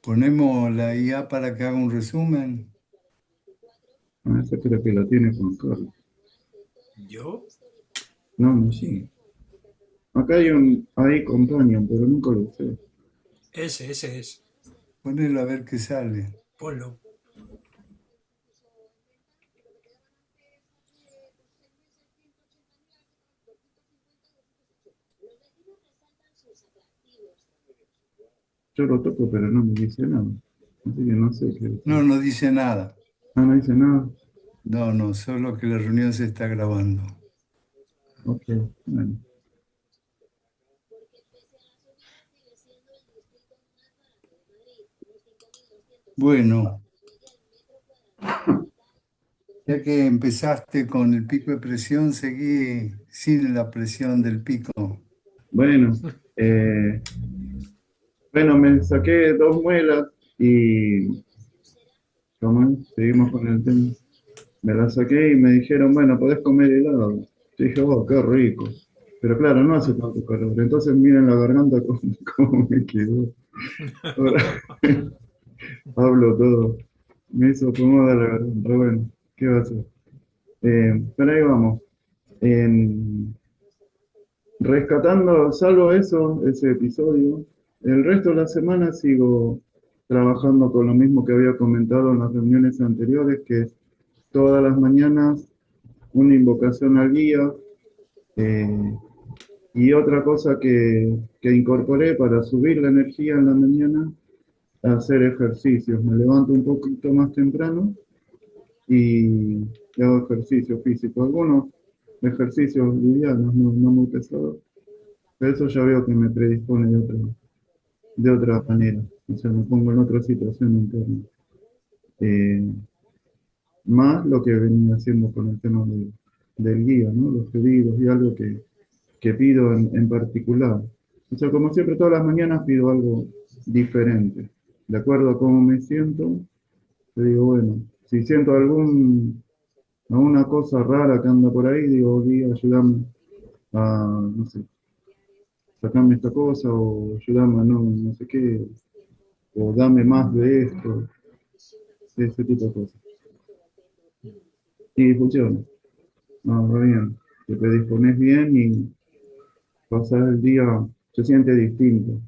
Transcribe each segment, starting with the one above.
Ponemos la IA para que haga un resumen. Ah, esa creo que la tiene Juan Carlos. ¿Yo? No, no, sí. Acá hay un ahí Companion, pero nunca lo usé. Ese es. Ponelo a ver qué sale. Ponlo. Yo lo toco, pero no me dice nada. Así que no sé qué No, decir. no dice nada. Ah, no dice nada. No, no, solo que la reunión se está grabando. Ok, bueno. Bueno, ya que empezaste con el pico de presión, seguí sin la presión del pico. Bueno, eh, bueno, me saqué 2 muelas y ¿cómo es? Seguimos con el tema. Me las saqué y me dijeron, bueno, podés comer helado. Yo dije, oh, qué rico. Pero claro, no hace tanto calor. Entonces miren la garganta cómo me quedó. Ahora hablo todo. Me hizo pomada la garganta. Bueno, ¿qué va a hacer? Pero ahí vamos. En- Rescatando, salvo eso, ese episodio, el resto de la semana sigo trabajando con lo mismo que había comentado en las reuniones anteriores, que es todas las mañanas una invocación al guía. Y otra cosa que incorporé para subir la energía en la mañana, hacer ejercicios. Me levanto un poquito más temprano y hago ejercicio físico. Algunos ejercicios livianos, no muy pesados. Pero eso ya veo que me predispone de otra manera. O sea, me pongo en otra situación interna. Eh, Más lo que venía haciendo con el tema del guía, ¿no? Los pedidos y algo que pido en particular. O sea, como siempre, todas las mañanas pido algo diferente. De acuerdo a cómo me siento, te digo, bueno, si siento alguna cosa rara que anda por ahí, digo, guía, ayúdame a, no sé, sacarme esta cosa o ayúdame a no sé qué, o dame más de esto, ese tipo de cosas. Y funciona. No, va bien. Te predispones bien y pasar el día se siente distinto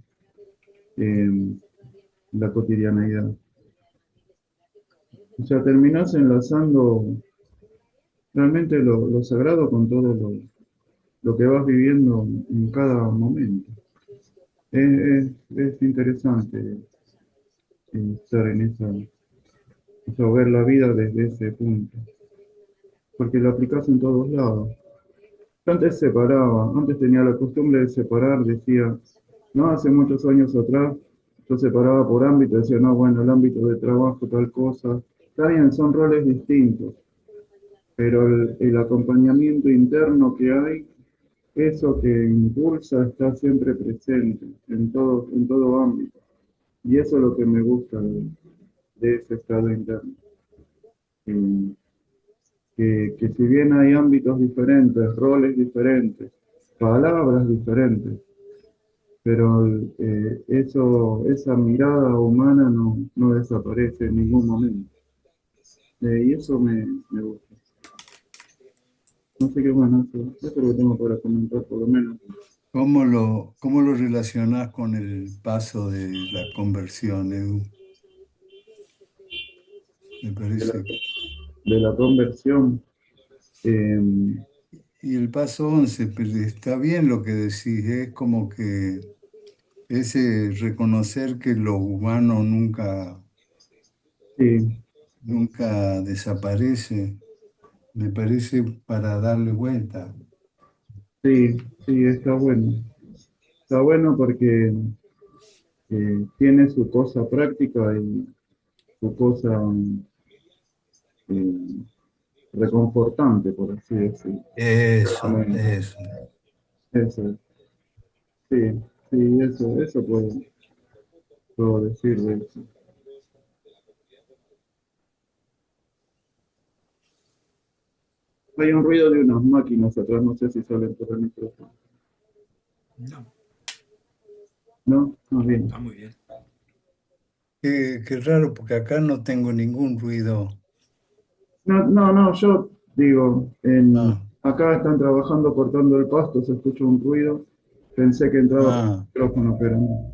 en la cotidianeidad. O sea, terminás enlazando realmente lo sagrado con todo lo que vas viviendo en cada momento. Es interesante estar en o sea, ver la vida desde ese punto, porque lo aplicas en todos lados. Yo antes separaba, antes tenía la costumbre de separar, decía, no, hace muchos años atrás, yo separaba por ámbito, decía, no, bueno, el ámbito de trabajo, tal cosa. Está bien, son roles distintos, pero el acompañamiento interno que hay, eso que impulsa, está siempre presente en todo ámbito. Y eso es lo que me gusta de ese estado interno. Eh, que si bien hay ámbitos diferentes, roles diferentes, palabras diferentes, pero esa mirada humana no desaparece en ningún momento. Y eso me gusta. No sé qué bueno, eso es lo que tengo para comentar por lo menos. Cómo lo relacionás con el paso de la conversión, Edu? Me De la, parece. de la conversión, eh, Y el paso 11, pero está bien lo que decís, es como que ese reconocer que lo humano sí, nunca desaparece, me parece para darle vuelta. sí, está bueno. Está bueno porque tiene su cosa práctica y su cosa eh, reconfortante, por así decirlo. Realmente. Eso. Eso, sí, sí, eso puedo decir de eso. Hay un ruido de unas máquinas atrás, no sé si salen por el micrófono. No. ¿no? Ah, bien. Está muy bien. Qué raro, porque acá no tengo ningún ruido. No, no, no, yo digo, Ah, acá están trabajando cortando el pasto, se escucha un ruido. Pensé que entraba por ah, el micrófono, pero no.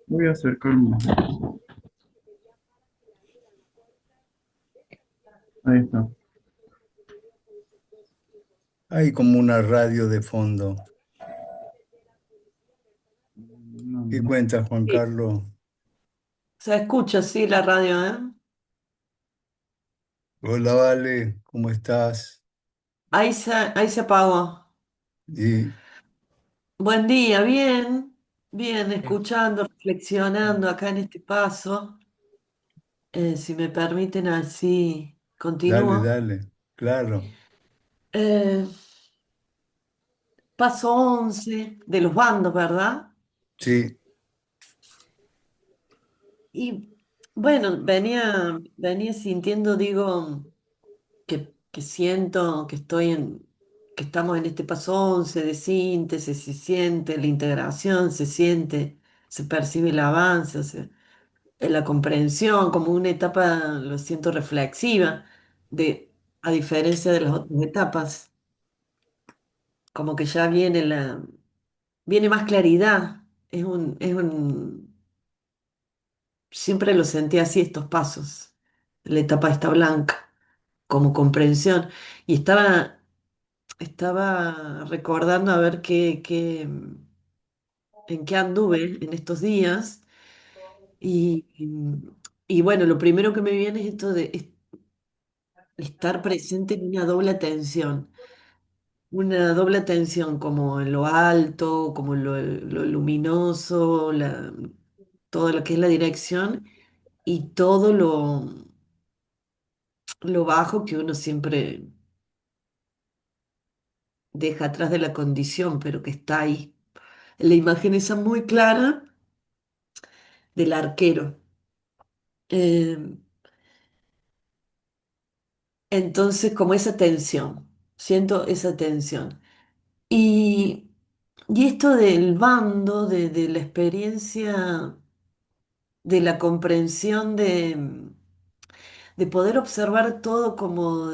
Voy a acercarme. Ahí está. hay como una radio de fondo. No, ¿Qué no. cuenta, Juan Sí, Carlos? se escucha, sí, la radio, ¿eh? Hola, Vale, ¿cómo estás? Ahí se apagó. Y Buen día, bien, bien, Eh, escuchando, reflexionando acá en este paso. Si me permiten, así dale, continúo. dale, claro, Eh, paso 11 de los bandos, ¿verdad? sí, Y bueno, venía sintiendo, digo, que siento que que estamos en este paso 11 de síntesis, se siente la integración, se siente, se percibe el avance, o sea, la comprensión como una etapa, lo siento, reflexiva, a diferencia de las otras etapas, como que ya viene más claridad, siempre lo sentí así estos pasos, la etapa está blanca, como comprensión, y estaba recordando a ver en qué anduve en estos días y, y bueno, lo primero que me viene es esto de estar presente en una doble atención como en lo alto, como en lo luminoso, todo lo que es la dirección y todo lo bajo que uno siempre deja atrás de la condición, pero que está ahí. La imagen esa muy clara del arquero. Eh, entonces, como esa tensión, siento esa tensión. Y, y esto del bando, de la experiencia, de la comprensión de poder observar todo como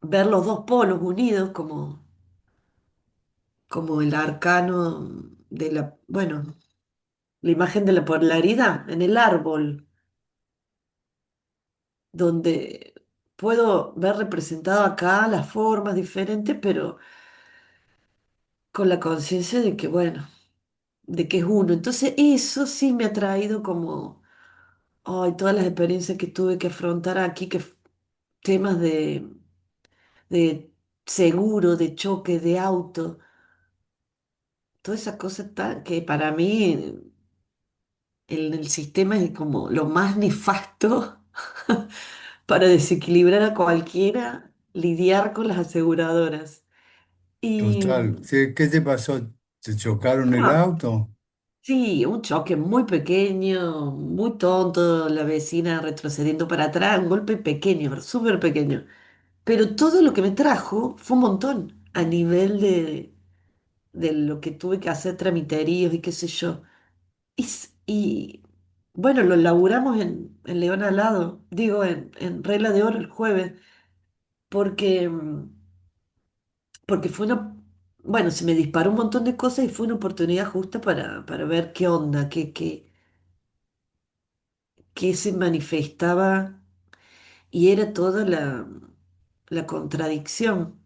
ver los dos polos unidos, como el arcano bueno, la imagen de la polaridad en el árbol, donde puedo ver representado acá las formas diferentes, pero con la conciencia de que, bueno, de que es uno. Entonces, eso sí me ha traído como, ay, todas las experiencias que tuve que afrontar aquí, temas de seguro, de choque, de auto, todas esas cosas que para mí el sistema es como lo más nefasto para desequilibrar a cualquiera, lidiar con las aseguradoras. Y total. ¿Qué te pasó? ¿Te chocaron el no, auto? sí, un choque muy pequeño, muy tonto, la vecina retrocediendo para atrás, un golpe pequeño, súper pequeño. Pero todo lo que me trajo fue un montón a nivel de lo que tuve que hacer, tramiteríos y qué sé yo. Y bueno, lo laburamos en León Alado, digo, en Regla de Oro el jueves, porque, porque bueno, se me disparó un montón de cosas y fue una oportunidad justa para ver qué onda, qué se manifestaba y era toda la contradicción.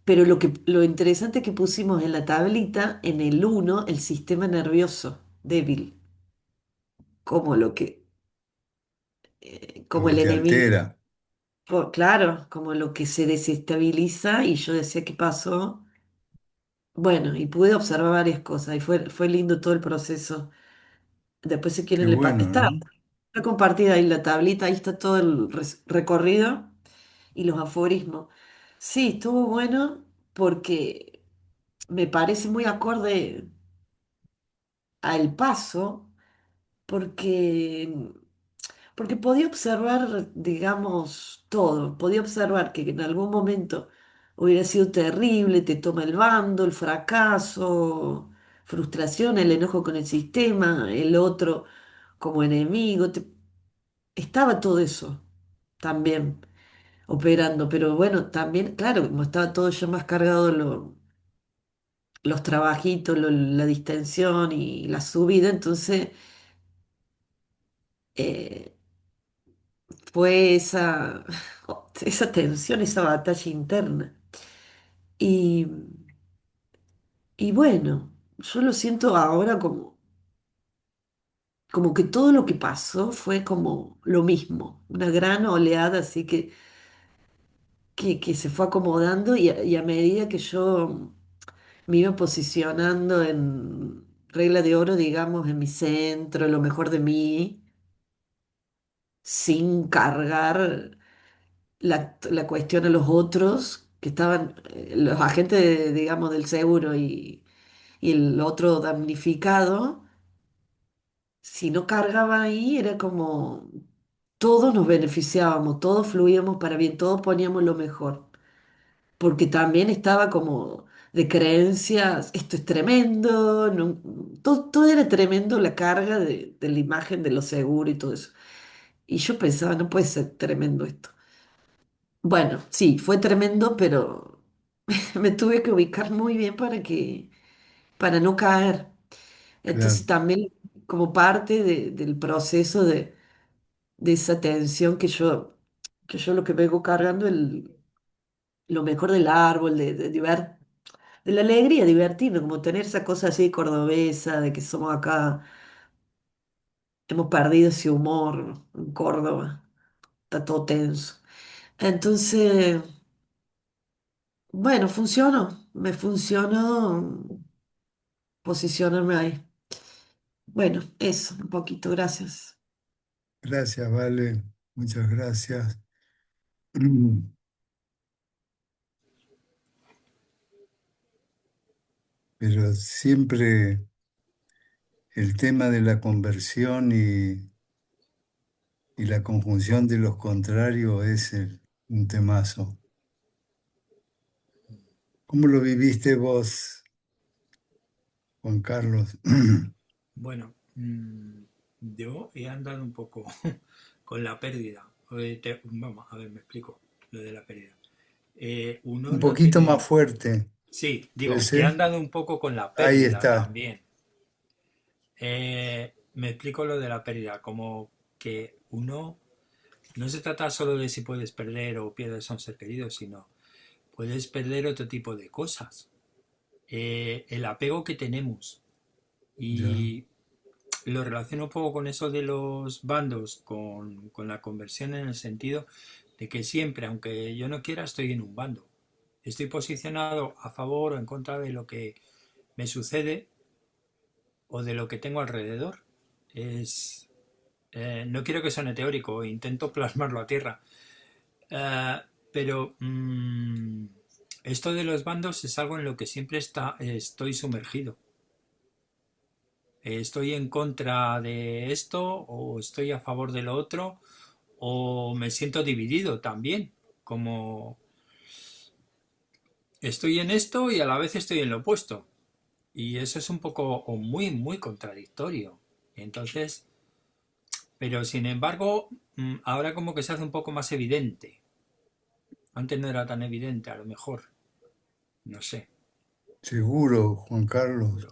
Pero lo interesante que pusimos en la tablita, en el uno el sistema nervioso débil, como Lo como que el te enemigo. altera. Claro, como lo que se desestabiliza y yo decía, ¿qué pasó? Bueno, y pude observar varias cosas y fue lindo todo el proceso. Después si Qué quieren bueno, ¿no? está compartida ahí la tablita, ahí está todo el recorrido y los aforismos. Sí, estuvo bueno porque me parece muy acorde al paso, porque, porque podía observar, digamos, todo. Podía observar que en algún momento hubiera sido terrible, te toma el bando, el fracaso, frustración, el enojo con el sistema, el otro como enemigo. Estaba todo eso también operando, pero bueno, también, claro, como estaba todo ya más cargado los trabajitos, la distensión y la subida, entonces eh, fue esa tensión, esa batalla interna. Y, y bueno, yo lo siento ahora como que todo lo que pasó fue como lo mismo, una gran oleada así que se fue acomodando y a medida que yo me iba posicionando en regla de oro, digamos, en mi centro, lo mejor de mí, sin cargar la cuestión a los otros que estaban, los agentes, digamos, del seguro y el otro damnificado, si no cargaba ahí, era como todos nos beneficiábamos, todos fluíamos para bien, todos poníamos lo mejor, porque también estaba como de creencias, esto es tremendo, todo era tremendo la carga de la imagen de lo seguro y todo eso. Y yo pensaba, no puede ser tremendo esto. Bueno, sí, fue tremendo, pero me tuve que ubicar muy bien para no caer. Entonces Claro, también como parte del proceso de esa tensión que yo lo que vengo cargando, lo mejor del árbol, de la alegría, divertirnos, como tener esa cosa así cordobesa, de que somos acá, hemos perdido ese humor en Córdoba, está todo tenso. Entonces, bueno, funcionó, me funcionó posicionarme ahí. Bueno, eso, un poquito, gracias. gracias, Vale, muchas gracias. Pero siempre el tema de la conversión y la conjunción de los contrarios es un temazo. ¿Cómo lo viviste vos, Juan Carlos? Bueno, yo he andado un poco con la pérdida. Vamos, a ver, me explico lo de la pérdida. Uno Un no poquito más tiene... fuerte, Sí, ¿puede digo, que he ser? andado un poco con la Ahí pérdida está, también. Me explico lo de la pérdida, como que uno no se trata solo de si puedes perder o pierdes a un ser querido, sino puedes perder otro tipo de cosas. El apego que tenemos. ya, Y lo relaciono un poco con eso de los bandos, con la conversión en el sentido de que siempre, aunque yo no quiera, estoy en un bando. Estoy posicionado a favor o en contra de lo que me sucede o de lo que tengo alrededor. Es, no quiero que suene teórico, intento plasmarlo a tierra. Eh, pero esto de los bandos es algo en lo que siempre estoy sumergido. Estoy en contra de esto o estoy a favor de lo otro o me siento dividido también, como estoy en esto y a la vez estoy en lo opuesto. Y eso es un poco o muy, muy contradictorio. Entonces, pero sin embargo, ahora como que se hace un poco más evidente. Antes no era tan evidente, a lo mejor. No sé. seguro, Juan Carlos.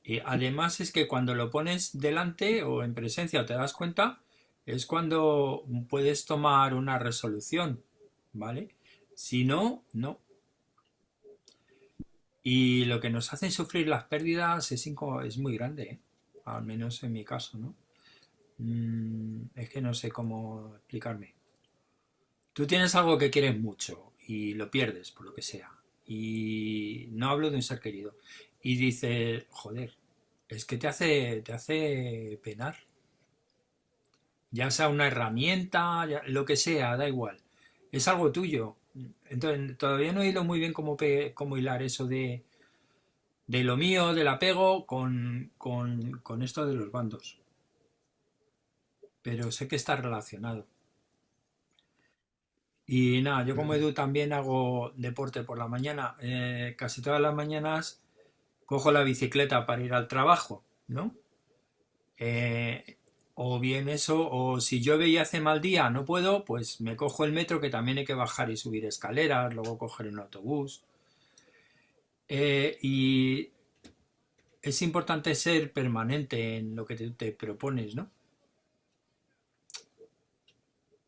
Y además es que cuando lo pones delante o en presencia o te das cuenta, es cuando puedes tomar una resolución, ¿vale? Si no, no. Y lo que nos hacen sufrir las pérdidas es muy grande, ¿eh? Al menos en mi caso, ¿no? Es que no sé cómo explicarme. Tú tienes algo que quieres mucho y lo pierdes por lo que sea. Y no hablo de un ser querido. Y dices, joder, es que te hace penar. Ya sea una herramienta, lo que sea, da igual. Es algo tuyo. Entonces, todavía no he ido muy bien cómo hilar eso de lo mío, del apego, con esto de los bandos. Pero sé que está relacionado. Y nada, yo como Edu también hago deporte por la mañana. Casi todas las mañanas cojo la bicicleta para ir al trabajo, ¿no? Eh, o bien eso, o si llueve y hace mal día, no puedo, pues me cojo el metro, que también hay que bajar y subir escaleras, luego coger un autobús. Y es importante ser permanente en lo que te propones, ¿no?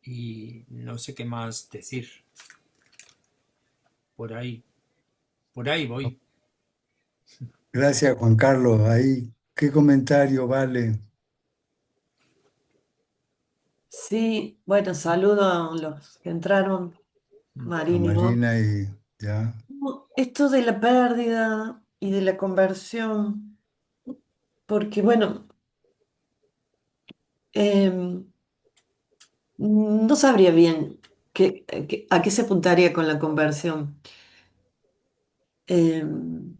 Y no sé qué más decir. Por ahí, por ahí voy. Gracias, Juan Carlos. Ahí, ¿qué comentario vale Sí, bueno, saludo a los que entraron, a Marín y vos. Marina y ya? Esto de la pérdida y de la conversión, porque bueno, em, no sabría bien a qué se apuntaría con la conversión. Em,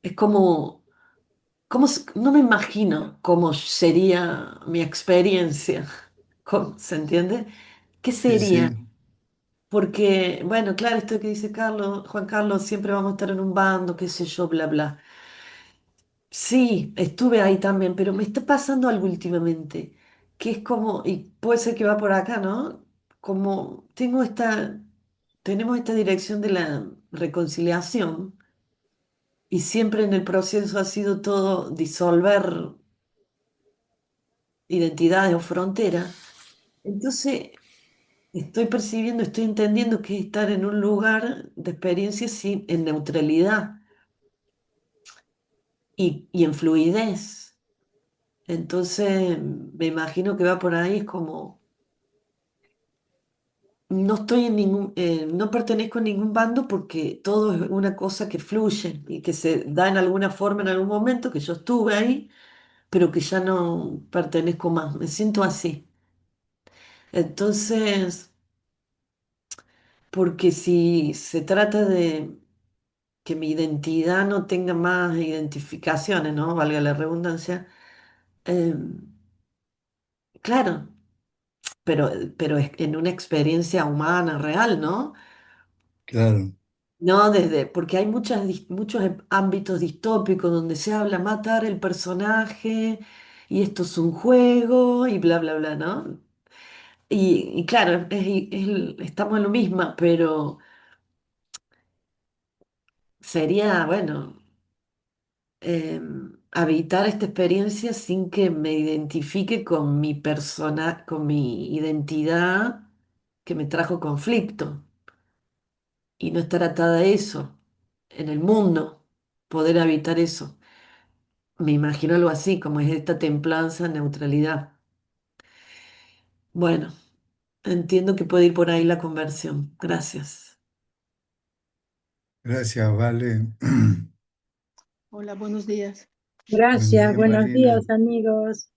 es como, no me imagino cómo sería mi experiencia. ¿Se entiende? ¿Qué Sí, sería? sí, Porque, bueno, claro, esto que dice Carlos, Juan Carlos, siempre vamos a estar en un bando, qué sé yo, bla, bla. Sí, estuve ahí también, pero me está pasando algo últimamente, que es como, y puede ser que va por acá, ¿no? Como tenemos esta dirección de la reconciliación y siempre en el proceso ha sido todo disolver identidades o fronteras. Entonces, estoy percibiendo, estoy entendiendo que es estar en un lugar de experiencia en neutralidad y en fluidez. Entonces, me imagino que va por ahí, es como, no estoy en no pertenezco a ningún bando porque todo es una cosa que fluye y que se da en alguna forma en algún momento, que yo estuve ahí, pero que ya no pertenezco más. Me siento así. Entonces, porque si se trata de que mi identidad no tenga más identificaciones, ¿no? Valga la redundancia. eh, claro, pero es en una experiencia humana real, ¿no? claro, No porque hay muchos ámbitos distópicos donde se habla matar el personaje y esto es un juego y bla, bla, bla, ¿no? Y claro, estamos en lo mismo, pero sería, bueno, habitar esta experiencia sin que me identifique con mi persona, con mi identidad que me trajo conflicto y no estar atada a eso en el mundo, poder habitar eso. Me imagino algo así, como es esta templanza, neutralidad. Bueno, entiendo que puede ir por ahí la conversión. Gracias. gracias, vale. Hola, buenos días. Buen Gracias, día, buenos Marina. días amigos.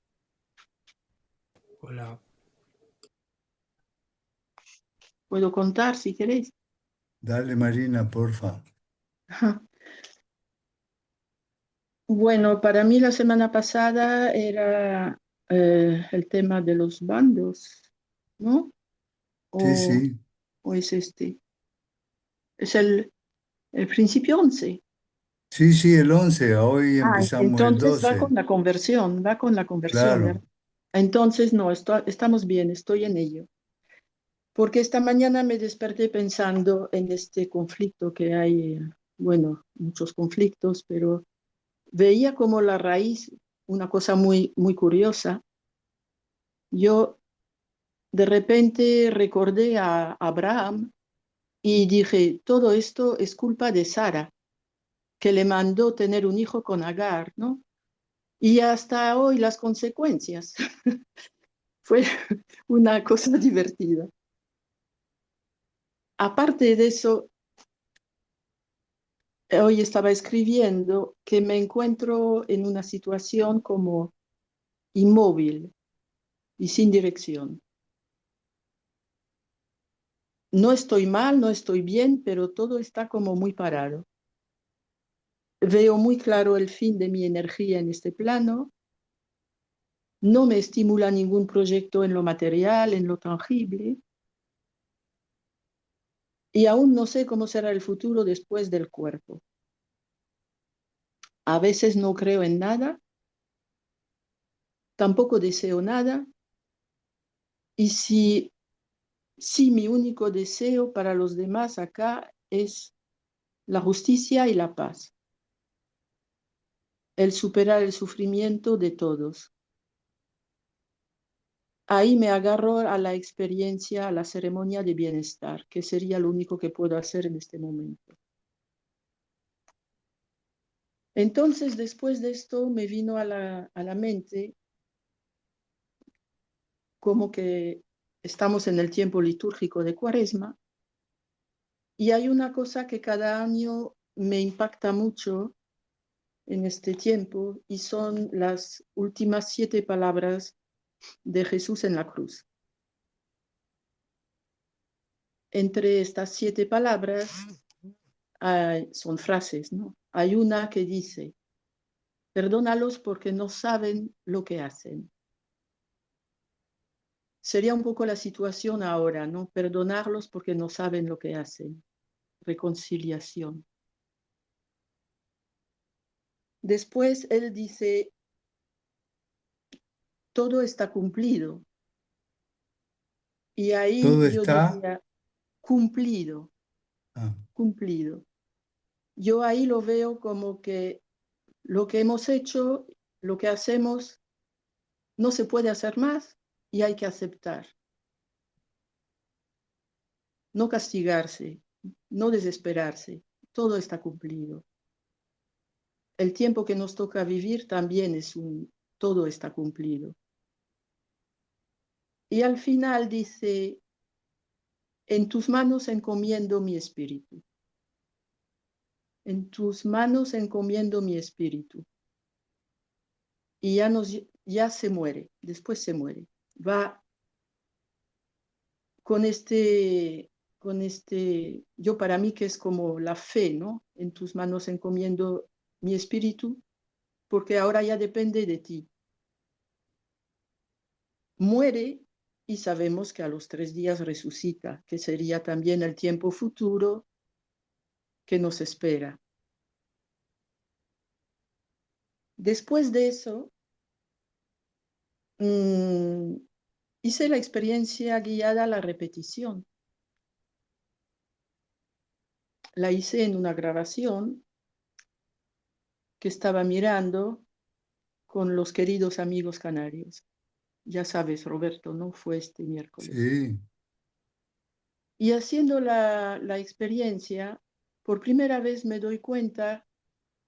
Hola. Puedo contar si queréis. Dale, Marina, porfa. Bueno, para mí la semana pasada era el tema de los bandos, ¿no? Sí, O, sí, o es este. Es el principio 11. sí, sí, el 11. Hoy Ah, empezamos el entonces 12. va con la conversión, Claro, ¿verdad? Entonces no, estamos bien, estoy en ello. Porque esta mañana me desperté pensando en este conflicto que hay, bueno, muchos conflictos, pero veía como la raíz, una cosa muy, muy curiosa. Yo de repente recordé a Abraham y dije, todo esto es culpa de Sara, que le mandó tener un hijo con Agar, ¿no? Y hasta hoy las consecuencias. Fue una cosa divertida. Aparte de eso, hoy estaba escribiendo que me encuentro en una situación como inmóvil y sin dirección. No estoy mal, no estoy bien, pero todo está como muy parado. Veo muy claro el fin de mi energía en este plano. No me estimula ningún proyecto en lo material, en lo tangible. Y aún no sé cómo será el futuro después del cuerpo. A veces no creo en nada, tampoco deseo nada, y si mi único deseo para los demás acá es la justicia y la paz, el superar el sufrimiento de todos. Ahí me agarro a la experiencia, a la ceremonia de bienestar, que sería lo único que puedo hacer en este momento. Entonces, después de esto, me vino a la mente como que estamos en el tiempo litúrgico de Cuaresma, y hay una cosa que cada año me impacta mucho en este tiempo, y son las últimas 7 palabras de Jesús en la cruz. Entre estas 7 palabras son frases, ¿no? Hay una que dice, perdónalos porque no saben lo que hacen. Sería un poco la situación ahora, ¿no? Perdonarlos porque no saben lo que hacen. Reconciliación. Después él dice, todo está cumplido. Y ahí Todo yo está. diría, cumplido, Ah, cumplido. Yo ahí lo veo como que lo que hemos hecho, lo que hacemos, no se puede hacer más y hay que aceptar. No castigarse, no desesperarse, todo está cumplido. El tiempo que nos toca vivir también todo está cumplido. Y al final dice, en tus manos encomiendo mi espíritu. En tus manos encomiendo mi espíritu. Y ya se muere, después se muere. Va con yo para mí que es como la fe, ¿no? En tus manos encomiendo mi espíritu, porque ahora ya depende de ti. Muere y sabemos que a los 3 días resucita, que sería también el tiempo futuro que nos espera. Después de eso, hice la experiencia guiada a la repetición. La hice en una grabación que estaba mirando con los queridos amigos canarios. Ya sabes, Roberto, ¿no? Fue este miércoles. sí, Y haciendo la experiencia, por primera vez me doy cuenta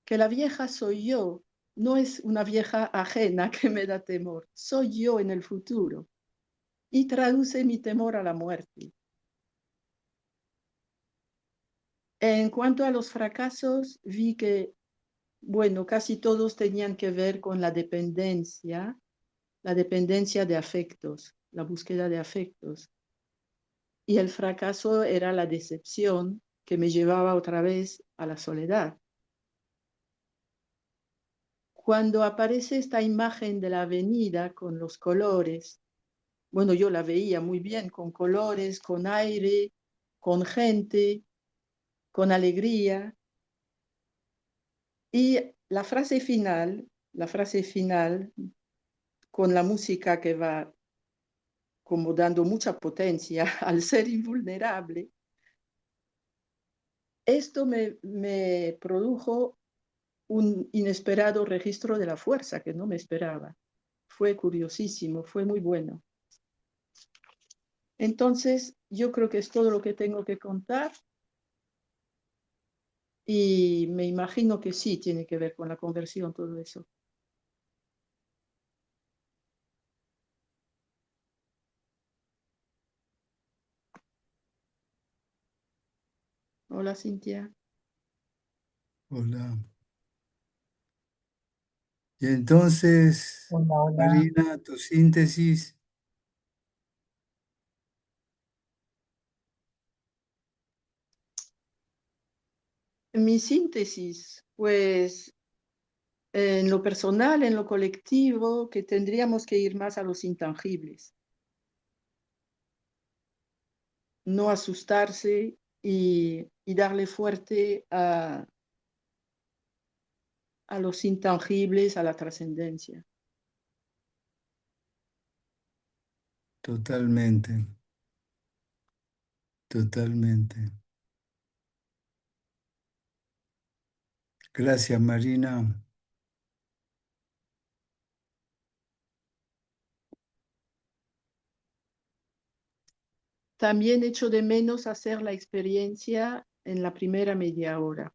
que la vieja soy yo, no es una vieja ajena que me da temor, soy yo en el futuro. Y traduce mi temor a la muerte. En cuanto a los fracasos, vi que, bueno, casi todos tenían que ver con la dependencia de afectos, la búsqueda de afectos. Y el fracaso era la decepción que me llevaba otra vez a la soledad. Cuando aparece esta imagen de la avenida con los colores, bueno, yo la veía muy bien, con colores, con aire, con gente, con alegría. Y la frase final, con la música que va como dando mucha potencia al ser invulnerable, esto me produjo un inesperado registro de la fuerza que no me esperaba. Fue curiosísimo, fue muy bueno. Entonces, yo creo que es todo lo que tengo que contar y me imagino que sí tiene que ver con la conversión, todo eso. Hola, Cintia. hola. Y entonces, Hola, hola. Marina, tu síntesis. Mi síntesis, pues en lo personal, en lo colectivo, que tendríamos que ir más a los intangibles, no asustarse y darle fuerte a los intangibles, a la trascendencia. Totalmente, totalmente. Gracias, Marina. También echo de menos hacer la experiencia en la primera media hora,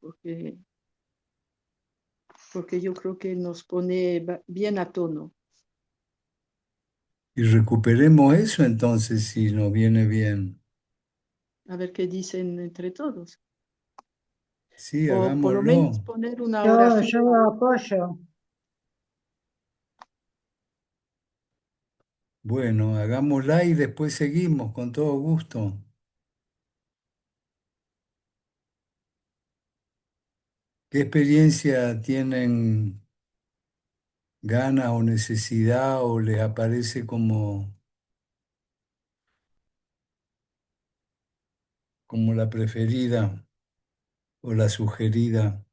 porque yo creo que nos pone bien a tono. Y recuperemos eso entonces si nos viene bien. A ver qué dicen entre todos. Sí, O por lo menos hagámoslo. poner una hora Yo, fija. yo apoyo. Bueno, hagámosla y después seguimos con todo gusto. ¿Qué experiencia tienen ganas o necesidad o les aparece como la preferida o la sugerida?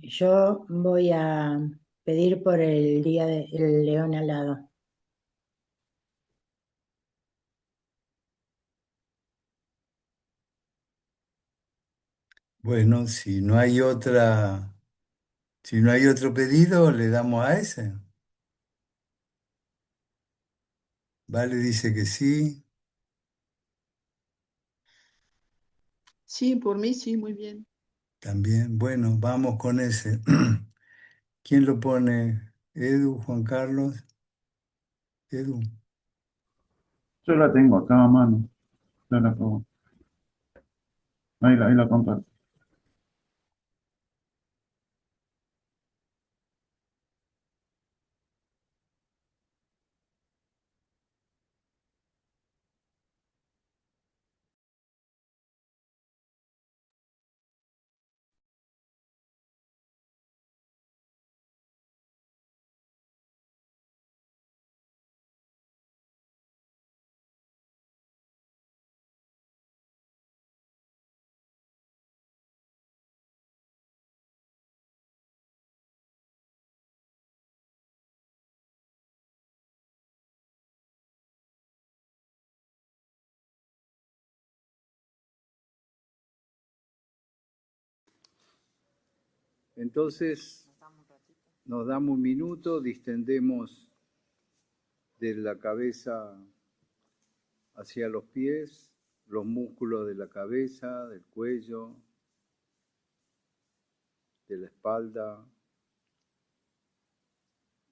Yo voy a pedir por el Día del León Alado. Bueno, si no hay otro pedido, le damos a ese. Vale, dice que sí, Sí, por mí sí, muy bien. también. Bueno, vamos con ese. ¿Quién lo pone? ¿Edu, Juan Carlos? Edu. Yo la tengo acá a mano. Ya la pongo. Ahí la comparto. Entonces, nos damos un minuto, distendemos de la cabeza hacia los pies, los músculos de la cabeza, del cuello, de la espalda,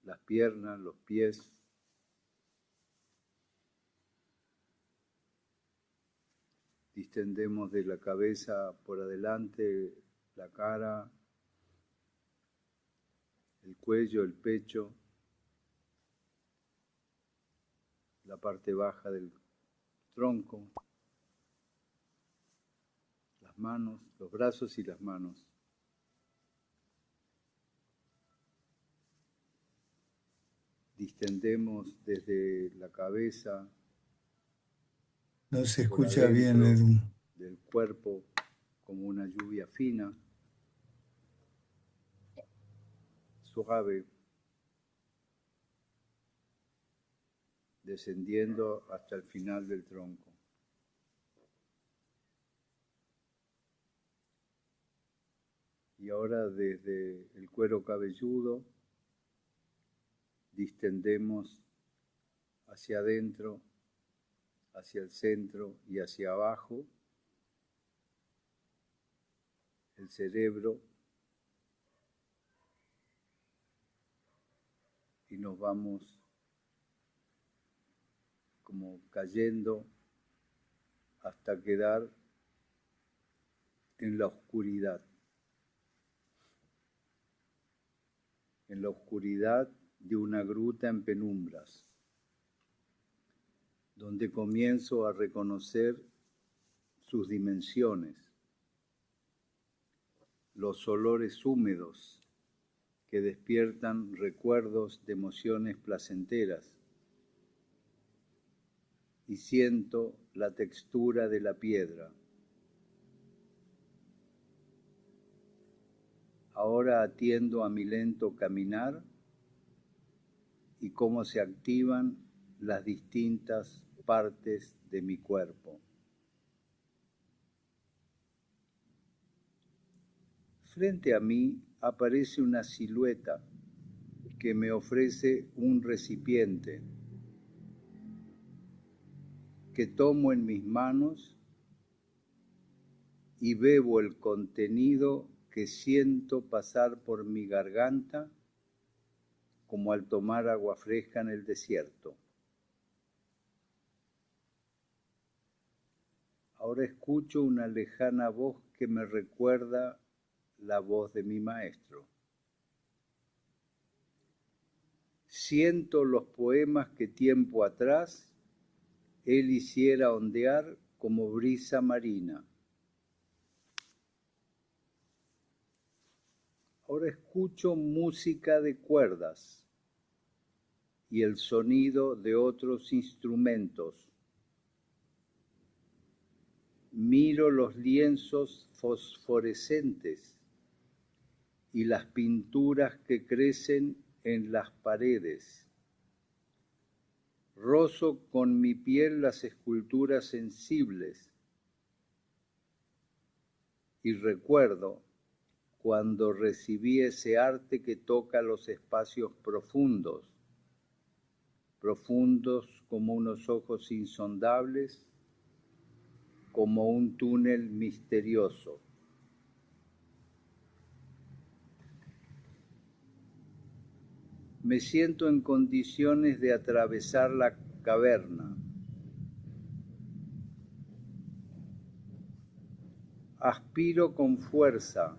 las piernas, los pies. Distendemos de la cabeza por adelante, la cara, el cuello, el pecho, la parte baja del tronco, las manos, los brazos y las manos. Distendemos desde la cabeza. No se escucha bien, Edu. Del cuerpo como una lluvia fina, suave, descendiendo hasta el final del tronco. Y ahora desde el cuero cabelludo distendemos hacia adentro, hacia el centro y hacia abajo el cerebro y nos vamos como cayendo hasta quedar en la oscuridad de una gruta en penumbras, donde comienzo a reconocer sus dimensiones, los olores húmedos que despiertan recuerdos de emociones placenteras y siento la textura de la piedra. Ahora atiendo a mi lento caminar y cómo se activan las distintas partes de mi cuerpo. Frente a mí aparece una silueta que me ofrece un recipiente que tomo en mis manos y bebo el contenido que siento pasar por mi garganta como al tomar agua fresca en el desierto. Ahora escucho una lejana voz que me recuerda la voz de mi maestro. Siento los poemas que tiempo atrás él hiciera ondear como brisa marina. Ahora escucho música de cuerdas y el sonido de otros instrumentos. Miro los lienzos fosforescentes y las pinturas que crecen en las paredes. Rozo con mi piel las esculturas sensibles y recuerdo cuando recibí ese arte que toca los espacios profundos, profundos como unos ojos insondables, como un túnel misterioso. Me siento en condiciones de atravesar la caverna. Aspiro con fuerza.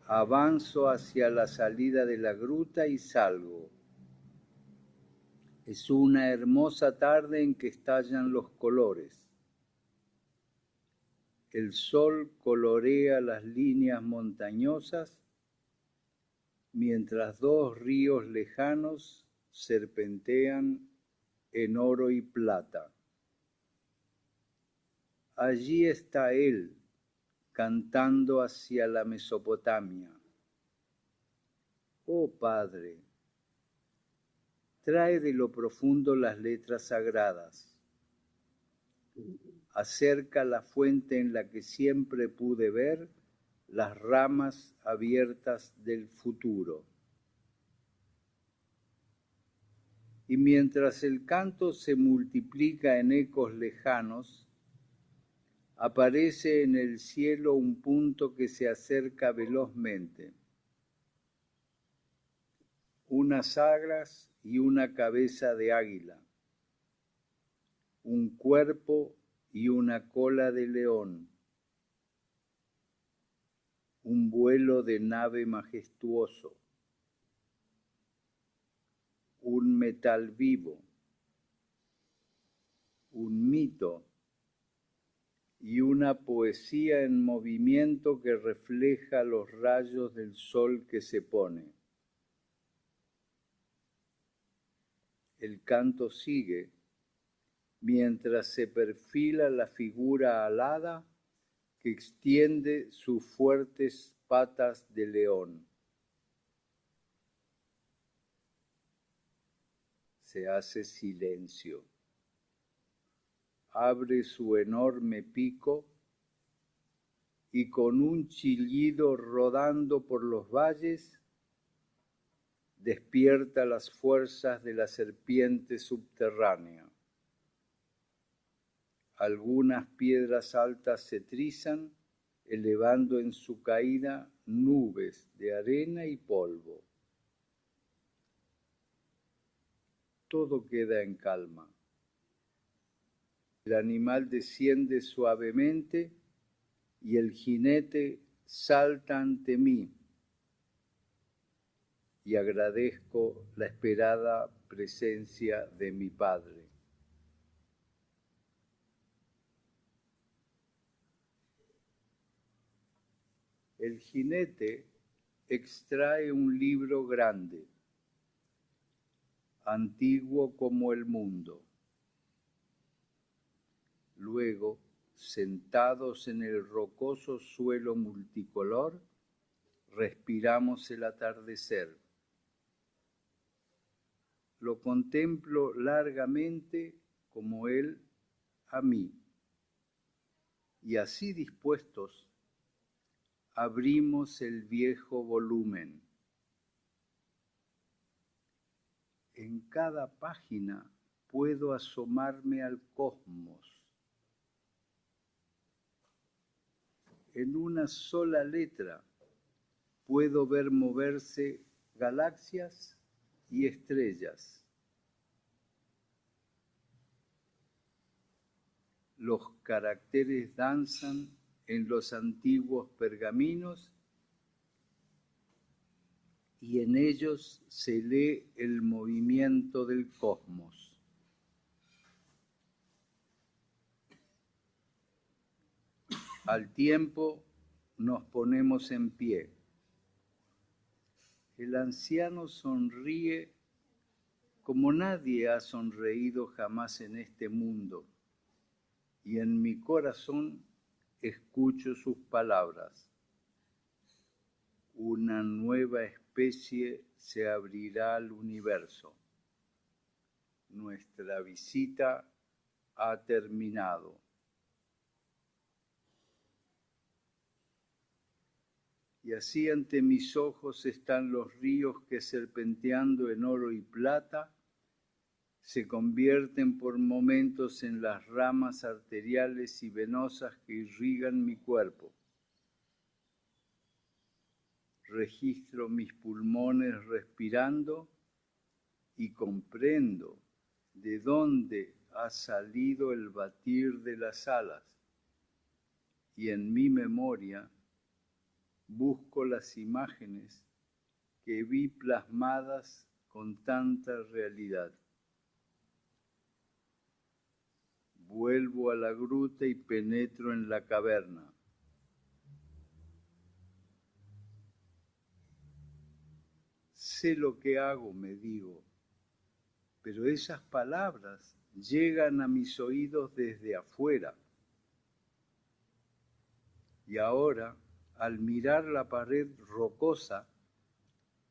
Avanzo hacia la salida de la gruta y salgo. Es una hermosa tarde en que estallan los colores. El sol colorea las líneas montañosas mientras dos ríos lejanos serpentean en oro y plata. Allí está él, cantando hacia la Mesopotamia. Oh Padre, trae de lo profundo las letras sagradas. Acerca la fuente en la que siempre pude ver las ramas abiertas del futuro. Y mientras el canto se multiplica en ecos lejanos, aparece en el cielo un punto que se acerca velozmente. Unas alas y una cabeza de águila, un cuerpo y una cola de león, un vuelo de nave majestuoso, un metal vivo, un mito y una poesía en movimiento que refleja los rayos del sol que se pone. El canto sigue mientras se perfila la figura alada que extiende sus fuertes patas de león. Se hace silencio. Abre su enorme pico y con un chillido rodando por los valles, despierta las fuerzas de la serpiente subterránea. Algunas piedras altas se trizan, elevando en su caída nubes de arena y polvo. Todo queda en calma. El animal desciende suavemente y el jinete salta ante mí y agradezco la esperada presencia de mi Padre. El jinete extrae un libro grande, antiguo como el mundo. Luego, sentados en el rocoso suelo multicolor, respiramos el atardecer. Lo contemplo largamente como él a mí. Y así dispuestos, abrimos el viejo volumen. En cada página puedo asomarme al cosmos. En una sola letra puedo ver moverse galaxias y estrellas. Los caracteres danzan en los antiguos pergaminos y en ellos se lee el movimiento del cosmos. Al tiempo nos ponemos en pie. El anciano sonríe como nadie ha sonreído jamás en este mundo, y en mi corazón escucho sus palabras. Una nueva especie se abrirá al universo. Nuestra visita ha terminado. Y así ante mis ojos están los ríos que, serpenteando en oro y plata, se convierten por momentos en las ramas arteriales y venosas que irrigan mi cuerpo. Registro mis pulmones respirando y comprendo de dónde ha salido el batir de las alas. Y en mi memoria busco las imágenes que vi plasmadas con tanta realidad. Vuelvo a la gruta y penetro en la caverna. Sé lo que hago, me digo, pero esas palabras llegan a mis oídos desde afuera. Y ahora, al mirar la pared rocosa,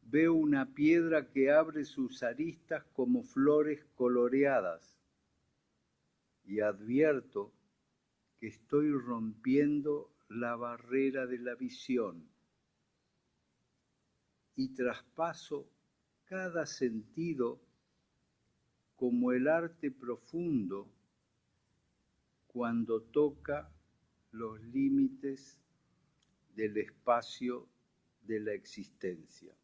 veo una piedra que abre sus aristas como flores coloreadas y advierto que estoy rompiendo la barrera de la visión y traspaso cada sentido como el arte profundo cuando toca los límites del espacio de la existencia.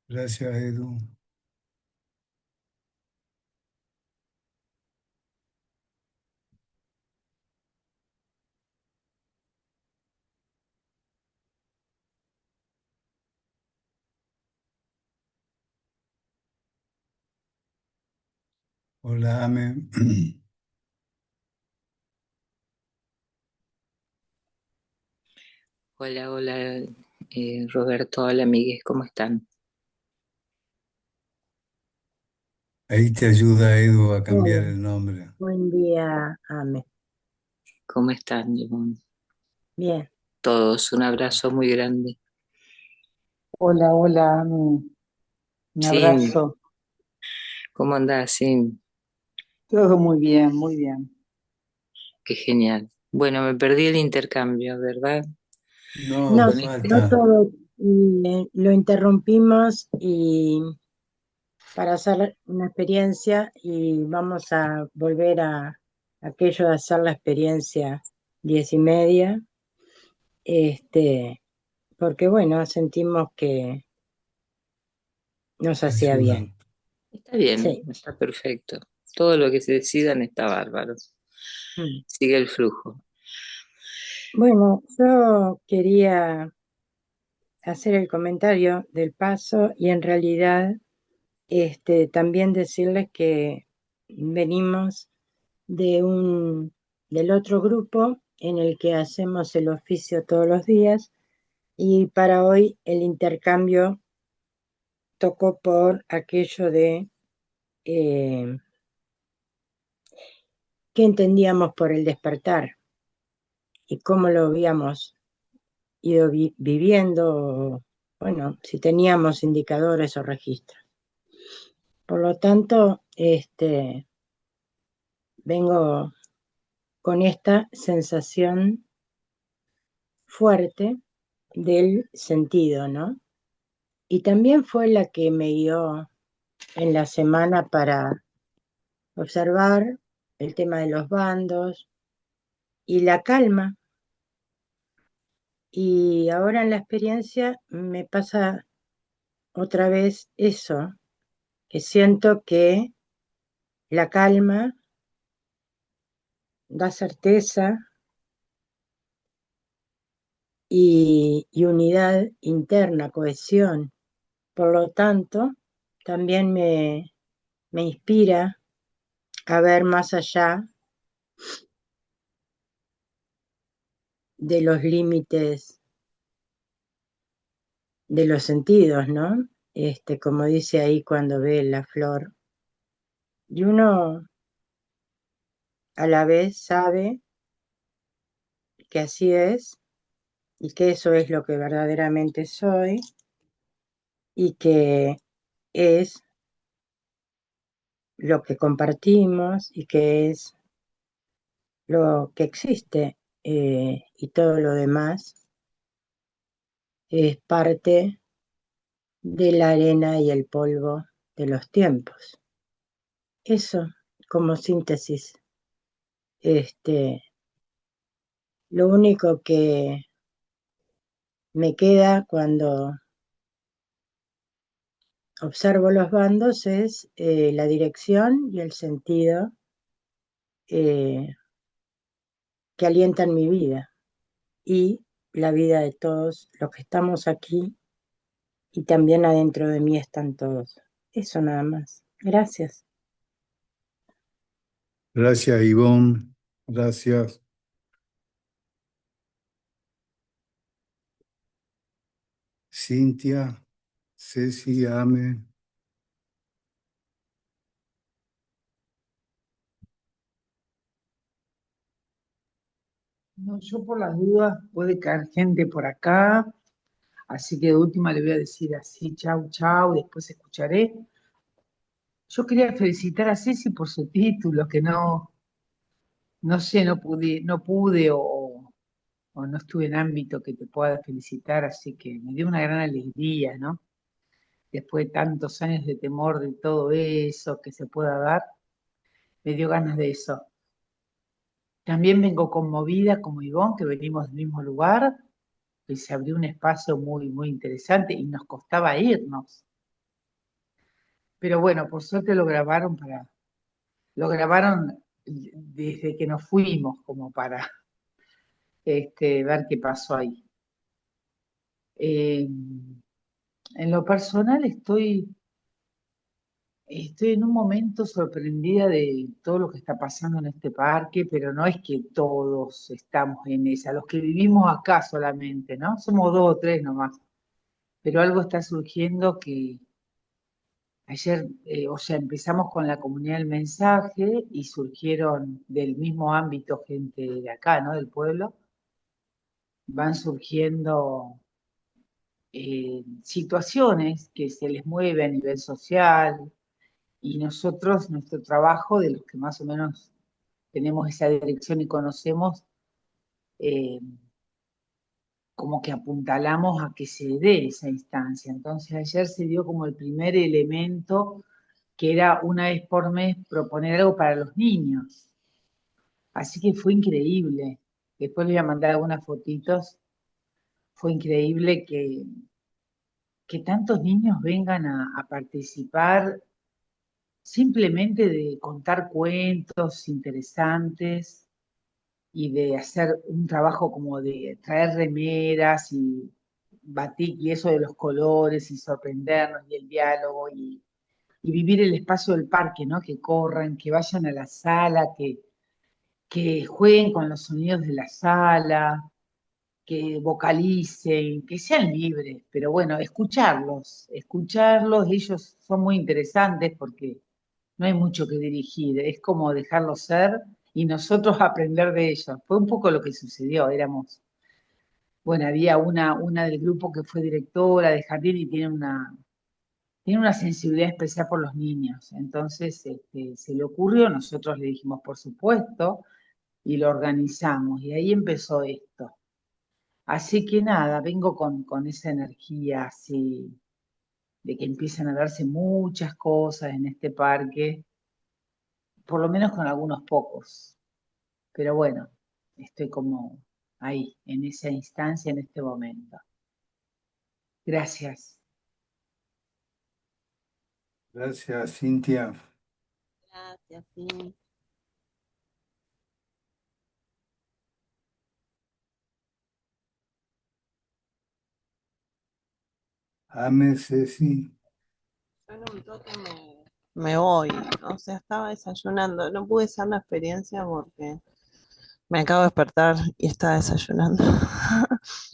Gracias, Edu. Hola, Ame. Hola, hola, Roberto, hola, amigues, ¿cómo están? Ahí te ayuda Edu a cambiar Hola, el nombre. buen día, Ame. ¿Cómo están, Ivonne? Bien. Todos, un abrazo muy grande. Hola, hola, Ame. Un Sí, abrazo. ¿cómo andás? Sí, Todo muy bien, muy bien. qué genial. Bueno, me perdí el intercambio, ¿verdad? No, No, Con no este. falta. todo. Lo interrumpimos y para hacer una experiencia y vamos a volver a aquello de hacer la experiencia 10:30, porque bueno, sentimos que nos hacía bien. ayudan. Está bien, Sí. está perfecto. Todo lo que se decidan está bárbaro. Mm. Sigue el flujo. Bueno, yo quería hacer el comentario del paso y en realidad también decirles que venimos del otro grupo en el que hacemos el oficio todos los días y para hoy el intercambio tocó por aquello de eh, qué entendíamos por el despertar y cómo lo habíamos ido viviendo, bueno, si teníamos indicadores o registros. Por lo tanto, vengo con esta sensación fuerte del sentido, ¿no? Y también fue la que me guió en la semana para observar el tema de los bandos y la calma. Y ahora en la experiencia me pasa otra vez eso, que siento que la calma da certeza y unidad interna, cohesión. Por lo tanto, también me inspira a ver más allá de los límites de los sentidos, ¿no? Como dice ahí cuando ve la flor. Y uno a la vez sabe que así es y que eso es lo que verdaderamente soy y que es lo que compartimos y que es lo que existe y todo lo demás es parte de la arena y el polvo de los tiempos. Eso como síntesis. Lo único que me queda cuando observo los bandos es la dirección y el sentido eh, que alientan mi vida y la vida de todos los que estamos aquí y también adentro de mí están todos. Eso nada más. Gracias. Gracias, Ivonne. Gracias. Cintia, Ceci, Ame. No, yo por las dudas puede caer gente por acá, así que de última le voy a decir así, chau, chau, después escucharé. Yo quería felicitar a Ceci por su título, que no sé, no pude o no estuve en ámbito que te pueda felicitar, así que me dio una gran alegría, ¿no? Después de tantos años de temor de todo eso que se pueda dar, me dio ganas de eso. También vengo conmovida como Ivonne, que venimos del mismo lugar, que se abrió un espacio muy, muy interesante y nos costaba irnos. Pero bueno, por suerte lo grabaron desde que nos fuimos, como para ver qué pasó ahí. Eh, en lo personal estoy en un momento sorprendida de todo lo que está pasando en este parque, pero no es que todos estamos en esa, los que vivimos acá solamente, ¿no? Somos dos o tres nomás, pero algo está surgiendo que ayer, o sea, empezamos con la comunidad del mensaje y surgieron del mismo ámbito gente de acá, ¿no? Del pueblo, van surgiendo situaciones que se les mueve a nivel social y nosotros, nuestro trabajo, de los que más o menos tenemos esa dirección y conocemos, eh, como que apuntalamos a que se dé esa instancia. Entonces ayer se dio como el primer elemento que era una vez por mes proponer algo para los niños. Así que fue increíble. Después les voy a mandar algunas fotitos. Fue increíble que tantos niños vengan a participar simplemente de contar cuentos interesantes y de hacer un trabajo como de traer remeras y batik y eso de los colores y sorprendernos y el diálogo y vivir el espacio del parque, ¿no? Que corran, que vayan a la sala, que jueguen con los sonidos de la sala, que vocalicen, que sean libres, pero bueno, escucharlos, ellos son muy interesantes porque no hay mucho que dirigir, es como dejarlos ser y nosotros aprender de ellos. Fue un poco lo que sucedió, bueno, había una del grupo que fue directora de jardín y tiene una sensibilidad especial por los niños. Entonces, se le ocurrió, nosotros le dijimos, por supuesto, y lo organizamos. Y ahí empezó esto. Así que nada, vengo con esa energía así, de que empiezan a darse muchas cosas en este parque, por lo menos con algunos pocos. Pero bueno, estoy como ahí, en esa instancia, en este momento. Gracias. Gracias, Cintia. Gracias, sí. Ame, Ceci. Yo en un toque me voy. O sea, estaba desayunando. No pude hacer la experiencia porque me acabo de despertar y estaba desayunando.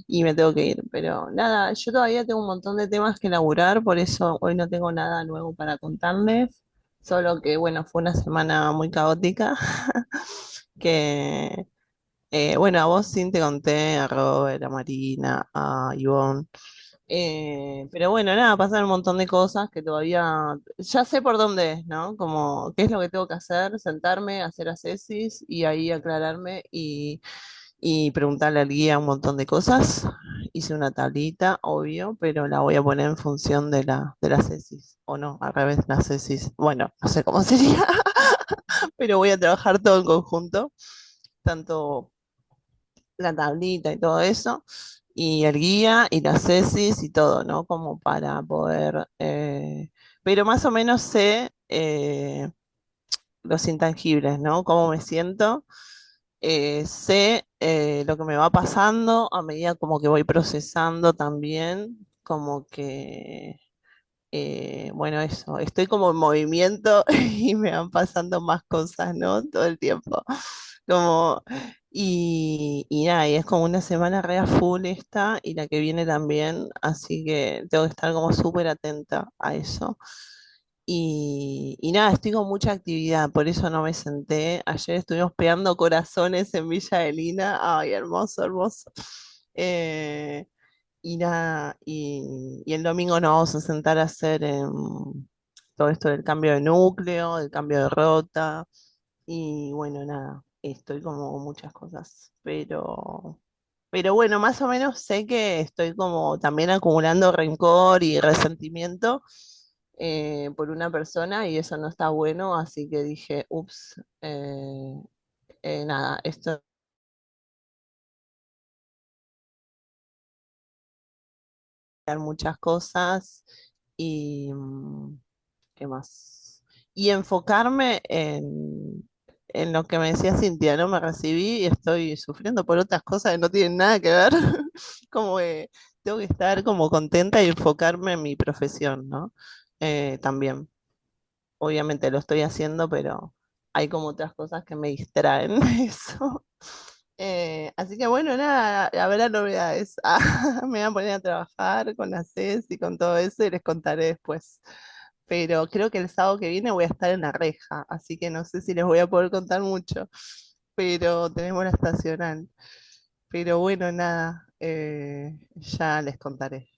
Y me tengo que ir. Pero nada, yo todavía tengo un montón de temas que elaborar, por eso hoy no tengo nada nuevo para contarles. Solo que, bueno, fue una semana muy caótica. Que, bueno, a vos sí te conté, a Robert, a Marina, a Ivonne. Pero bueno, nada, pasan un montón de cosas que todavía ya sé por dónde es, ¿no? Como qué es lo que tengo que hacer, sentarme, hacer asesis y ahí aclararme y preguntarle al guía un montón de cosas. Hice una tablita, obvio, pero la voy a poner en función de la asesis, o no, al revés, la asesis. Bueno, no sé cómo sería, pero voy a trabajar todo en conjunto, tanto la tablita y todo eso, y el guía y la tesis y todo, ¿no? Como para poder, pero más o menos sé los intangibles, ¿no? Cómo me siento, sé lo que me va pasando a medida como que voy procesando también, como que bueno, eso, estoy como en movimiento y me van pasando más cosas, ¿no? Todo el tiempo. Como, y nada, y es como una semana re a full esta y la que viene también, así que tengo que estar como súper atenta a eso. Y nada, estoy con mucha actividad, por eso no me senté. Ayer estuvimos pegando corazones en Villa de Lina. Ay, hermoso, hermoso. Eh, y nada, y el domingo nos vamos a sentar a hacer todo esto del cambio de núcleo, del cambio de rota. Y bueno, nada, estoy como con muchas cosas. Pero bueno, más o menos sé que estoy como también acumulando rencor y resentimiento por una persona y eso no está bueno. Así que dije, ups, nada, esto muchas cosas y ¿qué más? Y enfocarme en lo que me decía Cintia, ¿no? Me recibí y estoy sufriendo por otras cosas que no tienen nada que ver. Como que tengo que estar como contenta y enfocarme en mi profesión, ¿no? También. Obviamente lo estoy haciendo, pero hay como otras cosas que me distraen de eso. Así que bueno, nada, habrá novedades. Me voy a poner a trabajar con la CES y con todo eso y les contaré después. Pero creo que el sábado que viene voy a estar en La Reja, así que no sé si les voy a poder contar mucho, pero tenemos la estacional. Pero bueno, nada, ya les contaré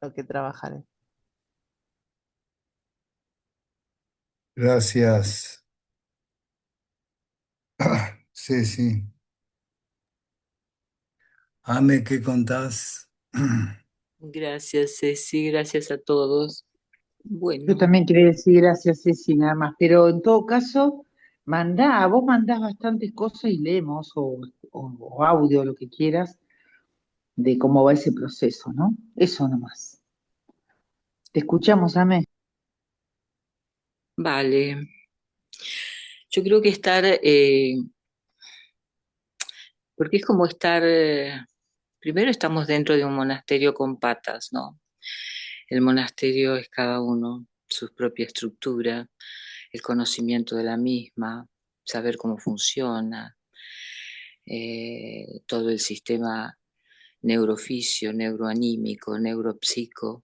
lo que trabajaré. Gracias. Ceci. Ame, ¿qué contás? Gracias, Ceci, gracias a todos. Yo Bueno, también quería decir gracias, Ceci, nada más, pero en todo caso, vos mandás bastantes cosas y leemos, o audio, lo que quieras, de cómo va ese proceso, ¿no? Eso nomás. Te escuchamos, Amé. Vale. Yo creo que porque es como estar, primero estamos dentro de un monasterio con patas, ¿no? El monasterio es cada uno, su propia estructura, el conocimiento de la misma, saber cómo funciona, todo el sistema neurofisio, neuroanímico, neuropsico,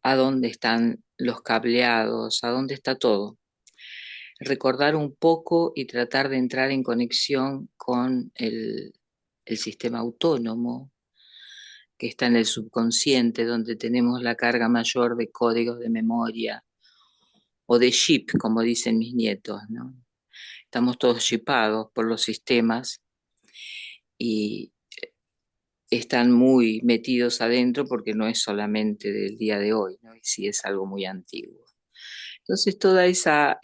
a dónde están los cableados, a dónde está todo. Recordar un poco y tratar de entrar en conexión con el sistema autónomo que está en el subconsciente, donde tenemos la carga mayor de códigos de memoria o de chip, como dicen mis nietos, ¿no? Estamos todos chipados por los sistemas y están muy metidos adentro porque no es solamente del día de hoy, ¿no? Y sí es algo muy antiguo. Entonces toda esa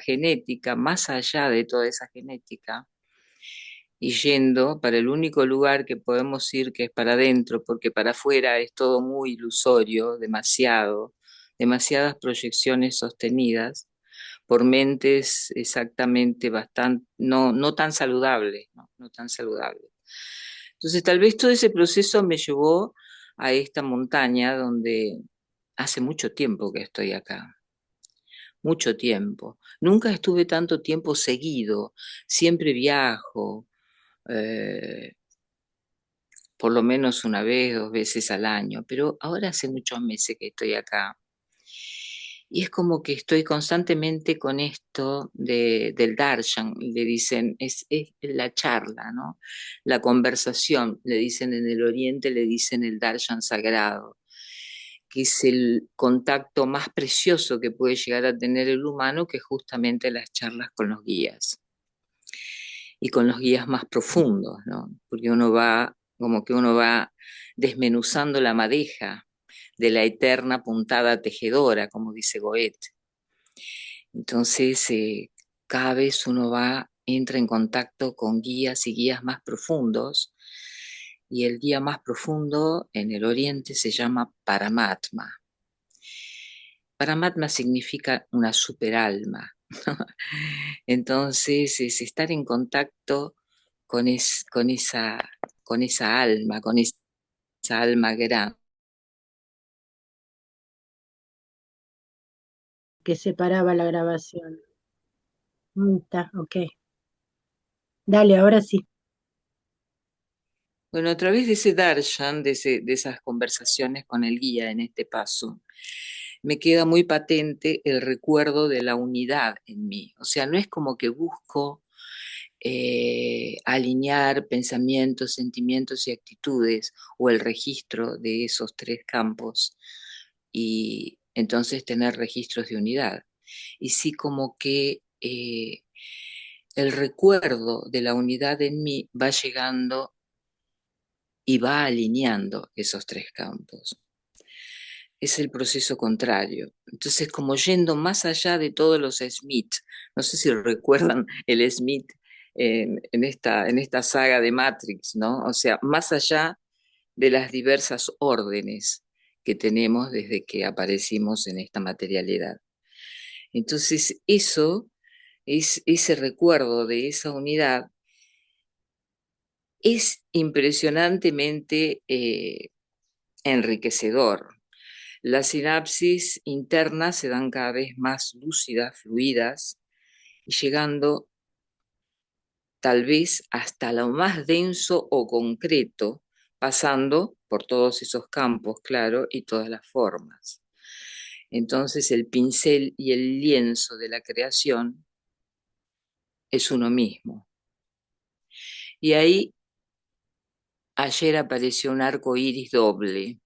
genética, más allá de toda esa genética, y yendo para el único lugar que podemos ir, que es para adentro, porque para afuera es todo muy ilusorio, demasiadas proyecciones sostenidas por mentes exactamente bastante, no tan saludables, no tan saludables. Entonces tal vez todo ese proceso me llevó a esta montaña donde hace mucho tiempo que estoy acá, mucho tiempo. Nunca estuve tanto tiempo seguido, siempre viajo, eh, por lo menos una vez, 2 veces al año, pero ahora hace muchos meses que estoy acá. Y es como que estoy constantemente con esto del darshan, le dicen, es la charla, ¿no? La conversación, le dicen en el Oriente, le dicen el darshan sagrado, que es el contacto más precioso que puede llegar a tener el humano, que es justamente las charlas con los guías. Y con los guías más profundos, ¿no? Porque como que uno va desmenuzando la madeja de la eterna puntada tejedora, como dice Goethe. Entonces, cada vez entra en contacto con guías y guías más profundos, y el guía más profundo en el Oriente se llama Paramatma. Paramatma significa una superalma. Entonces, es estar en contacto con esa alma, con esa alma grande. Que separaba la grabación. Está, ok. Dale, ahora sí. Bueno, a través de ese darshan, de esas conversaciones con el guía en este paso, me queda muy patente el recuerdo de la unidad en mí. O sea, no es como que busco alinear pensamientos, sentimientos y actitudes o el registro de esos 3 campos y entonces tener registros de unidad. Y sí como que el recuerdo de la unidad en mí va llegando y va alineando esos 3 campos. Es el proceso contrario. Entonces, como yendo más allá de todos los Smith, no sé si recuerdan el Smith en esta saga de Matrix, ¿no? O sea, más allá de las diversas órdenes que tenemos desde que aparecimos en esta materialidad. Entonces, ese recuerdo de esa unidad es impresionantemente enriquecedor. Las sinapsis internas se dan cada vez más lúcidas, fluidas, y llegando tal vez hasta lo más denso o concreto, pasando por todos esos campos, claro, y todas las formas. Entonces el pincel y el lienzo de la creación es uno mismo. Y ahí ayer apareció un arco iris doble.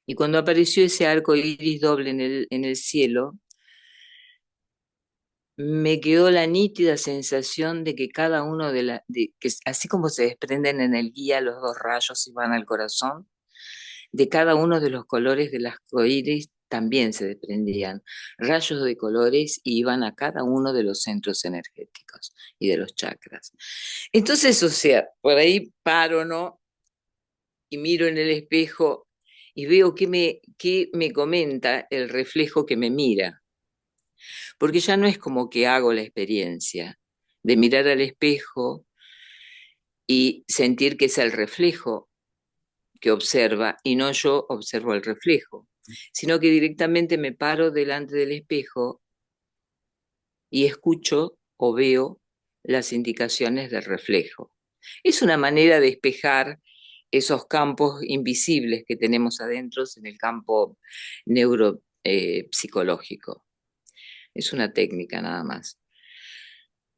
Y cuando apareció ese arco iris doble en el cielo, me quedó la nítida sensación de que cada uno que así como se desprenden en el guía los 2 rayos y van al corazón, de cada uno de los colores del arco iris también se desprendían rayos de colores y iban a cada uno de los centros energéticos y de los chakras. Entonces, o sea, por ahí paro, ¿no? Y miro en el espejo y veo qué me comenta el reflejo que me mira. Porque ya no es como que hago la experiencia de mirar al espejo y sentir que es el reflejo que observa y no yo observo el reflejo, sino que directamente me paro delante del espejo y escucho o veo las indicaciones del reflejo. Es una manera de despejar esos campos invisibles que tenemos adentro en el campo neuropsicológico. Es una técnica nada más.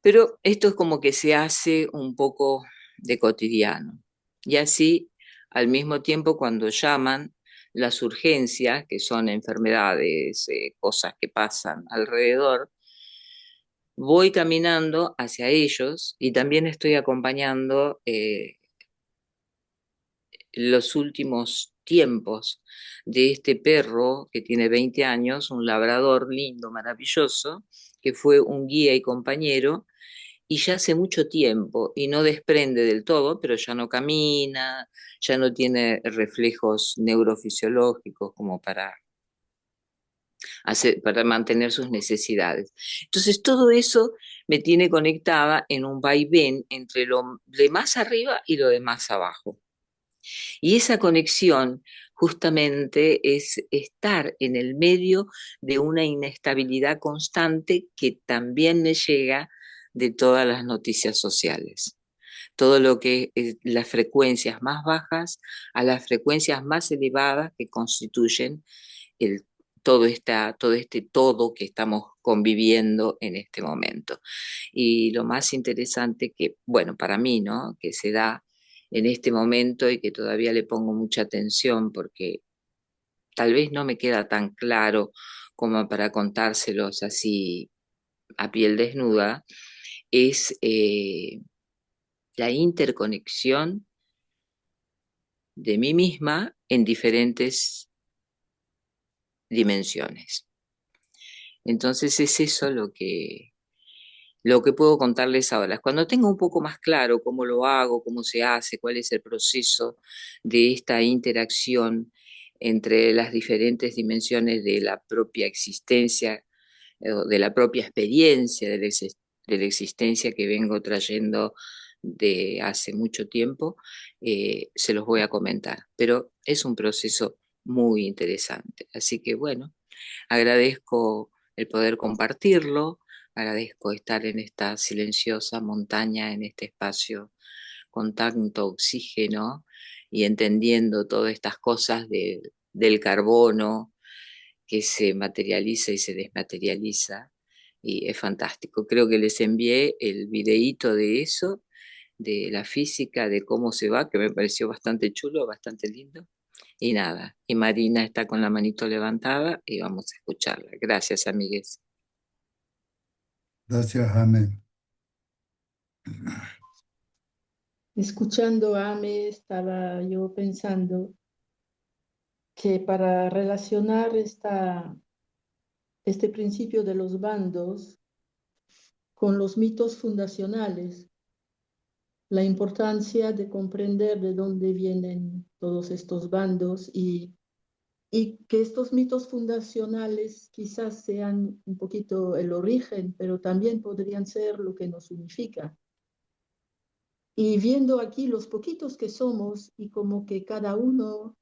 Pero esto es como que se hace un poco de cotidiano. Y así, al mismo tiempo, cuando llaman las urgencias, que son enfermedades, cosas que pasan alrededor, voy caminando hacia ellos y también estoy acompañando los últimos tiempos de este perro que tiene 20 años, un labrador lindo, maravilloso, que fue un guía y compañero, y ya hace mucho tiempo, y no desprende del todo, pero ya no camina, ya no tiene reflejos neurofisiológicos como para mantener sus necesidades. Entonces, todo eso me tiene conectada en un vaivén entre lo de más arriba y lo de más abajo. Y esa conexión justamente es estar en el medio de una inestabilidad constante que también me llega de todas las noticias sociales. Todo lo que es las frecuencias más bajas a las frecuencias más elevadas que constituyen el, todo este todo que estamos conviviendo en este momento. Y lo más interesante que, bueno, para mí, ¿no? Que se da en este momento y que todavía le pongo mucha atención porque tal vez no me queda tan claro como para contárselos así a piel desnuda, es la interconexión de mí misma en diferentes dimensiones. Entonces es eso lo que puedo contarles ahora. Cuando tenga un poco más claro cómo lo hago, cómo se hace, cuál es el proceso de esta interacción entre las diferentes dimensiones de la propia existencia, de la propia experiencia de la existencia que vengo trayendo de hace mucho tiempo, se los voy a comentar. Pero es un proceso muy interesante. Así que bueno, agradezco el poder compartirlo, agradezco estar en esta silenciosa montaña, en este espacio con tanto oxígeno y entendiendo todas estas cosas del carbono que se materializa y se desmaterializa. Y es fantástico. Creo que les envié el videíto de eso, de la física, de cómo se va, que me pareció bastante chulo, bastante lindo. Y nada, y Marina está con la manito levantada y vamos a escucharla. Gracias, amigues. Gracias, Jaime. Escuchando a Ame, estaba yo pensando que para relacionar este principio de los bandos con los mitos fundacionales, la importancia de comprender de dónde vienen todos estos bandos y que estos mitos fundacionales quizás sean un poquito el origen, pero también podrían ser lo que nos unifica. Y viendo aquí los poquitos que somos y como que cada uno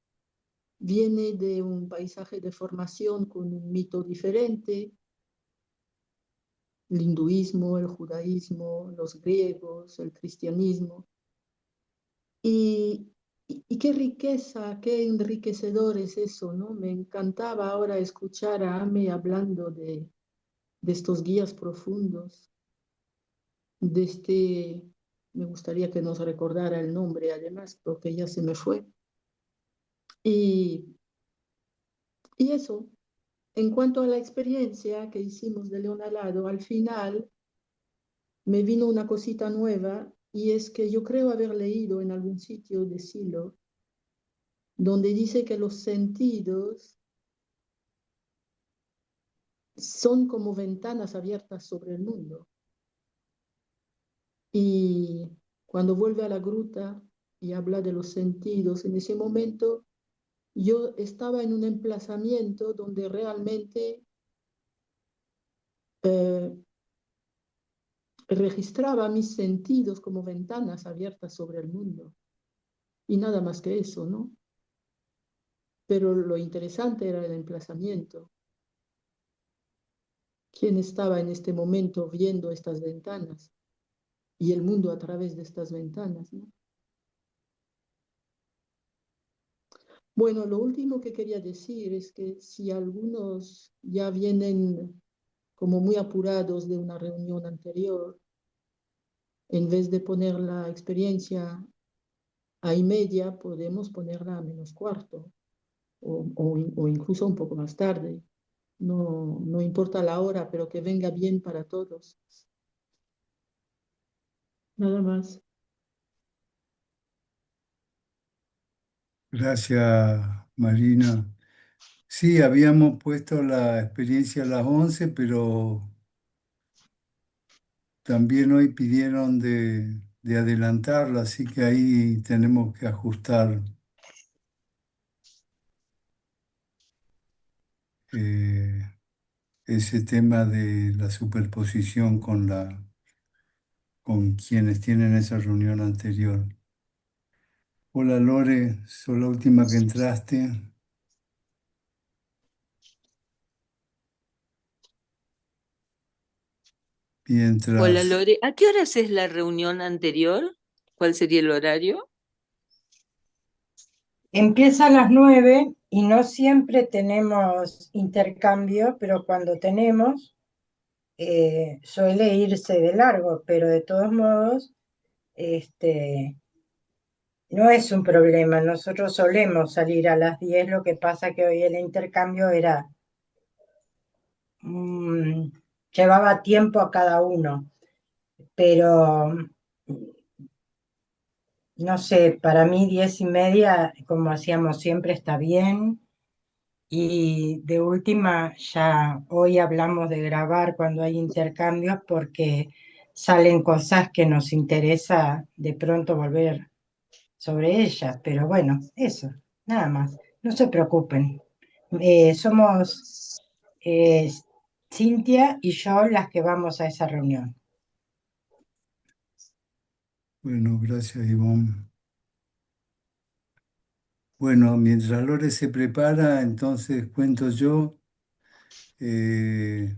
viene de un paisaje de formación con un mito diferente, el hinduismo, el judaísmo, los griegos, el cristianismo. Y qué riqueza, qué enriquecedor es eso, ¿no? Me encantaba ahora escuchar a Ame hablando de estos guías profundos, me gustaría que nos recordara el nombre además, porque ya se me fue. Y, y eso, en cuanto a la experiencia que hicimos de León Alado, al final me vino una cosita nueva y es que yo creo haber leído en algún sitio de Silo, donde dice que los sentidos son como ventanas abiertas sobre el mundo. Y cuando vuelve a la gruta y habla de los sentidos, en ese momento yo estaba en un emplazamiento donde realmente eh, registraba mis sentidos como ventanas abiertas sobre el mundo. Y nada más que eso, ¿no? Pero lo interesante era el emplazamiento. ¿Quién estaba en este momento viendo estas ventanas y el mundo a través de estas ventanas, ¿no? Bueno, lo último que quería decir es que si algunos ya vienen como muy apurados de una reunión anterior, en vez de poner la experiencia a y media, podemos ponerla a menos cuarto o incluso un poco más tarde. No, no importa la hora, pero que venga bien para todos. Nada más. Gracias, Marina. Sí, habíamos puesto la experiencia a las 11, pero también hoy pidieron de adelantarla, así que ahí tenemos que ajustar eh, ese tema de la superposición con quienes tienen esa reunión anterior. Hola Lore, soy la última que entraste. Hola Mientras, Lore, ¿a qué horas es la reunión anterior? ¿Cuál sería el horario? Empieza a las 9 y no siempre tenemos intercambio, pero cuando tenemos suele irse de largo, pero de todos modos, no es un problema. Nosotros solemos salir a las 10, lo que pasa que hoy el intercambio mm, llevaba tiempo a cada uno, pero no sé, para mí 10:30, como hacíamos siempre, está bien. Y de última, ya hoy hablamos de grabar cuando hay intercambios porque salen cosas que nos interesa de pronto volver sobre ellas. Pero bueno, eso, nada más. No se preocupen. Somos eh, Cintia y yo las que vamos a esa reunión. bueno, gracias Ivonne. Bueno, mientras Lore se prepara, entonces cuento yo. Eh,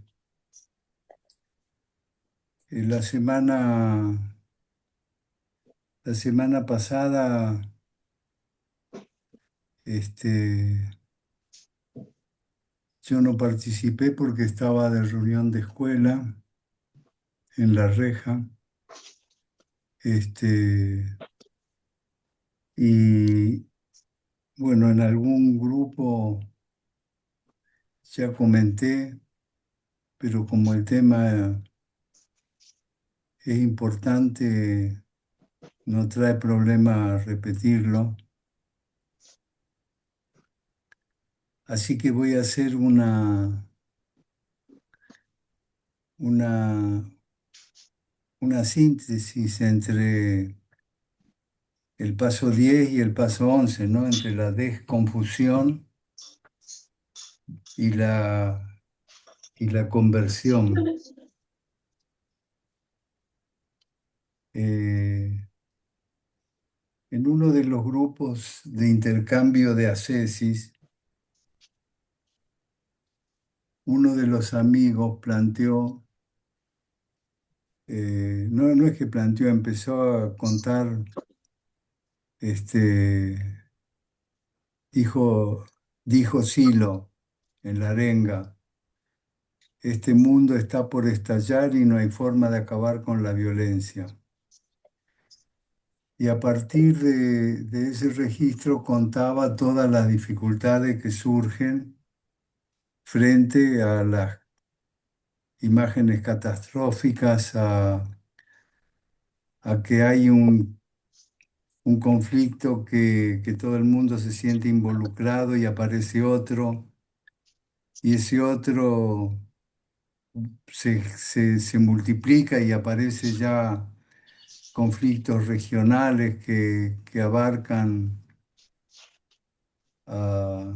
la semana pasada, este, yo no participé porque estaba de reunión de escuela en La Reja. Este, y bueno, en algún grupo ya comenté, pero como el tema es importante, no trae problema repetirlo. Así que voy a hacer una, una síntesis entre el paso 10 y el paso 11, ¿no? Entre la desconfusión y la conversión. Eh, en uno de los grupos de intercambio de ascesis, uno de los amigos planteó, no es que planteó, empezó a contar, este, dijo Silo en la arenga, este mundo está por estallar y no hay forma de acabar con la violencia. Y a partir de ese registro contaba todas las dificultades que surgen frente a las imágenes catastróficas, a que hay un conflicto que todo el mundo se siente involucrado y aparece otro, y ese otro se multiplica y aparece ya conflictos regionales que abarcan a,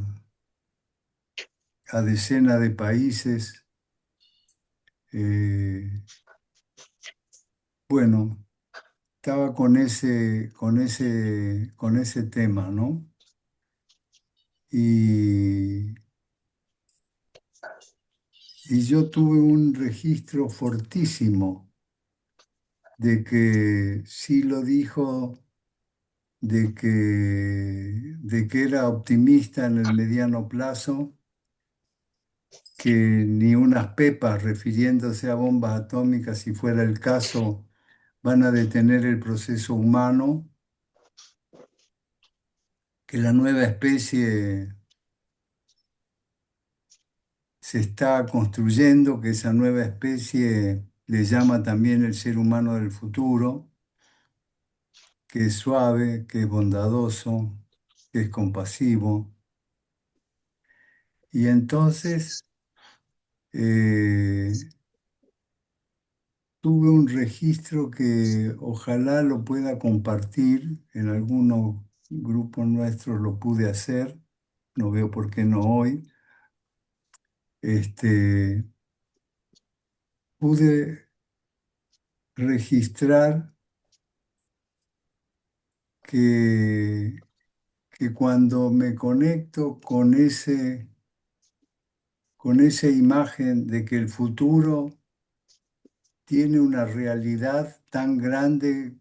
a decenas de países. Bueno, estaba con ese tema, ¿no? Y, y yo tuve un registro fortísimo de que sí lo dijo, de que era optimista en el mediano plazo, que ni unas pepas, refiriéndose a bombas atómicas, si fuera el caso, van a detener el proceso humano, que la nueva especie se está construyendo, que esa nueva especie le llama también el ser humano del futuro, que es suave, que es bondadoso, que es compasivo. Y entonces eh, tuve un registro que ojalá lo pueda compartir, en algunos grupos nuestros lo pude hacer, no veo por qué no hoy. Pude registrar que, que cuando me conecto con esa imagen de que el futuro tiene una realidad tan grande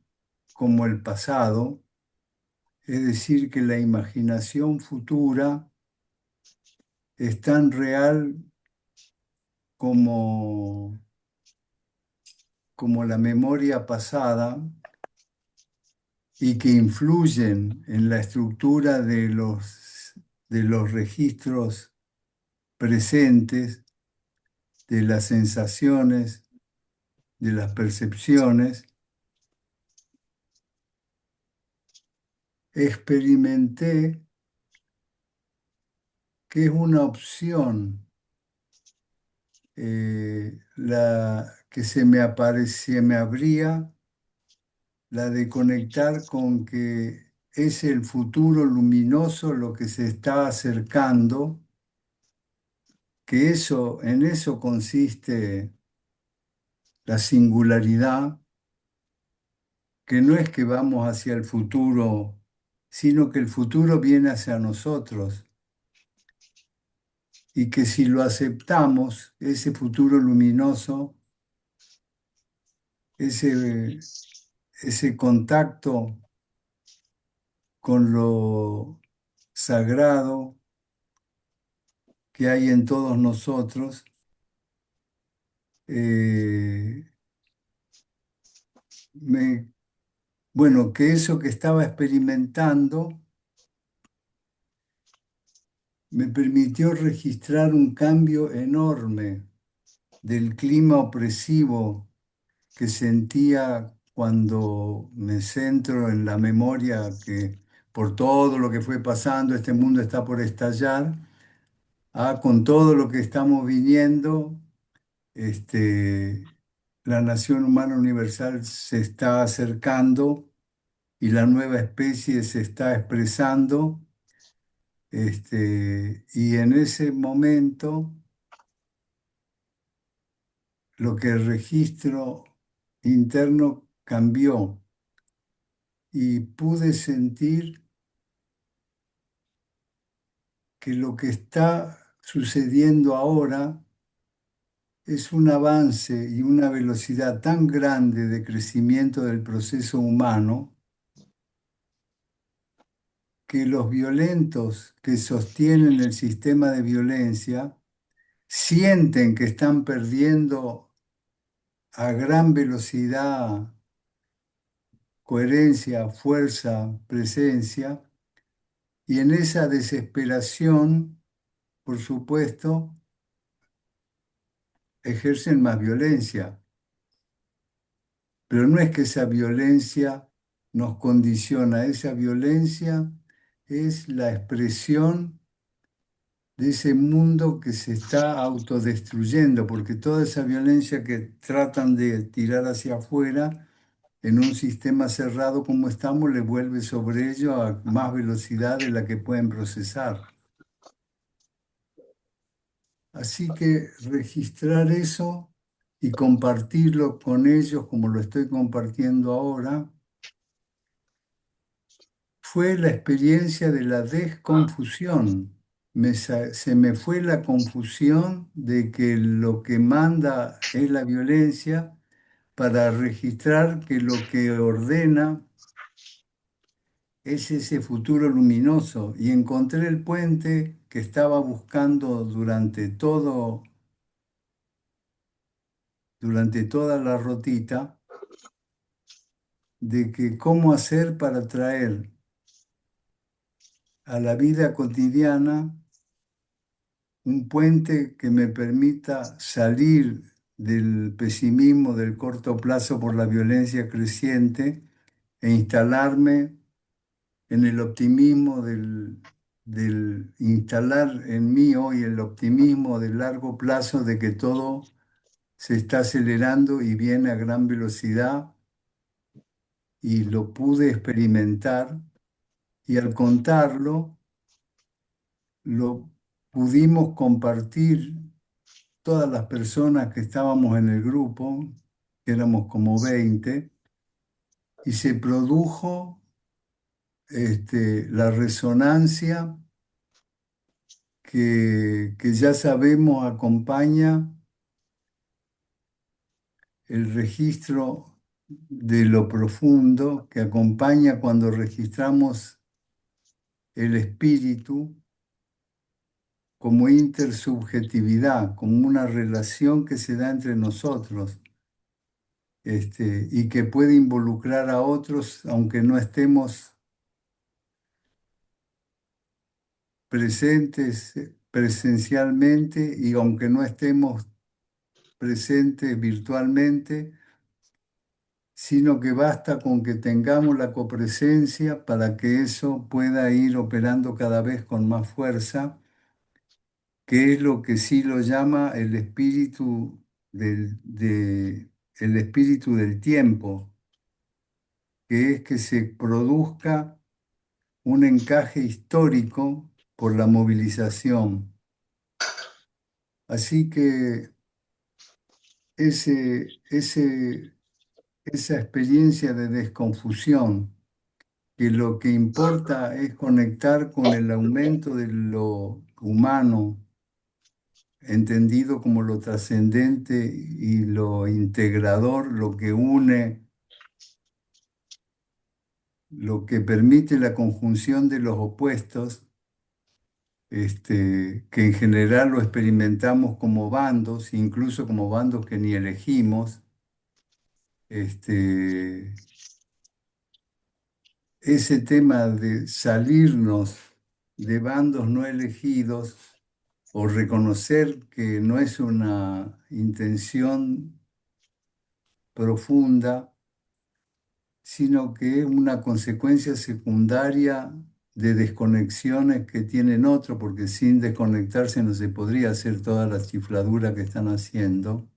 como el pasado, es decir, que la imaginación futura es tan real como, como la memoria pasada y que influyen en la estructura de los registros presentes, de las sensaciones, de las percepciones, experimenté que es una opción la que se me abría, la de conectar con que es el futuro luminoso lo que se está acercando, que en eso consiste la singularidad, que no es que vamos hacia el futuro, sino que el futuro viene hacia nosotros y que si lo aceptamos, ese futuro luminoso, ese, ese contacto con lo sagrado que hay en todos nosotros, eh, me, bueno, que eso que estaba experimentando me permitió registrar un cambio enorme del clima opresivo que sentía cuando me centro en la memoria que por todo lo que fue pasando, este mundo está por estallar, con todo lo que estamos viniendo, la nación humana universal se está acercando y la nueva especie se está expresando, y en ese momento lo que el registro interno cambió y pude sentir que lo que está sucediendo ahora es un avance y una velocidad tan grande de crecimiento del proceso humano que los violentos que sostienen el sistema de violencia sienten que están perdiendo a gran velocidad coherencia, fuerza, presencia, y en esa desesperación, por supuesto, ejercen más violencia. Pero no es que esa violencia nos condiciona, esa violencia es la expresión de ese mundo que se está autodestruyendo, porque toda esa violencia que tratan de tirar hacia afuera en un sistema cerrado como estamos, le vuelve sobre ellos a más velocidad de la que pueden procesar. Así que registrar eso y compartirlo con ellos como lo estoy compartiendo ahora, fue la experiencia de la desconfusión. Se me fue la confusión de que lo que manda es la violencia para registrar que lo que ordena es ese futuro luminoso. Y encontré el puente que estaba buscando durante toda la rotita, de que cómo hacer para traer a la vida cotidiana un puente que me permita salir del pesimismo del corto plazo por la violencia creciente e instalarme en el optimismo del instalar en mí hoy el optimismo del largo plazo de que todo se está acelerando y viene a gran velocidad, y lo pude experimentar, y al contarlo lo pudimos compartir todas las personas que estábamos en el grupo, que éramos como 20, y se produjo la resonancia que ya sabemos acompaña el registro de lo profundo, que acompaña cuando registramos el espíritu como intersubjetividad, como una relación que se da entre nosotros, y que puede involucrar a otros aunque no estemos presentes presencialmente y aunque no estemos presentes virtualmente, sino que basta con que tengamos la copresencia para que eso pueda ir operando cada vez con más fuerza, que es lo que sí lo llama el espíritu del tiempo, que es que se produzca un encaje histórico por la movilización. Así que esa experiencia de desconfusión, que lo que importa es conectar con el aumento de lo humano, entendido como lo trascendente y lo integrador, lo que une, lo que permite la conjunción de los opuestos, que en general lo experimentamos como bandos, incluso como bandos que ni elegimos. Ese tema de salirnos de bandos no elegidos o reconocer que no es una intención profunda, sino que es una consecuencia secundaria de desconexiones que tienen otros, porque sin desconectarse no se podría hacer toda la chifladura que están haciendo.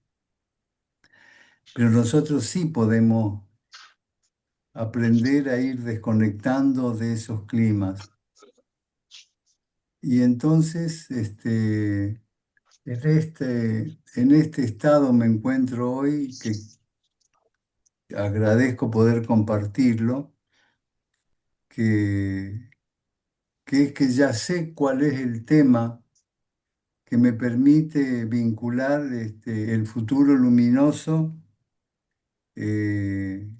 Pero nosotros sí podemos aprender a ir desconectando de esos climas. Y entonces, en este estado me encuentro hoy, que agradezco poder compartirlo, que es que ya sé cuál es el tema que me permite vincular el futuro luminoso eh,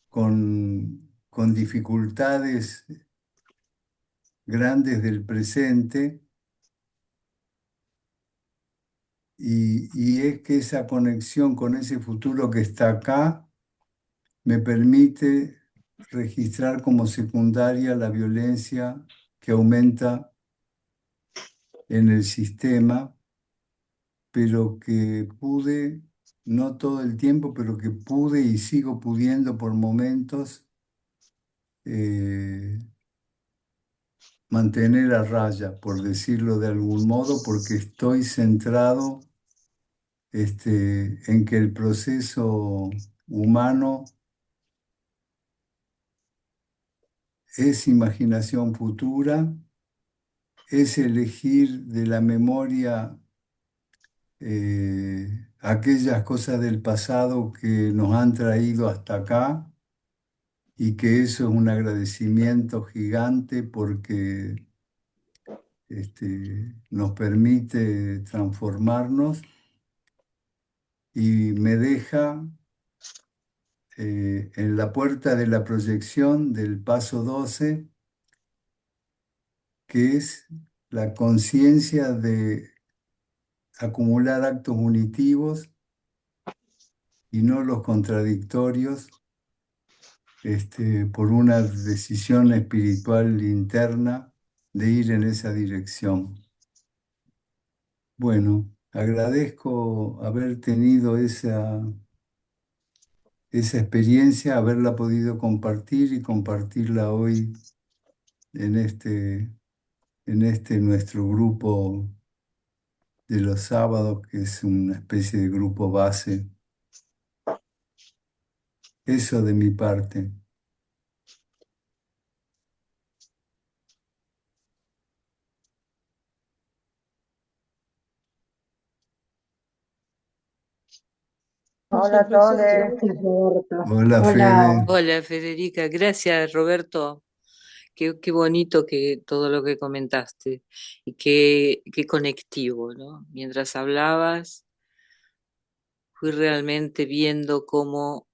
con dificultades grandes del presente, y es que esa conexión con ese futuro que está acá me permite registrar como secundaria la violencia que aumenta en el sistema, pero que pude, no todo el tiempo, pero que pude y sigo pudiendo por momentos eh, mantener a raya, por decirlo de algún modo, porque estoy centrado en que el proceso humano es imaginación futura, es elegir de la memoria aquellas cosas del pasado que nos han traído hasta acá y que eso es un agradecimiento gigante porque nos permite transformarnos y me deja en la puerta de la proyección del paso 12, que es la conciencia de acumular actos unitivos y no los contradictorios, por una decisión espiritual interna de ir en esa dirección. Bueno, agradezco haber tenido esa experiencia, haberla podido compartir y compartirla hoy en este nuestro grupo de los sábados, que es una especie de grupo base. Eso de mi parte. Hola a Muchas todos. gracias. Gracias, Roberto. Hola, Hola. Fede. Hola Federica, gracias Roberto. Qué bonito que todo lo que comentaste y qué conectivo, ¿no? Mientras hablabas, fui realmente viendo cómo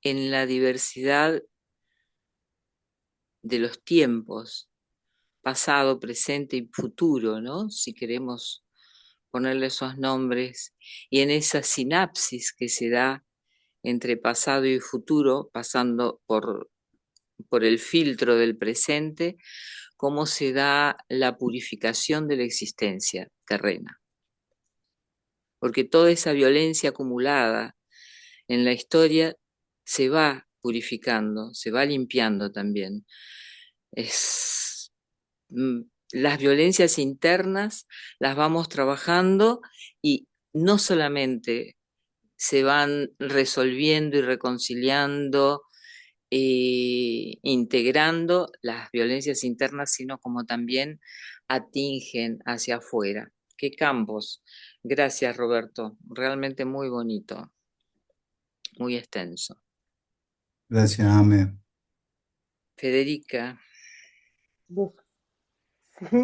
en la diversidad de los tiempos, pasado, presente y futuro, ¿no? Si queremos ponerle esos nombres, y en esa sinapsis que se da entre pasado y futuro, pasando por el filtro del presente, cómo se da la purificación de la existencia terrena. Porque toda esa violencia acumulada en la historia se va purificando, se va limpiando también. Las violencias internas las vamos trabajando y no solamente se van resolviendo y reconciliando, integrando las violencias internas, sino como también atingen hacia afuera. Qué campos. Gracias, Roberto. Realmente muy bonito, muy extenso. Gracias, Ame. Federica, Sí,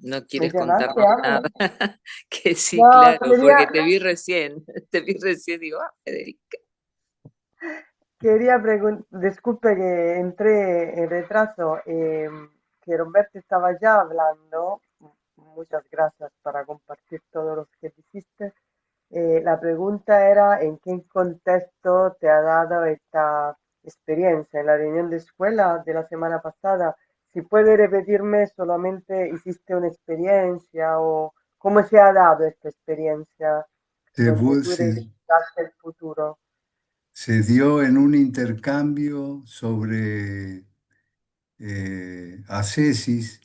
¿no ¿me quieres llamaste, contarnos Ame? nada? Que sí, No, claro, porque te vi recién, digo, Federica. quería preguntar, disculpe que entré en retraso, que Roberto estaba ya hablando. Muchas gracias para compartir todo lo que dijiste. La pregunta era, ¿en qué contexto te ha dado esta experiencia en la reunión de escuela de la semana pasada? Si puede repetirme, solamente hiciste una experiencia o cómo se ha dado esta experiencia Se, donde fu- tú se- revisitaste el futuro. se dio en un intercambio sobre ascesis,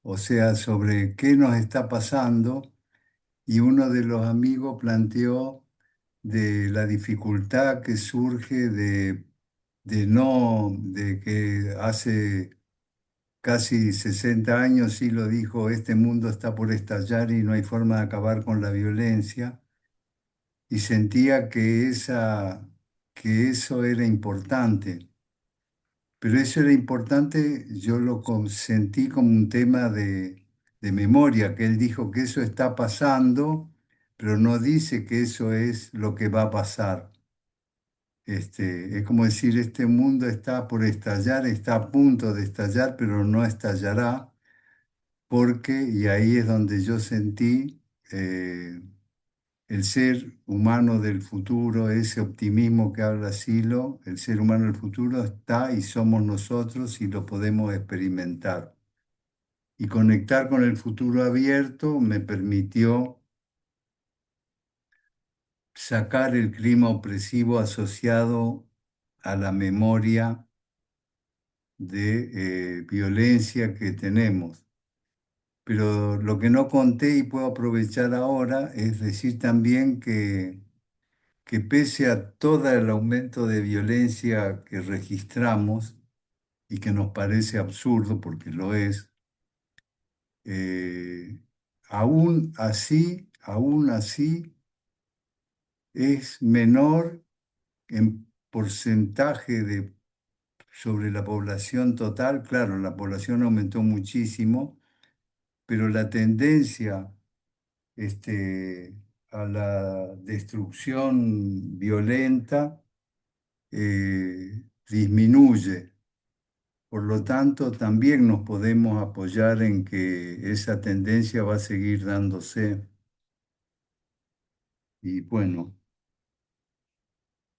o sea, sobre qué nos está pasando, y uno de los amigos planteó de la dificultad que surge de que hace casi 60 años sí lo dijo, este mundo está por estallar y no hay forma de acabar con la violencia, y sentía que eso era importante. Pero eso era importante, yo sentí como un tema de memoria, que él dijo que eso está pasando, pero no dice que eso es lo que va a pasar. Es como decir, este mundo está por estallar, está a punto de estallar, pero no estallará, porque, y ahí es donde yo sentí el ser humano del futuro, ese optimismo que habla Silo, el ser humano del futuro está y somos nosotros y lo podemos experimentar. Y conectar con el futuro abierto me permitió sacar el clima opresivo asociado a la memoria de violencia que tenemos. Pero lo que no conté y puedo aprovechar ahora es decir también que que pese a todo el aumento de violencia que registramos y que nos parece absurdo porque lo es, eh, aún así es menor en porcentaje sobre la población total. Claro, la población aumentó muchísimo, pero la tendencia a la destrucción violenta disminuye. Por lo tanto, también nos podemos apoyar en que esa tendencia va a seguir dándose. Y bueno,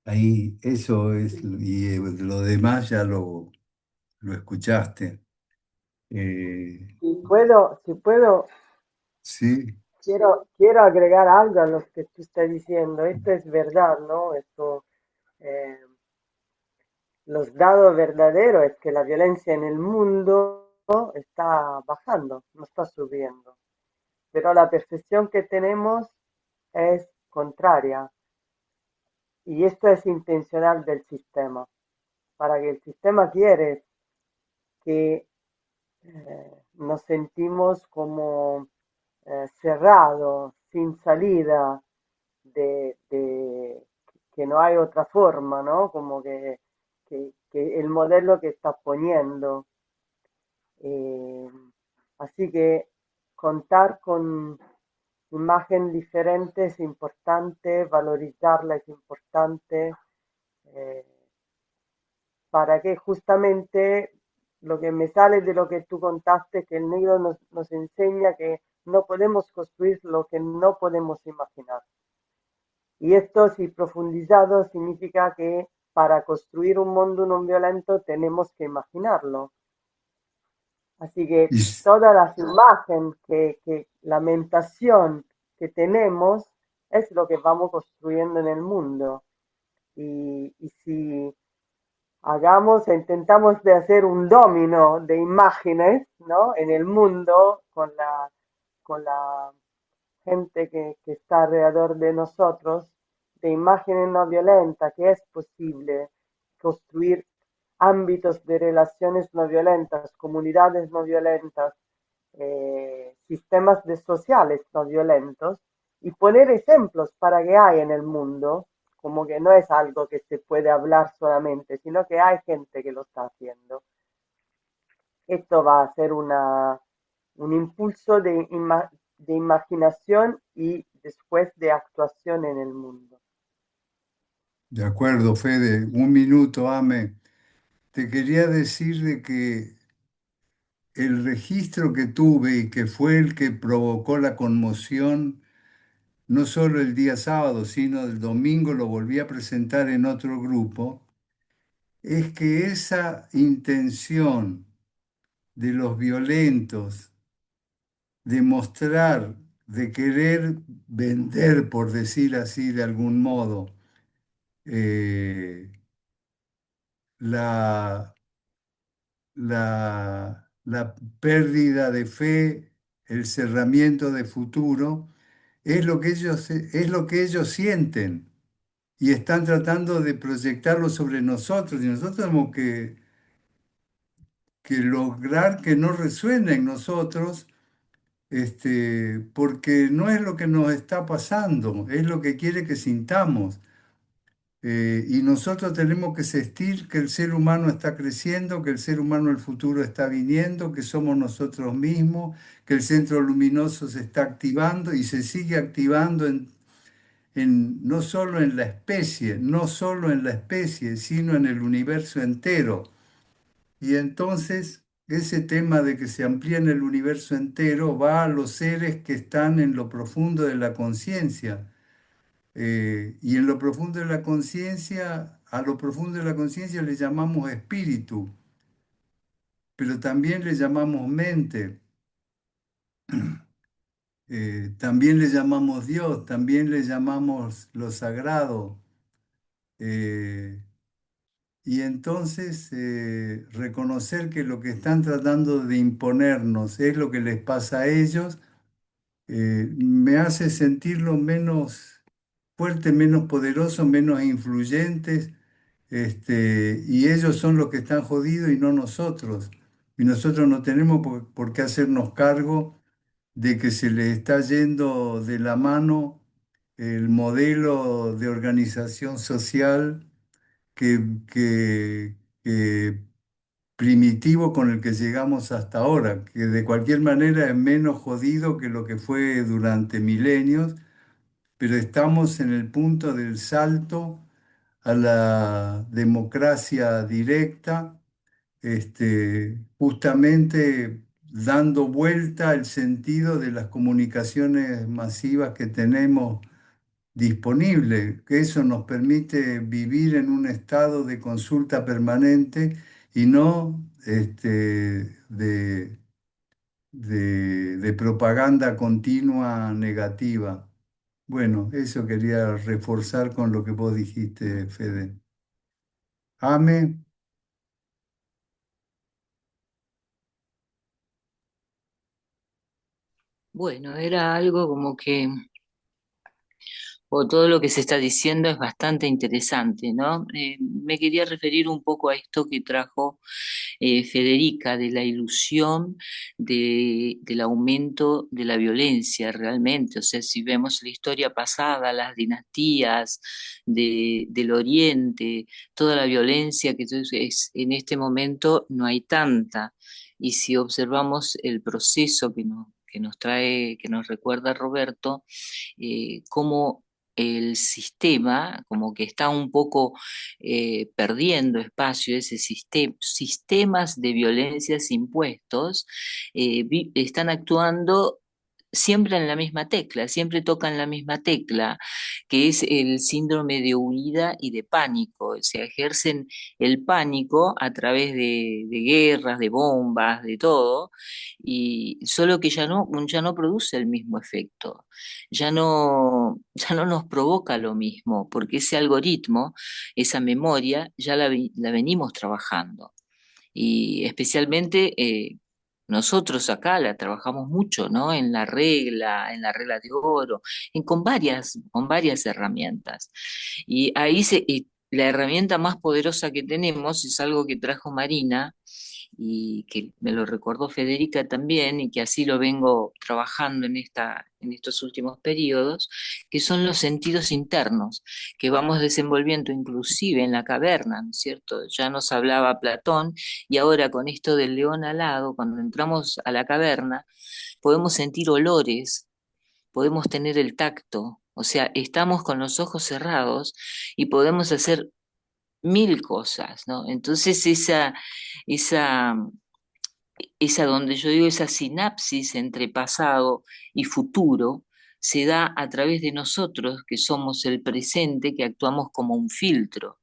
ahí eso es, y lo demás ya lo escuchaste. Si puedo, Sí, quiero agregar algo a lo que tú estás diciendo. Esto es verdad, ¿no? Eh, los datos verdaderos es que la violencia en el mundo está bajando, no está subiendo. Pero la percepción que tenemos es contraria. Y esto es intencional del sistema. Para que el sistema quiere que nos sentimos como cerrados, sin salida, que no hay otra forma, ¿no? Como que el modelo que está poniendo. Eh, así que contar con imagen diferente es importante, valorizarla es importante, eh, para que justamente lo que me sale de lo que tú contaste, que el negro nos enseña que no podemos construir lo que no podemos imaginar. Y esto, si profundizado, significa que para construir un mundo no violento tenemos que imaginarlo. Así que y, todas las imágenes, que lamentación que tenemos, es lo que vamos construyendo en el mundo. Y si intentamos de hacer un dominó de imágenes, ¿no? En el mundo con la gente que está alrededor de nosotros, de imágenes no violentas, que es posible construir ámbitos de relaciones no violentas, comunidades no violentas, sistemas de sociales no violentos, y poner ejemplos para que hay en el mundo, como que no es algo que se puede hablar solamente, sino que hay gente que lo está haciendo. Esto va a ser un impulso de imaginación y después de actuación en el mundo. de acuerdo, Fede. Un minuto, Ame. Te quería decir de que el registro que tuve y que fue el que provocó la conmoción, no solo el día sábado, sino el domingo lo volví a presentar en otro grupo, es que esa intención de los violentos de mostrar, de querer vender, por decir así de algún modo, eh, la, la pérdida de fe, el cerramiento de futuro, es lo que ellos sienten y están tratando de proyectarlo sobre nosotros y nosotros tenemos que lograr que no resuene en nosotros, porque no es lo que nos está pasando, es lo que quiere que sintamos. Y nosotros tenemos que sentir que el ser humano está creciendo, que el ser humano del futuro está viniendo, que somos nosotros mismos, que el centro luminoso se está activando y se sigue activando no solo en la especie, no solo en la especie, sino en el universo entero. Y entonces ese tema de que se amplía en el universo entero va a los seres que están en lo profundo de la conciencia. Y en lo profundo de la conciencia, a lo profundo de la conciencia le llamamos espíritu, pero también le llamamos mente, también le llamamos Dios, también le llamamos lo sagrado. eh, y entonces reconocer que lo que están tratando de imponernos es lo que les pasa a ellos, me hace sentirlo menos fuertes, menos poderosos, menos influyentes, y ellos son los que están jodidos y no nosotros. Y nosotros no tenemos por qué hacernos cargo de que se le está yendo de la mano el modelo de organización social que primitivo con el que llegamos hasta ahora, que de cualquier manera es menos jodido que lo que fue durante milenios, pero estamos en el punto del salto a la democracia directa, justamente dando vuelta al sentido de las comunicaciones masivas que tenemos disponible, que eso nos permite vivir en un estado de consulta permanente y no de propaganda continua negativa. Bueno, eso quería reforzar con lo que vos dijiste, Fede. Ame, Bueno, era algo como que o todo lo que se está diciendo es bastante interesante, ¿no? Me quería referir un poco a esto que trajo Federica, de la ilusión del aumento de la violencia realmente. O sea, si vemos la historia pasada, las dinastías del Oriente, toda la violencia que en este momento no hay tanta. Y si observamos el proceso que nos trae, que nos recuerda Roberto, cómo el sistema como que está un poco perdiendo espacio, ese sistemas de violencias impuestos están actuando siempre en la misma tecla, siempre tocan la misma tecla, que es el síndrome de huida y de pánico. O sea, ejercen el pánico a través de guerras, de bombas, de todo, y solo que ya no produce el mismo efecto, ya no nos provoca lo mismo, porque ese algoritmo, esa memoria, ya la venimos trabajando. Y especialmente nosotros acá la trabajamos mucho, ¿no? En la regla de oro, con varias herramientas. Y y la herramienta más poderosa que tenemos es algo que trajo Marina y que me lo recordó Federica también, y que así lo vengo trabajando en estos últimos periodos, que son los sentidos internos, que vamos desenvolviendo inclusive en la caverna, ¿no es cierto? Ya nos hablaba Platón, y ahora con esto del león alado, cuando entramos a la caverna, podemos sentir olores, podemos tener el tacto. O sea, estamos con los ojos cerrados y podemos hacer mil cosas, ¿no? Entonces esa, esa donde yo digo esa sinapsis entre pasado y futuro se da a través de nosotros, que somos el presente, que actuamos como un filtro.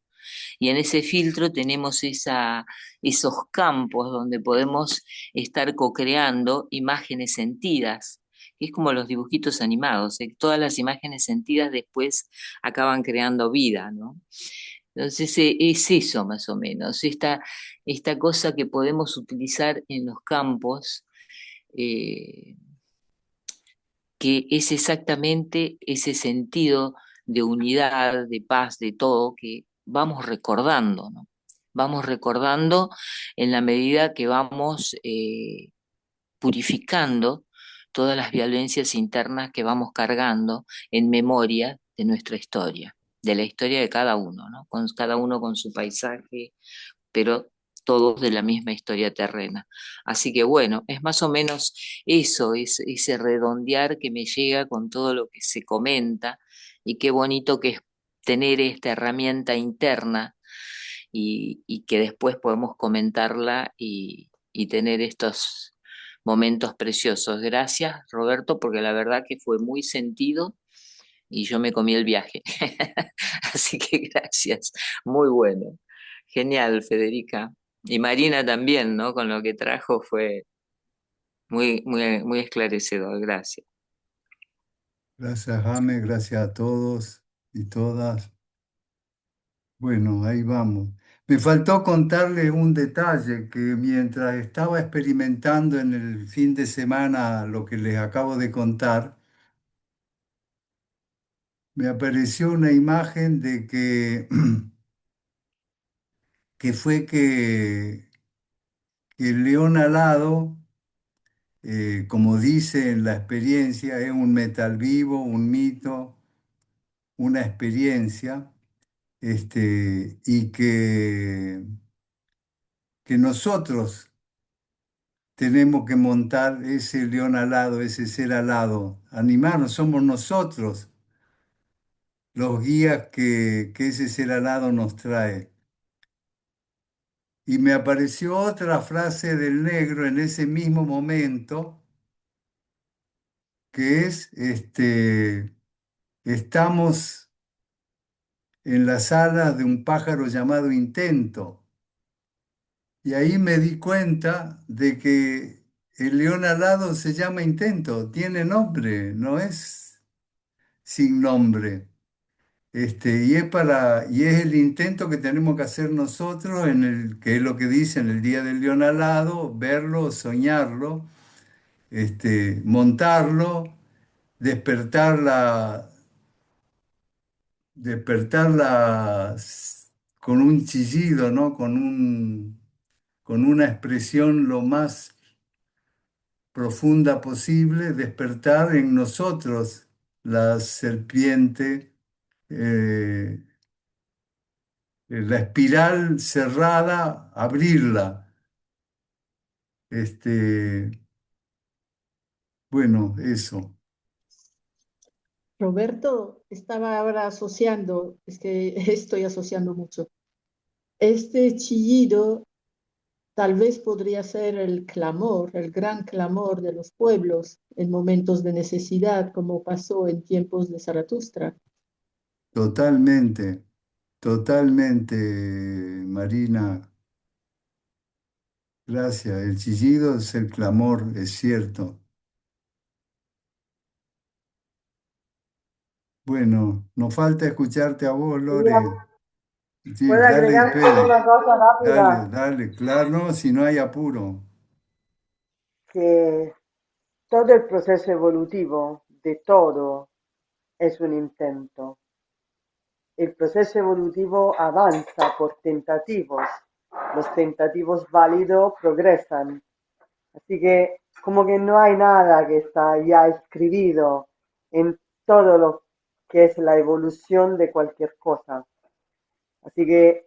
Y en ese filtro tenemos esos campos donde podemos estar co-creando imágenes sentidas, que es como los dibujitos animados, ¿eh? Todas las imágenes sentidas después acaban creando vida, ¿no? Entonces es eso más o menos, esta cosa que podemos utilizar en los campos, eh, que es exactamente ese sentido de unidad, de paz, de todo, que vamos recordando, ¿no? Vamos recordando en la medida que vamos purificando todas las violencias internas que vamos cargando en memoria de nuestra historia, de la historia de cada uno, ¿no? Con, cada uno con su paisaje, pero todos de la misma historia terrena. Así que bueno, es más o menos eso, es ese redondear que me llega con todo lo que se comenta, y qué bonito que es tener esta herramienta interna y que después podemos comentarla y tener estos momentos preciosos. Gracias, Roberto, porque la verdad que fue muy sentido y yo me comí el viaje. Así que gracias, muy bueno. Genial, Federica. Y Marina también, ¿no? Con lo que trajo fue muy esclarecedor. Gracias. gracias, Ame, gracias a todos y todas. Bueno, ahí vamos. Me faltó contarle un detalle que mientras estaba experimentando en el fin de semana lo que les acabo de contar, me apareció una imagen de que, que fue que el león alado, como dice en la experiencia, es un metal vivo, un mito, una experiencia, y que nosotros tenemos que montar ese león alado, ese ser alado, animarnos, somos nosotros los guías que ese ser alado nos trae. Y me apareció otra frase del negro en ese mismo momento, que es, estamos en las alas de un pájaro llamado Intento. Y ahí me di cuenta de que el león alado se llama Intento, tiene nombre, no es sin nombre. Y es el intento que tenemos que hacer nosotros, que es lo que dice en el Día del León Alado, verlo, soñarlo, montarlo, despertarla, despertarla con un chillido, ¿no? Con una expresión lo más profunda posible, despertar en nosotros la serpiente, la espiral cerrada, abrirla. Este, bueno, eso. Roberto, estaba ahora asociando, es que estoy asociando mucho. Este chillido tal vez podría ser el clamor, el gran clamor de los pueblos en momentos de necesidad, como pasó en tiempos de Zaratustra. Totalmente, totalmente, Marina. Gracias. El chillido es el clamor, es cierto. Bueno, nos falta escucharte a vos, Lore. Sí, ¿Puedo dale, agregar solo Fede. una cosa Dale, rápida? dale, claro, si no hay apuro. Que todo el proceso evolutivo de todo es un intento. El proceso evolutivo avanza por tentativos. Los tentativos válidos progresan. Así que como que no hay nada que está ya escrito en todo lo que es la evolución de cualquier cosa. Así que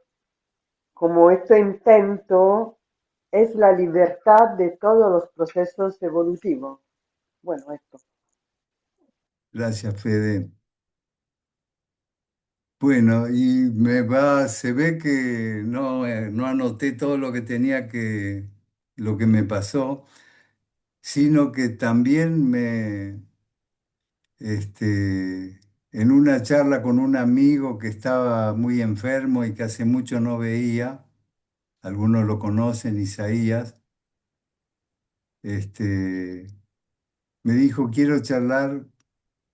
como este intento es la libertad de todos los procesos evolutivos. Bueno, esto. Gracias, Fede. Bueno, se ve que no anoté todo lo que lo que me pasó, sino que también en una charla con un amigo que estaba muy enfermo y que hace mucho no veía, algunos lo conocen, Isaías, este, me dijo, quiero charlar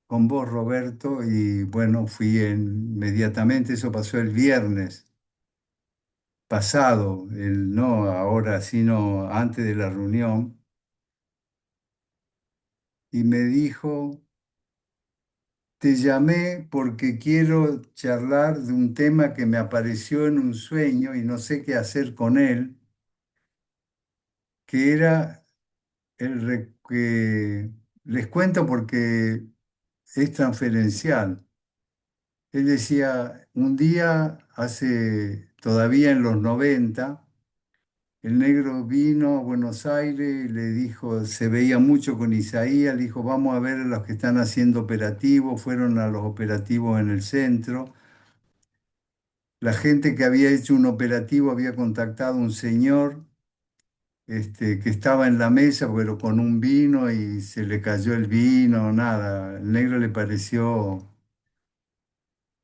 con vos, Roberto, y bueno, inmediatamente, eso pasó el viernes pasado, no ahora, sino antes de la reunión, y me dijo, te llamé porque quiero charlar de un tema que me apareció en un sueño y no sé qué hacer con él, que era que les cuento porque es transferencial. Él decía, un día, todavía en los 90, el negro vino a Buenos Aires y le dijo, se veía mucho con Isaías, le dijo, vamos a ver a los que están haciendo operativos, fueron a los operativos en el centro. La gente que había hecho un operativo había contactado a un señor que estaba en la mesa, pero con un vino y se le cayó el vino, nada. El negro le pareció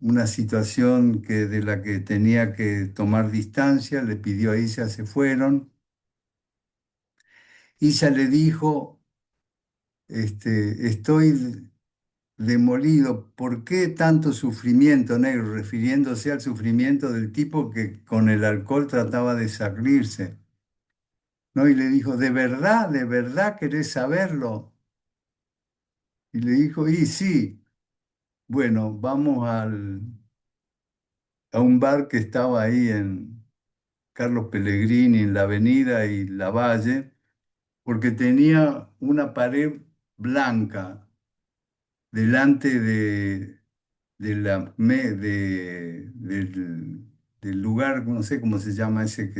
una situación de la que tenía que tomar distancia, le pidió a Isa, se fueron. Isa le dijo, estoy demolido, ¿por qué tanto sufrimiento, negro? Refiriéndose al sufrimiento del tipo que con el alcohol trataba de salirse. ¿No? Y le dijo, de verdad querés saberlo? Y le dijo, y sí. Bueno, vamos a un bar que estaba ahí en Carlos Pellegrini, en la Avenida y La Valle, porque tenía una pared blanca delante del lugar, no sé cómo se llama ese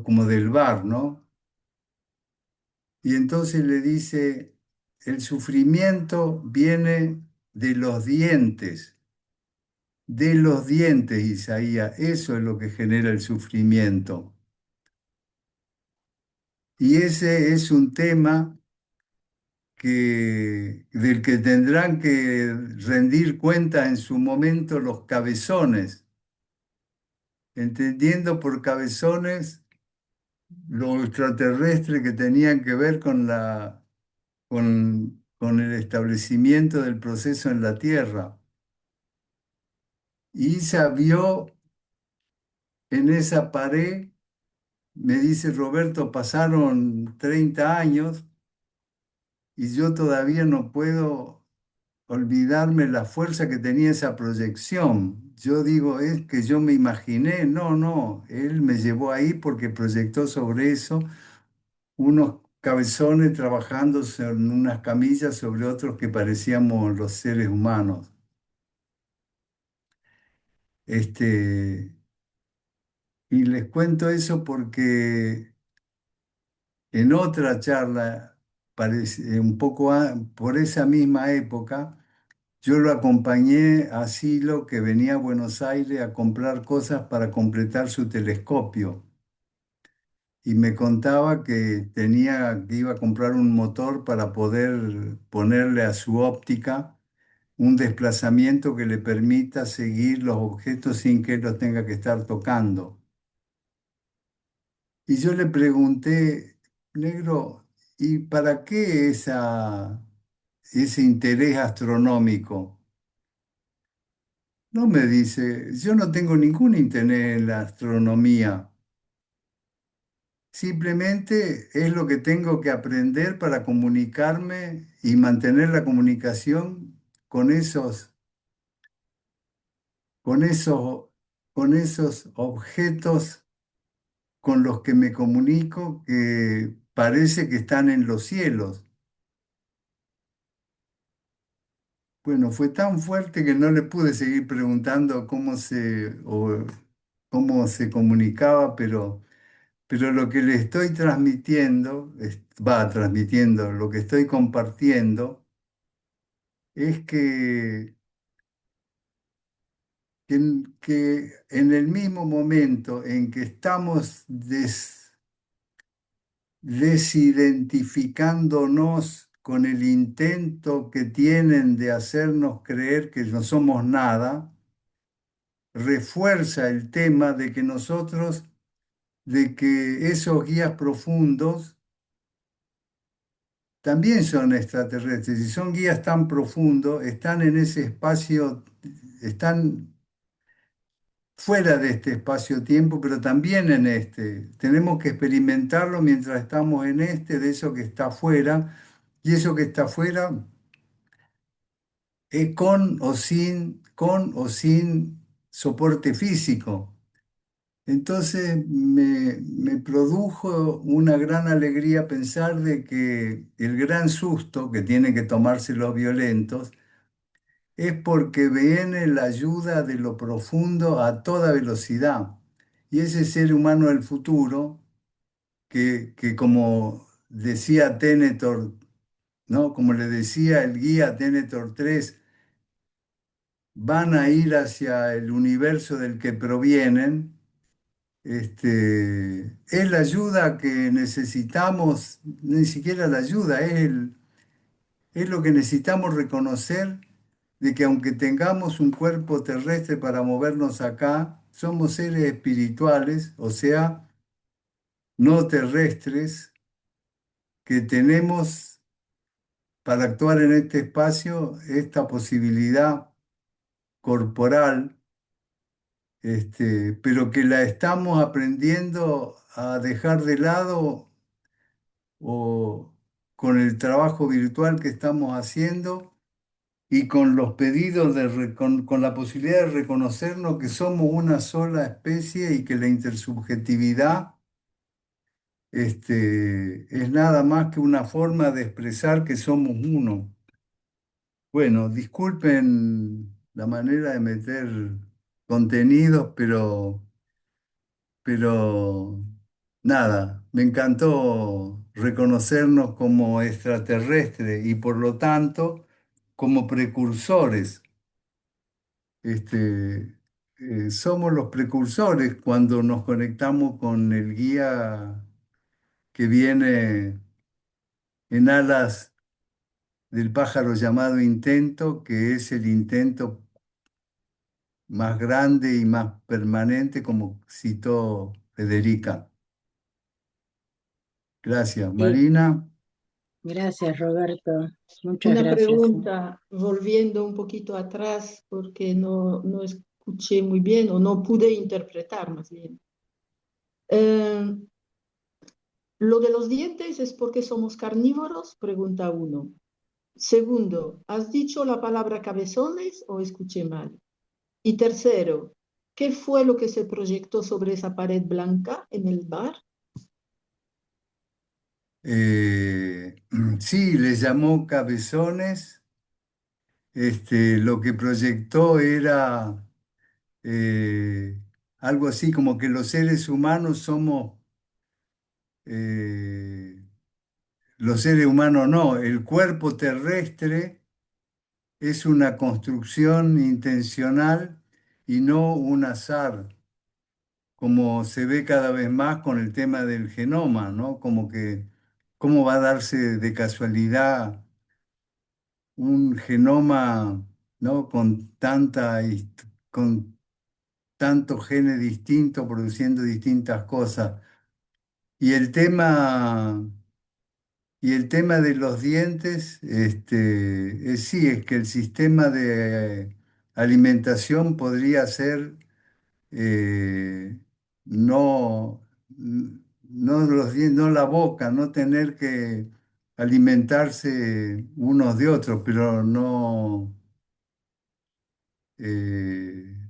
como del bar, ¿no? Y entonces le dice, el sufrimiento viene de los dientes, Isaías, eso es lo que genera el sufrimiento. Y ese es un tema del que tendrán que rendir cuenta en su momento los cabezones, entendiendo por cabezones lo extraterrestre que tenían que ver con el establecimiento del proceso en la Tierra. Y Isa vio en esa pared, me dice Roberto, pasaron 30 años y yo todavía no puedo olvidarme la fuerza que tenía esa proyección. Yo digo, es que yo me imaginé, no, no, él me llevó ahí porque proyectó sobre eso unos cabezones trabajando en unas camillas sobre otros que parecíamos los seres humanos. Este, y les cuento eso porque en otra charla, un poco por esa misma época, yo lo acompañé a Silo, que venía a Buenos Aires a comprar cosas para completar su telescopio. Y me contaba que iba a comprar un motor para poder ponerle a su óptica un desplazamiento que le permita seguir los objetos sin que él los tenga que estar tocando. Y yo le pregunté, negro, ¿y para qué ese interés astronómico? No me dice, yo no tengo ningún interés en la astronomía, simplemente es lo que tengo que aprender para comunicarme y mantener la comunicación con con esos, con esos objetos con los que me comunico que parece que están en los cielos. Bueno, fue tan fuerte que no le pude seguir preguntando cómo se comunicaba, pero lo que le estoy transmitiendo, transmitiendo, lo que estoy compartiendo, es que en el mismo momento en que estamos desidentificándonos con el intento que tienen de hacernos creer que no somos nada, refuerza el tema de que esos guías profundos también son extraterrestres y son guías tan profundos, están en ese espacio, están fuera de este espacio-tiempo, pero también en este. Tenemos que experimentarlo mientras estamos en este, de eso que está afuera, y eso que está afuera es con o sin soporte físico. Entonces me produjo una gran alegría pensar de que el gran susto que tienen que tomarse los violentos es porque viene la ayuda de lo profundo a toda velocidad. Y ese ser humano del futuro, que como decía Tenetor, ¿no? Como le decía el guía Tenetor 3, van a ir hacia el universo del que provienen. Es la ayuda que necesitamos, ni siquiera la ayuda, es lo que necesitamos reconocer de que aunque tengamos un cuerpo terrestre para movernos acá, somos seres espirituales, o sea, no terrestres, que tenemos para actuar en este espacio esta posibilidad corporal, pero que la estamos aprendiendo a dejar de lado o con el trabajo virtual que estamos haciendo y con los pedidos con la posibilidad de reconocernos que somos una sola especie y que la intersubjetividad es nada más que una forma de expresar que somos uno. Bueno, disculpen la manera de meter contenidos, pero nada, me encantó reconocernos como extraterrestres y por lo tanto como precursores. Este, somos los precursores cuando nos conectamos con el guía que viene en alas del pájaro llamado intento, que es el intento más grande y más permanente, como citó Federica. Gracias, Sí, Marina. gracias, Roberto. Muchas Una gracias. pregunta, volviendo un poquito atrás, porque no escuché muy bien o no pude interpretar más bien. ¿Lo de los dientes es porque somos carnívoros? Pregunta uno. Segundo, ¿has dicho la palabra cabezones o escuché mal? Y tercero, ¿qué fue lo que se proyectó sobre esa pared blanca en el bar? Sí, le llamó cabezones. Lo que proyectó era algo así como que los seres humanos somos, eh, los seres humanos no, el cuerpo terrestre es una construcción intencional y no un azar, como se ve cada vez más con el tema del genoma, ¿no? Como que, ¿cómo va a darse de casualidad un genoma, ¿no? Con tantos genes distintos produciendo distintas cosas. Y el tema, y el tema de los dientes, sí, es que el sistema de alimentación podría ser no, no los dientes, no la boca, no tener que alimentarse unos de otros, pero no.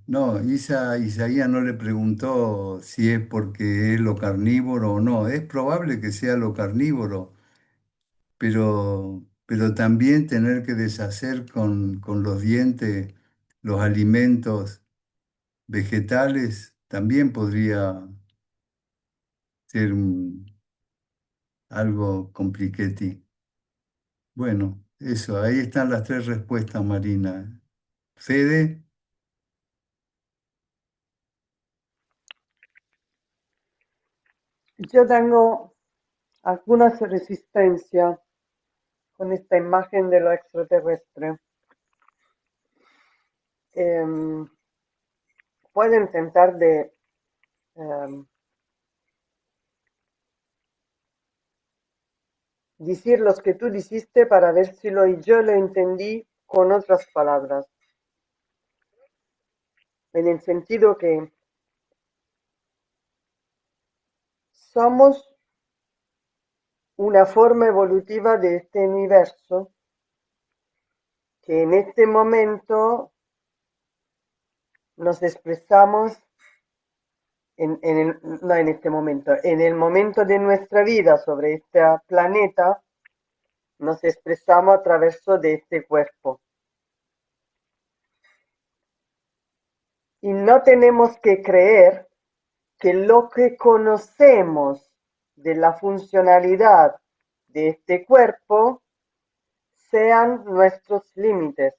No, Isaías no le preguntó si es porque es lo carnívoro o no. Es probable que sea lo carnívoro, pero también tener que deshacer con los dientes los alimentos vegetales también podría ser algo compliquete. Bueno, eso, ahí están las tres respuestas, Marina. Fede, Yo tengo algunas resistencias con esta imagen de lo extraterrestre. Em, Puedo intentar de decir los que tú dijiste para ver si yo lo entendí con otras palabras, en el sentido que somos una forma evolutiva de este universo que en este momento nos expresamos no en este momento, en el momento de nuestra vida sobre este planeta, nos expresamos a través de este cuerpo. Y no tenemos que creer que lo que conocemos de la funcionalidad de este cuerpo sean nuestros límites.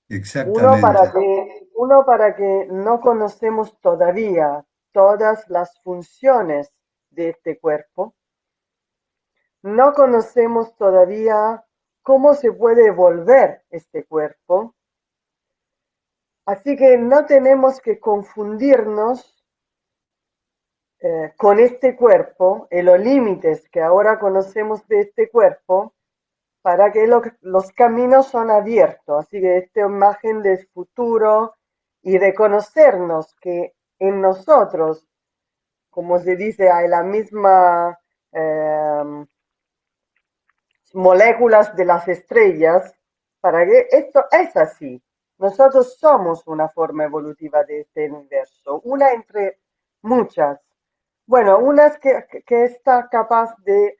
exactamente. Uno para que no conocemos todavía todas las funciones de este cuerpo, no conocemos todavía cómo se puede evolver este cuerpo, así que no tenemos que confundirnos con este cuerpo y los límites que ahora conocemos de este cuerpo, para que los caminos son abiertos. Así que esta imagen del futuro y reconocernos que en nosotros, como se dice, hay la misma moléculas de las estrellas, para que esto es así. Nosotros somos una forma evolutiva de este universo, una entre muchas. Bueno, una que está capaz de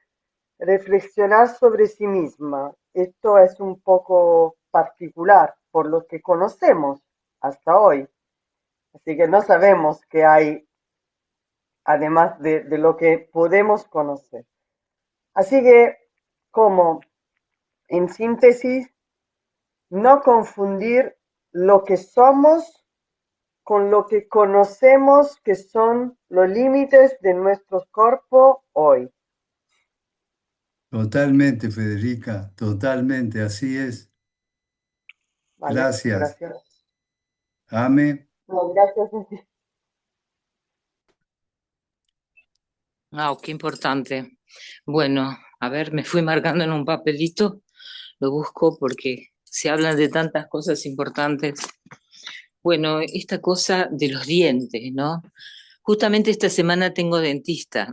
reflexionar sobre sí misma. Esto es un poco particular por lo que conocemos hasta hoy. Así que no sabemos qué hay además de lo que podemos conocer. Así que, como en síntesis, no confundir lo que somos con lo que conocemos que son los límites de nuestro cuerpo hoy. Totalmente, Federica, totalmente, así es. ¿Vale? Gracias. Gracias. Ame. No, gracias a ti. Wow, qué importante. Bueno, a ver, me fui marcando en un papelito, lo busco porque se hablan de tantas cosas importantes. Bueno, esta cosa de los dientes, ¿no? Justamente esta semana tengo dentista.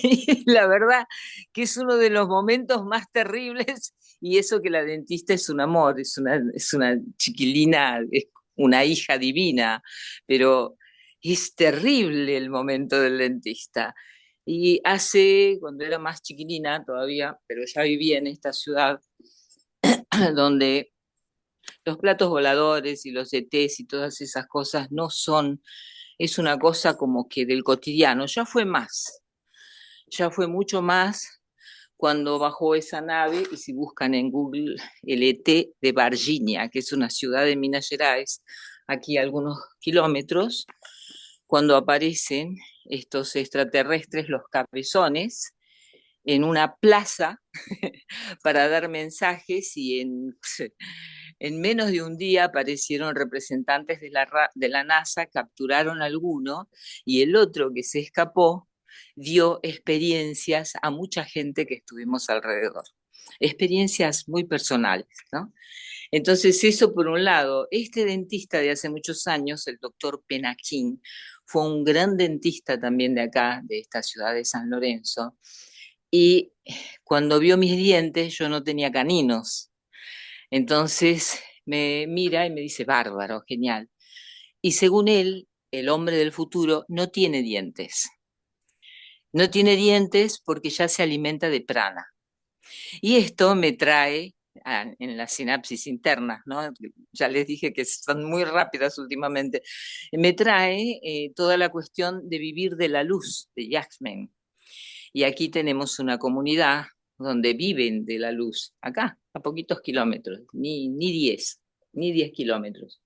Y la verdad que es uno de los momentos más terribles, y eso que la dentista es un amor, es una chiquilina, es una hija divina, pero es terrible el momento del dentista. Y cuando era más chiquilina todavía, pero ya vivía en esta ciudad donde los platos voladores y los ETs y todas esas cosas no son, es una cosa como que del cotidiano, ya fue mucho más cuando bajó esa nave, y si buscan en Google el ET de Varginha, que es una ciudad de Minas Gerais, aquí a algunos kilómetros, cuando aparecen estos extraterrestres, los cabezones, en una plaza para dar mensajes, y en menos de un día aparecieron representantes de la NASA, capturaron a alguno, y el otro que se escapó dio experiencias a mucha gente que estuvimos alrededor. Experiencias muy personales, ¿no? Entonces, eso por un lado. Este dentista de hace muchos años, el doctor Penaquín, fue un gran dentista también de acá, de esta ciudad de San Lorenzo, y cuando vio mis dientes, yo no tenía caninos. Entonces me mira y me dice, bárbaro, genial. Y según él, el hombre del futuro no tiene dientes. No tiene dientes porque ya se alimenta de prana. Y esto me trae en las sinapsis internas, ¿no? Ya les dije que son muy rápidas últimamente. Me trae toda la cuestión de vivir de la luz, de Yaxmen. Y aquí tenemos una comunidad donde viven de la luz, acá, a poquitos kilómetros, ni 10 kilómetros.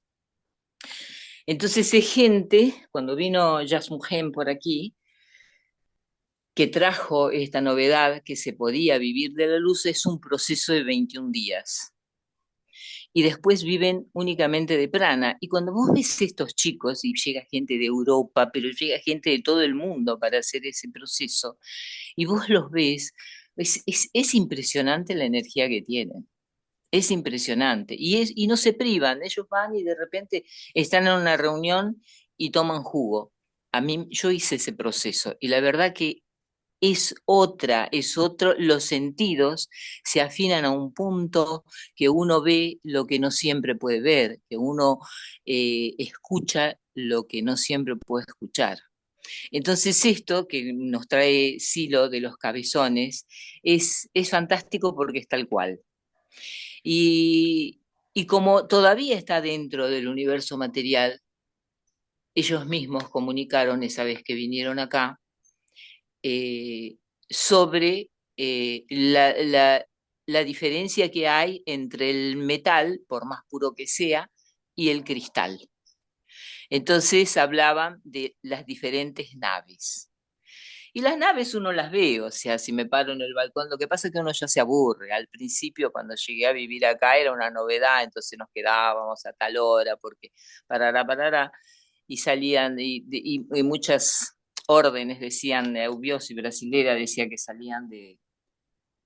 Entonces es gente, cuando vino Jasmujen por aquí, que trajo esta novedad que se podía vivir de la luz, es un proceso de 21 días. Y después viven únicamente de prana. Y cuando vos ves estos chicos, y llega gente de Europa, pero llega gente de todo el mundo para hacer ese proceso, y vos los ves, es impresionante la energía que tienen. Es impresionante. Y no se privan, ellos van y de repente están en una reunión y toman jugo. Yo hice ese proceso y la verdad que es otro, los sentidos se afinan a un punto que uno ve lo que no siempre puede ver, que uno escucha lo que no siempre puede escuchar. Entonces esto que nos trae Silo de los cabezones es fantástico porque es tal cual. Y, y como todavía está dentro del universo material, ellos mismos comunicaron esa vez que vinieron acá sobre la diferencia que hay entre el metal, por más puro que sea, y el cristal. Entonces hablaban de las diferentes naves. Y las naves uno las ve, o sea, si me paro en el balcón, lo que pasa es que uno ya se aburre. Al principio, cuando llegué a vivir acá, era una novedad, entonces nos quedábamos a tal hora, porque parará, y salían, y muchas órdenes decían, Eubiosi brasilera decía que salían de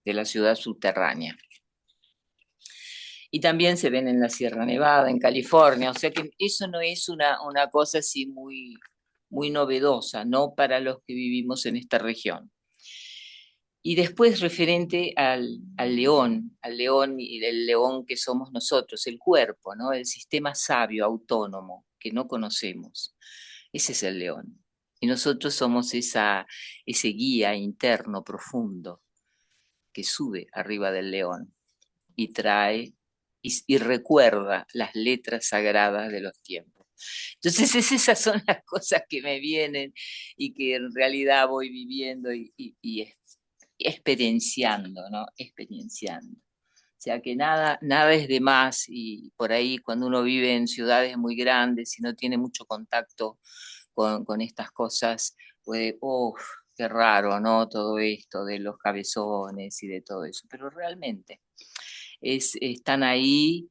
la ciudad subterránea. Y también se ven en la Sierra Nevada, en California, o sea que eso no es una cosa así muy novedosa, no para los que vivimos en esta región. Y después referente al león y el león que somos nosotros, el cuerpo, ¿no? El sistema sabio, autónomo, que no conocemos. Ese es el león. Y nosotros somos ese guía interno profundo que sube arriba del león y trae y recuerda las letras sagradas de los tiempos. Entonces esas son las cosas que me vienen y que en realidad voy viviendo y experienciando, ¿no? Experienciando. O sea que nada, nada es de más y por ahí cuando uno vive en ciudades muy grandes y no tiene mucho contacto con estas cosas, puede, uff, qué raro, ¿no? Todo esto de los cabezones y de todo eso. Pero realmente están ahí,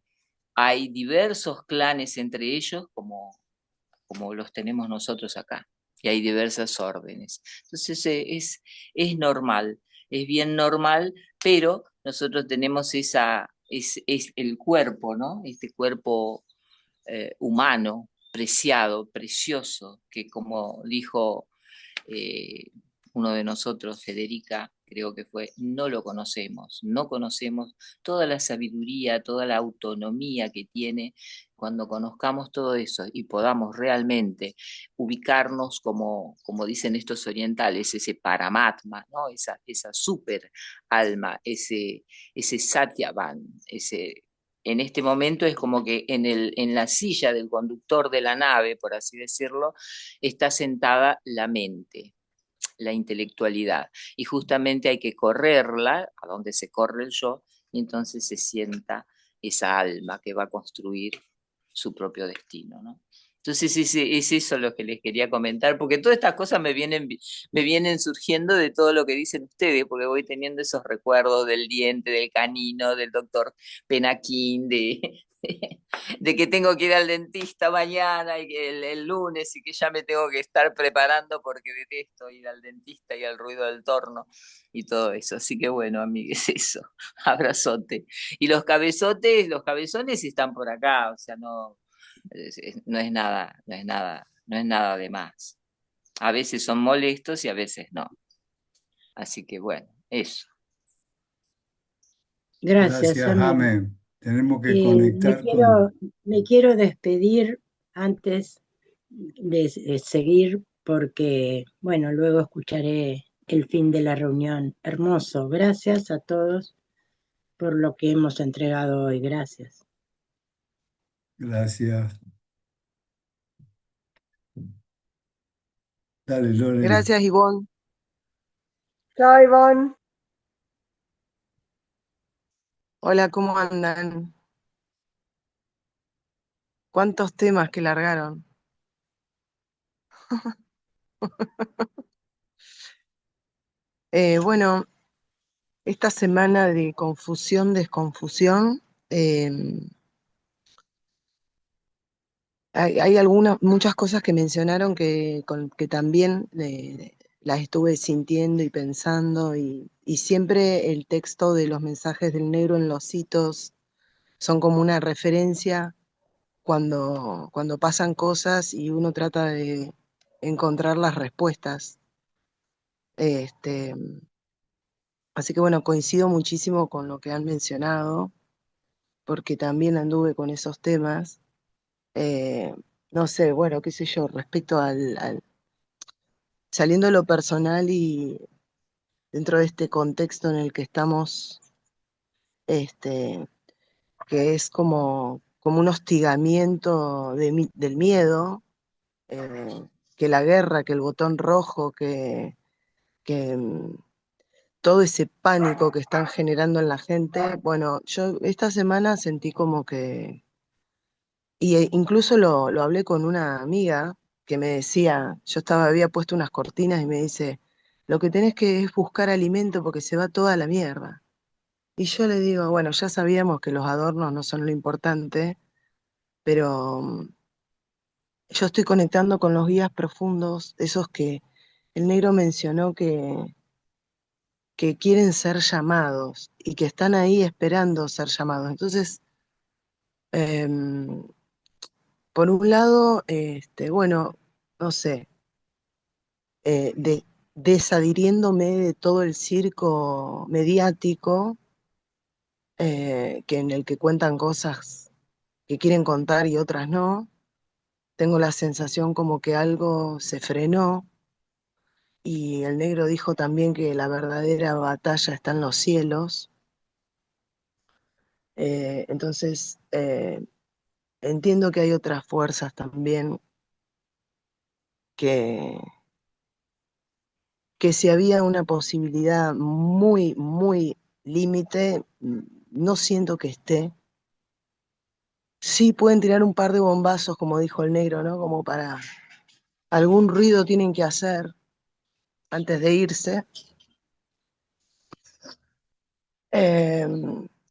hay diversos clanes entre ellos, como los tenemos nosotros acá, y hay diversas órdenes. Entonces es normal, es bien normal, pero nosotros tenemos es el cuerpo, ¿no? Este cuerpo humano, preciado, precioso, que como dijo uno de nosotros, Federica, creo que fue, no lo conocemos, no conocemos toda la sabiduría, toda la autonomía que tiene. Cuando conozcamos todo eso y podamos realmente ubicarnos como dicen estos orientales, ese paramatma, ¿no? Esa super alma, ese satyavan, en este momento es como que en la silla del conductor de la nave, por así decirlo, está sentada la mente, la intelectualidad. Y justamente hay que correrla, a donde se corre el yo, y entonces se sienta esa alma que va a construir su propio destino, ¿no? Entonces es eso lo que les quería comentar, porque todas estas cosas me vienen surgiendo de todo lo que dicen ustedes, porque voy teniendo esos recuerdos del diente, del canino, del doctor Penaquín, de que tengo que ir al dentista mañana y que el lunes y que ya me tengo que estar preparando porque detesto ir al dentista y al ruido del torno y todo eso. Así que bueno, amigues, eso. Abrazote. Y los cabezones están por acá, o sea, no es nada, no es nada, no es nada de más. A veces son molestos y a veces no. Así que bueno, eso. Gracias, Gracias, amigo. Amén. Tenemos que Eh, me conectar quiero, con... me quiero despedir antes de seguir porque, bueno, luego escucharé el fin de la reunión. Hermoso. Gracias a todos por lo que hemos entregado hoy. Gracias. Gracias. Dale, Lore. Gracias, Ivonne. Chao, Ivonne. Hola, ¿cómo andan? ¿Cuántos temas que largaron? Bueno, esta semana de confusión, desconfusión, eh, hay muchas cosas que mencionaron que también las estuve sintiendo y pensando, y siempre el texto de los mensajes del negro en los hitos son como una referencia cuando pasan cosas y uno trata de encontrar las respuestas. Este, Así que bueno, coincido muchísimo con lo que han mencionado, porque también anduve con esos temas. Eh, no sé, bueno, qué sé yo, respecto saliendo de lo personal y dentro de este contexto en el que estamos, este, que es como un hostigamiento del miedo, eh, que la guerra, que el botón rojo, que todo ese pánico que están generando en la gente. Bueno, yo esta semana sentí como que, incluso lo hablé con una amiga que me decía, había puesto unas cortinas y me dice, lo que tenés que es buscar alimento porque se va toda la mierda. Y yo le digo, bueno, ya sabíamos que los adornos no son lo importante, pero yo estoy conectando con los guías profundos, esos que el negro mencionó que quieren ser llamados y que están ahí esperando ser llamados. Entonces, em, por un lado, bueno, no sé, desadhiriéndome de todo el circo mediático, que en el que cuentan cosas que quieren contar y otras no. Tengo la sensación como que algo se frenó, y el negro dijo también que la verdadera batalla está en los cielos. Entonces, entiendo que hay otras fuerzas también que, que si había una posibilidad muy, muy límite, no siento que esté. Sí pueden tirar un par de bombazos, como dijo el negro, ¿no? Como para algún ruido tienen que hacer antes de irse. Eh,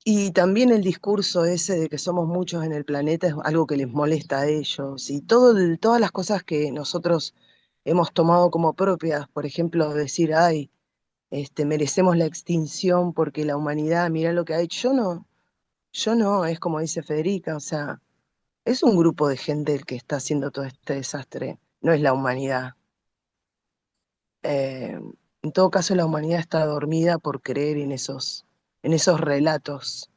y también el discurso ese de que somos muchos en el planeta es algo que les molesta a ellos. Y todas las cosas que nosotros hemos tomado como propias, por ejemplo, decir, ay, merecemos la extinción porque la humanidad, mira lo que ha hecho. Yo no, es como dice Federica, o sea, es un grupo de gente el que está haciendo todo este desastre, no es la humanidad. Eh, en todo caso, la humanidad está dormida por creer en esos relatos,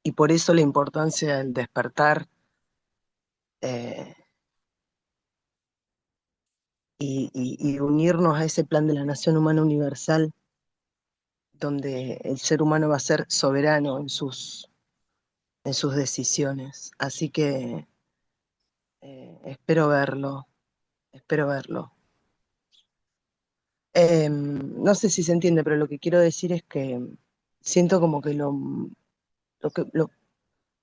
y por eso la importancia del despertar, eh, y unirnos a ese plan de la nación humana universal, donde el ser humano va a ser soberano en sus decisiones. Así que espero verlo, espero verlo. No sé si se entiende, pero lo que quiero decir es que siento como que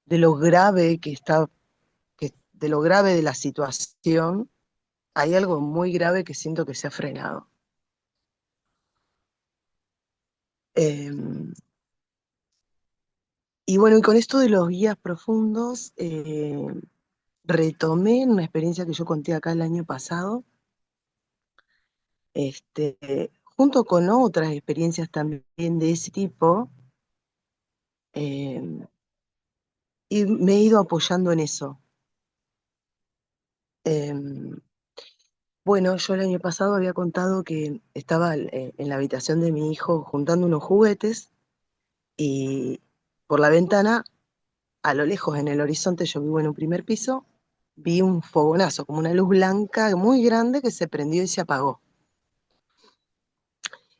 de lo grave que está, de lo grave de la situación, hay algo muy grave que siento que se ha frenado. Em, y bueno, y con esto de los guías profundos, retomé una experiencia que yo conté acá el año pasado, junto con otras experiencias también de ese tipo, em, y me he ido apoyando en eso. Em, bueno, yo el año pasado había contado que estaba en la habitación de mi hijo juntando unos juguetes, y por la ventana, a lo lejos en el horizonte, yo vivo en un primer piso, vi un fogonazo, como una luz blanca muy grande que se prendió y se apagó.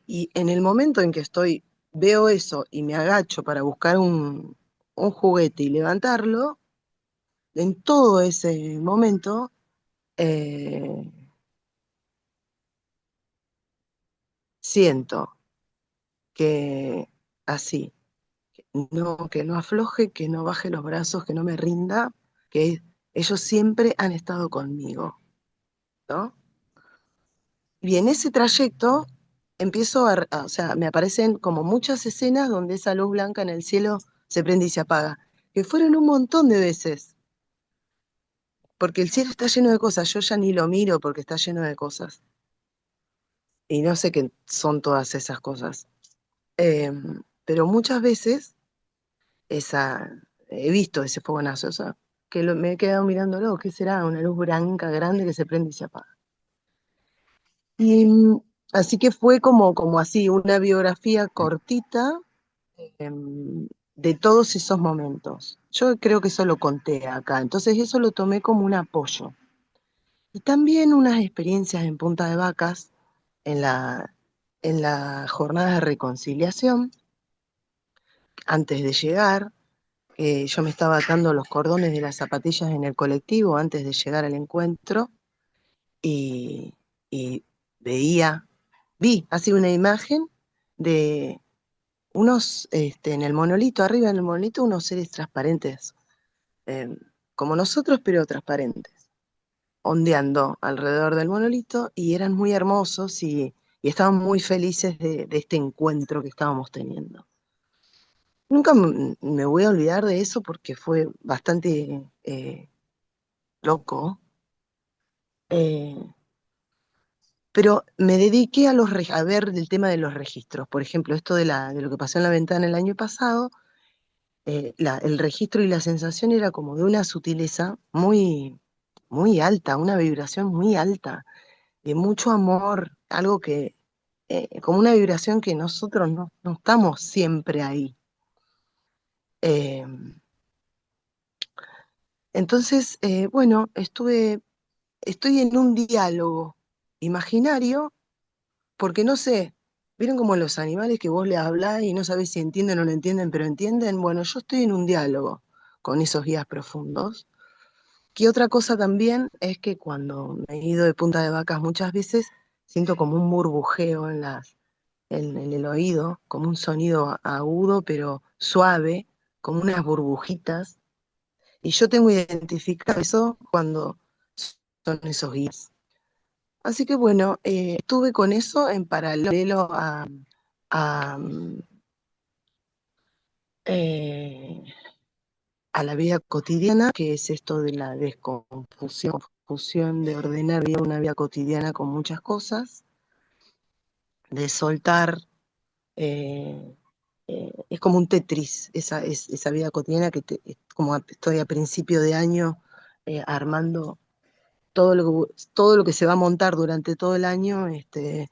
Y en el momento en que veo eso y me agacho para buscar un juguete y levantarlo, en todo ese momento, eh, siento que así, no, que no afloje, que no baje los brazos, que no me rinda, que ellos siempre han estado conmigo, ¿no? Y en ese trayecto empiezo o sea, me aparecen como muchas escenas donde esa luz blanca en el cielo se prende y se apaga, que fueron un montón de veces, porque el cielo está lleno de cosas, yo ya ni lo miro porque está lleno de cosas, y no sé qué son todas esas cosas. Pero muchas veces esa, he visto ese fogonazo, o sea, que me he quedado mirándolo, ¿qué será? Una luz blanca grande que se prende y se apaga. Y así que fue como así, una biografía cortita, de todos esos momentos. Yo creo que eso lo conté acá, entonces eso lo tomé como un apoyo. Y también unas experiencias en Punta de Vacas, en la jornada de reconciliación, antes de llegar, yo me estaba atando los cordones de las zapatillas en el colectivo antes de llegar al encuentro, y, y vi así una imagen de en el monolito, arriba en el monolito, unos seres transparentes, eh, como nosotros, pero transparentes, ondeando alrededor del monolito, y eran muy hermosos, y estaban muy felices de este encuentro que estábamos teniendo. Nunca me voy a olvidar de eso porque fue bastante loco. eh, pero me dediqué a ver el tema de los registros. Por ejemplo, esto de lo que pasó en la ventana el año pasado, el registro y la sensación era como de una sutileza muy, muy alta, una vibración muy alta, de mucho amor, algo que, como una vibración que nosotros no estamos siempre ahí. Eh, entonces, bueno, estoy en un diálogo imaginario, porque no sé, ¿vieron como los animales que vos le hablás y no sabés si entienden o no entienden, pero entienden? Bueno, yo estoy en un diálogo con esos guías profundos. Que otra cosa también es que cuando me he ido de Punta de Vacas muchas veces, siento como un burbujeo en el oído, como un sonido agudo pero suave, como unas burbujitas. Y yo tengo identificado eso cuando son esos guías. Así que bueno, estuve con eso en paralelo a, eh, a la vida cotidiana, que es esto de la desconfusión, fusión de ordenar una vida cotidiana con muchas cosas, de soltar, eh, es como un Tetris, esa vida cotidiana como estoy a principio de año armando todo lo que se va a montar durante todo el año, estoy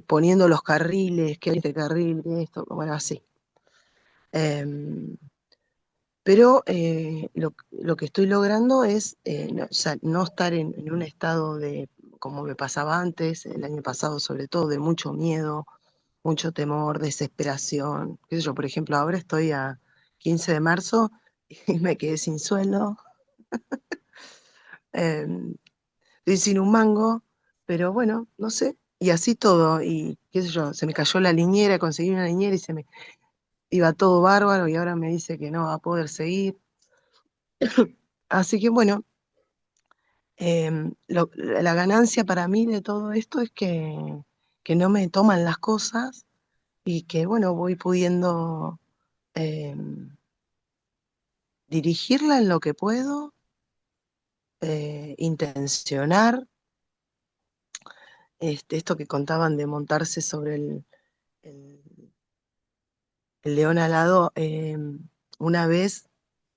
poniendo los carriles, qué hay este carril, qué esto, bueno, así. Pero lo que estoy logrando es o sea, no estar en un estado de, como me pasaba antes, el año pasado sobre todo, de mucho miedo, mucho temor, desesperación. Qué sé yo, por ejemplo, ahora estoy a 15 de marzo y me quedé sin sueldo, eh, estoy sin un mango, pero bueno, no sé, y así todo, y qué sé yo, se me cayó la niñera, conseguí una niñera y se me iba todo bárbaro y ahora me dice que no va a poder seguir. Así que bueno, la ganancia para mí de todo esto es que no me toman las cosas y que bueno, voy pudiendo dirigirla en lo que puedo, intencionar, esto que contaban de montarse sobre el- el león alado. Una vez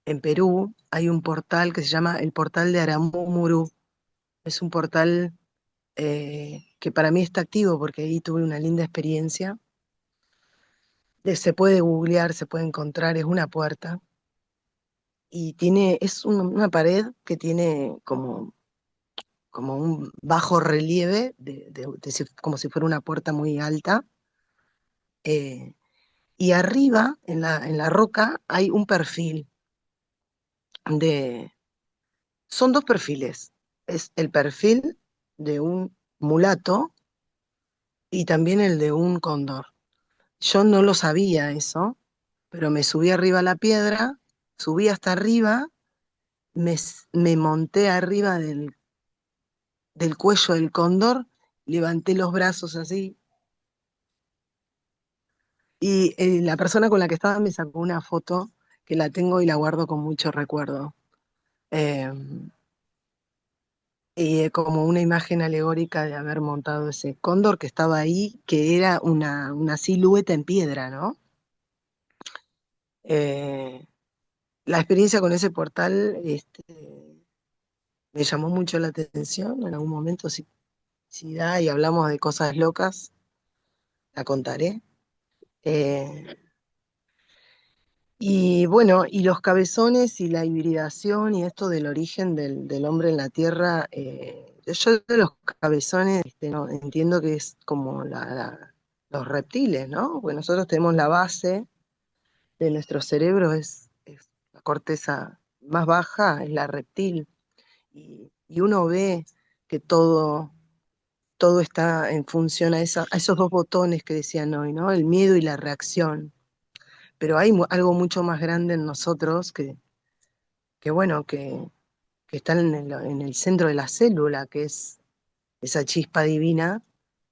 en Perú hay un portal que se llama el portal de Aramumuru. Es un portal que para mí está activo porque ahí tuve una linda experiencia. Se puede googlear, se puede encontrar, es una puerta y es una pared que tiene como un bajo relieve, como si fuera una puerta muy alta, eh, y arriba, en la roca, hay un perfil de... Son dos perfiles. Es el perfil de un mulato y también el de un cóndor. Yo no lo sabía eso, pero me subí arriba a la piedra, subí hasta arriba, me monté arriba del cuello del cóndor, levanté los brazos así, y la persona con la que estaba me sacó una foto que la tengo y la guardo con mucho recuerdo. Eh, y como una imagen alegórica de haber montado ese cóndor que estaba ahí, que era una silueta en piedra, ¿no? Eh, la experiencia con ese portal me llamó mucho la atención. En algún momento, si da y hablamos de cosas locas, la contaré. Eh, y bueno, y los cabezones y la hibridación y esto del origen del hombre en la Tierra, yo de los cabezones no, entiendo que es como los reptiles, ¿no? Porque nosotros tenemos la base de nuestro cerebro, es la corteza más baja, es la reptil, y uno ve que todo está en función a esos dos botones que decían hoy, ¿no? El miedo y la reacción. Pero hay algo mucho más grande en nosotros que bueno, que está en el centro de la célula, que es esa chispa divina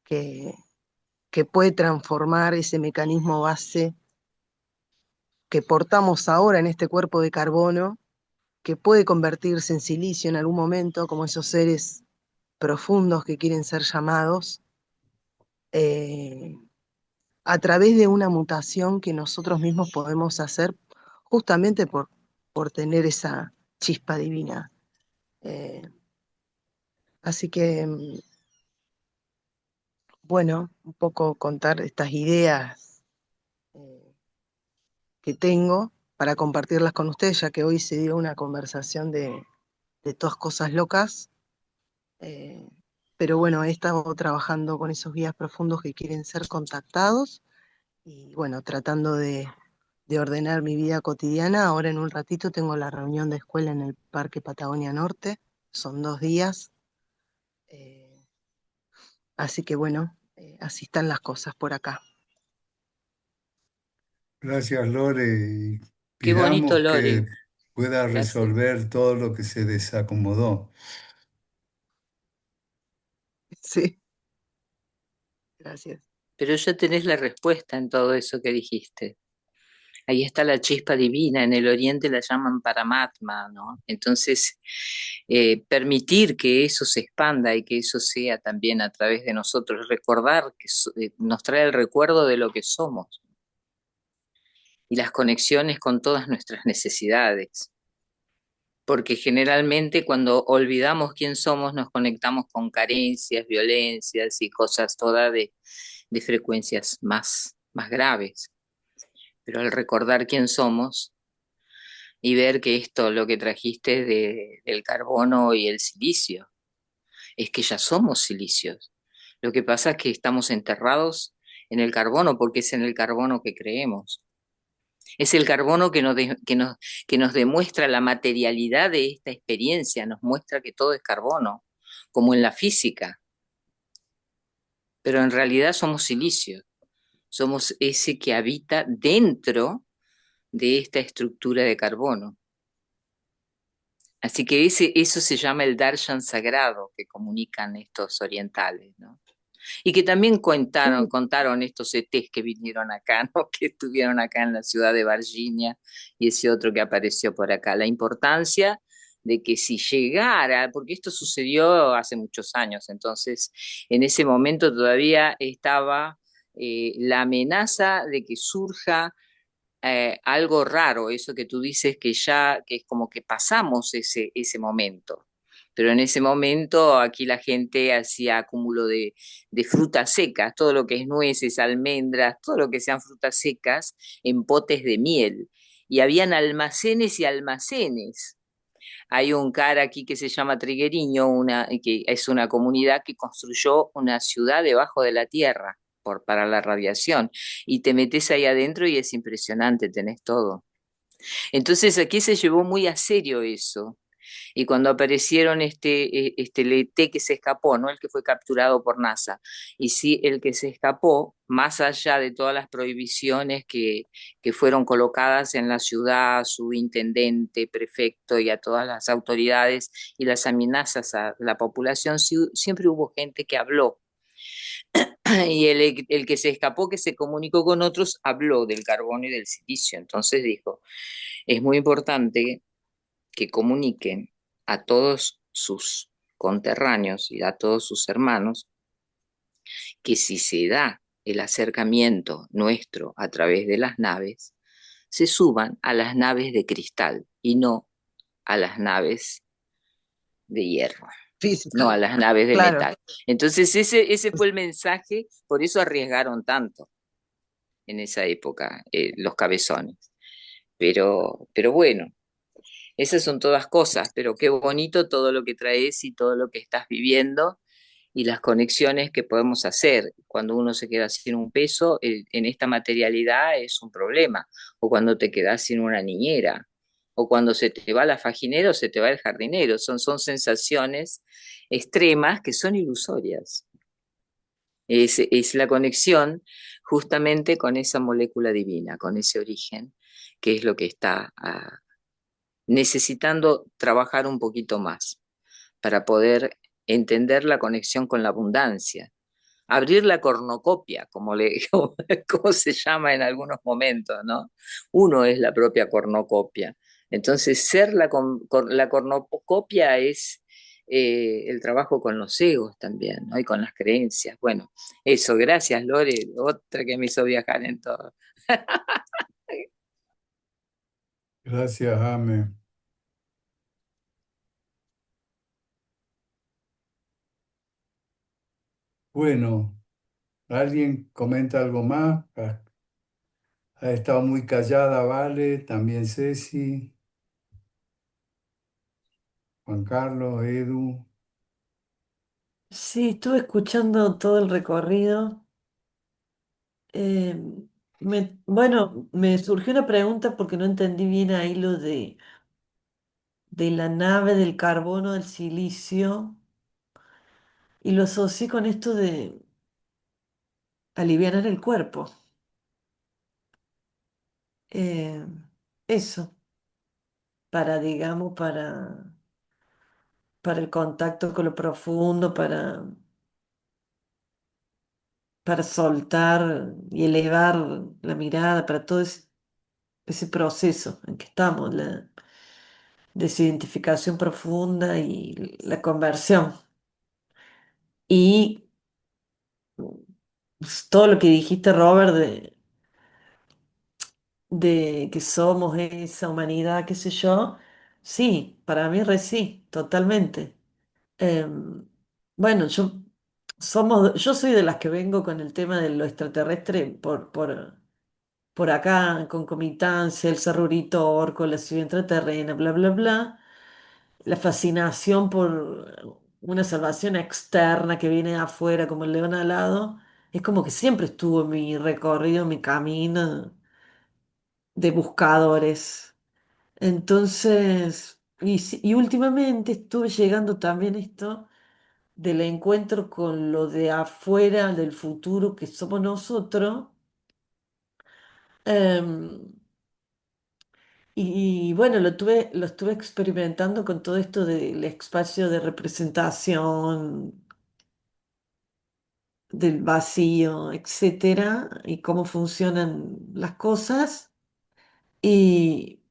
que, que puede transformar ese mecanismo base que portamos ahora en este cuerpo de carbono, que puede convertirse en silicio en algún momento, como esos seres profundos que quieren ser llamados, eh, a través de una mutación que nosotros mismos podemos hacer justamente por tener esa chispa divina. Eh, así que bueno, un poco contar estas ideas eh, que tengo para compartirlas con ustedes, ya que hoy se dio una conversación de todas cosas locas. eh, pero bueno, he estado trabajando con esos guías profundos que quieren ser contactados y bueno, tratando de ordenar mi vida cotidiana. Ahora en un ratito tengo la reunión de escuela en el Parque Patagonia Norte, son 2 días, eh, así que bueno, así están las cosas por acá. Gracias, Lore. Y Qué bonito, pidamos Lore. que pueda Gracias. resolver todo lo que se desacomodó. Sí, gracias. Pero ya tenés la respuesta en todo eso que dijiste. Ahí está la chispa divina, en el oriente la llaman Paramatma, ¿no? Entonces, permitir que eso se expanda y que eso sea también a través de nosotros, recordar que nos trae el recuerdo de lo que somos y las conexiones con todas nuestras necesidades. Porque generalmente cuando olvidamos quién somos nos conectamos con carencias, violencias y cosas todas de frecuencias más graves. Pero al recordar quién somos y ver que esto, lo que trajiste del carbono y el silicio, es que ya somos silicios. Lo que pasa es que estamos enterrados en el carbono porque es en el carbono que creemos. Es el carbono que nos demuestra la materialidad de esta experiencia, nos muestra que todo es carbono, como en la física. Pero en realidad somos silicio, somos ese que habita dentro de esta estructura de carbono. Así que eso se llama el darshan sagrado que comunican estos orientales, ¿no? Y que también Sí, contaron estos ETs que vinieron acá, ¿no? Que estuvieron acá en la ciudad de Virginia y ese otro que apareció por acá. La importancia de que si llegara, porque esto sucedió hace muchos años, entonces en ese momento todavía estaba la amenaza de que surja algo raro, eso que tú dices que es como que pasamos ese momento. Pero en ese momento aquí la gente hacía acúmulo de frutas secas, todo lo que es nueces, almendras, todo lo que sean frutas secas en potes de miel. Y habían almacenes y almacenes. Hay un cara aquí que se llama Trigueriño, que es una comunidad que construyó una ciudad debajo de la tierra para la radiación. Y te metes ahí adentro y es impresionante, tenés todo. Entonces aquí se llevó muy a serio eso. Y cuando aparecieron este LT que se escapó, no el que fue capturado por NASA, y sí el que se escapó, más allá de todas las prohibiciones que fueron colocadas en la ciudad, su intendente, prefecto y a todas las autoridades y las amenazas a la población, siempre hubo gente que habló. Y el que se escapó, que se comunicó con otros, habló del carbono y del silicio. Entonces dijo, es muy importante que comuniquen a todos sus conterráneos y a todos sus hermanos que si se da el acercamiento nuestro a través de las naves, se suban a las naves de cristal y no a las naves de hierro, no física, a las naves de claro. metal. Entonces ese fue el mensaje, por eso arriesgaron tanto en esa época los cabezones. Pero bueno, esas son todas cosas, pero qué bonito todo lo que traes y todo lo que estás viviendo y las conexiones que podemos hacer. Cuando uno se queda sin un peso, en esta materialidad es un problema, o cuando te quedas sin una niñera, o cuando se te va la faginera o se te va el jardinero. Son sensaciones extremas que son ilusorias. Es la conexión justamente con esa molécula divina, con ese origen, que es lo que está necesitando trabajar un poquito más para poder entender la conexión con la abundancia, abrir la cornucopia, como se llama en algunos momentos, ¿no? Uno es la propia cornucopia. Entonces, ser la cornucopia es el trabajo con los egos también, ¿no? Y con las creencias. Bueno, eso, gracias, Lore, otra que me hizo viajar en todo. Gracias, Ame. Bueno, ¿Alguien comenta algo más? Ha estado muy callada, Vale, también Ceci, Juan Carlos, Edu. Sí, estuve escuchando todo el recorrido. Eh, bueno, me surgió una pregunta porque no entendí bien ahí lo de la nave del carbono, del silicio, y lo asocié con esto de alivianar el cuerpo. Eh, Eso, digamos, para el contacto con lo profundo, para soltar y elevar la mirada, para todo ese proceso en que estamos, la desidentificación profunda y la conversión. Y todo lo que dijiste, Robert, de que somos esa humanidad, qué sé yo, sí, para mí sí, totalmente. Em, bueno, yo soy de las que vengo con el tema de lo extraterrestre por acá, en concomitancia, el Cerrurito Orco, la ciudad intraterrena, bla, bla, bla. La fascinación por una salvación externa que viene de afuera, como el león alado, es como que siempre estuvo en mi recorrido, en mi camino de buscadores. Entonces, y últimamente estuve llegando también esto del encuentro con lo de afuera, del futuro que somos nosotros. em, y bueno, lo estuve experimentando con todo esto del espacio de representación, del vacío, etcétera, y cómo funcionan las cosas. Y,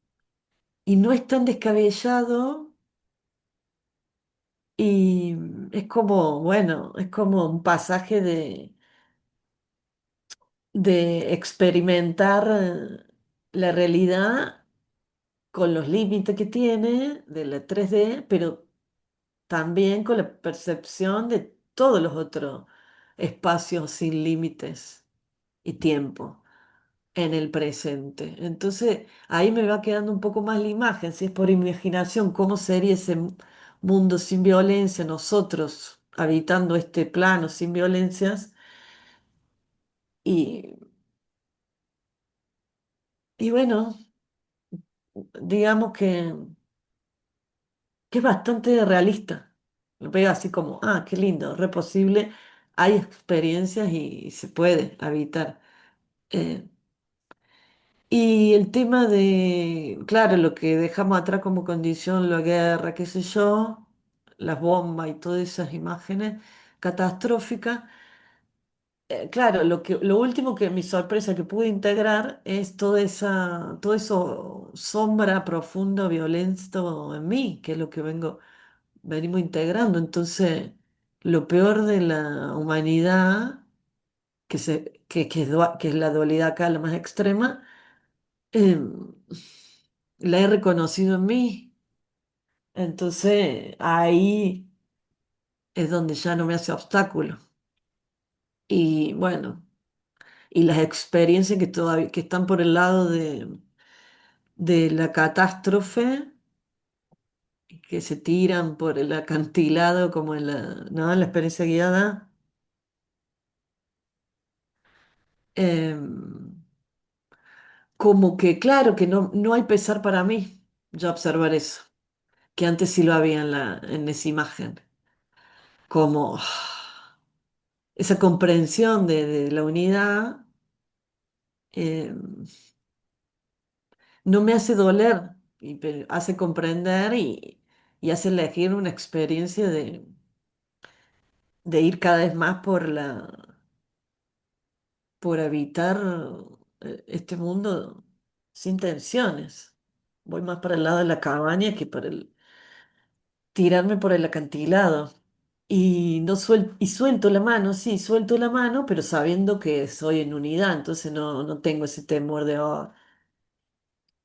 y no es tan descabellado. Y es como, bueno, es como un pasaje de experimentar la realidad con los límites que tiene de la 3D, pero también con la percepción de todos los otros espacios sin límites y tiempo en el presente. Entonces, ahí me va quedando un poco más la imagen, si es por imaginación, cómo sería ese mundo sin violencia, nosotros habitando este plano sin violencias. Y, y bueno, digamos que es bastante realista. Lo veo así como, ah, qué lindo, re posible. Hay experiencias y se puede habitar. Eh, y el tema de, claro, lo que dejamos atrás como condición, la guerra, qué sé yo, las bombas y todas esas imágenes catastróficas. Claro, lo último que mi sorpresa que pude integrar es todo eso sombra profundo, violento en mí, que es lo que venimos integrando. Entonces, lo peor de la humanidad, que es la dualidad acá, la más extrema, em, la he reconocido en mí. Entonces, ahí es donde ya no me hace obstáculo. Y bueno, y las experiencias que todavía que están por el lado de la catástrofe, que se tiran por el acantilado como ¿no? En la experiencia guiada, em, como que claro que no hay pesar para mí, yo observar eso, que antes sí lo había en esa imagen, como esa comprensión de la unidad. em, no me hace doler, hace comprender y hace elegir una experiencia de ir cada vez más por habitar este mundo sin tensiones. Voy más para el lado de la cabaña que para tirarme por el acantilado. Y no y suelto la mano, sí, suelto la mano, pero sabiendo que soy en unidad, entonces no tengo ese temor de, "Oh",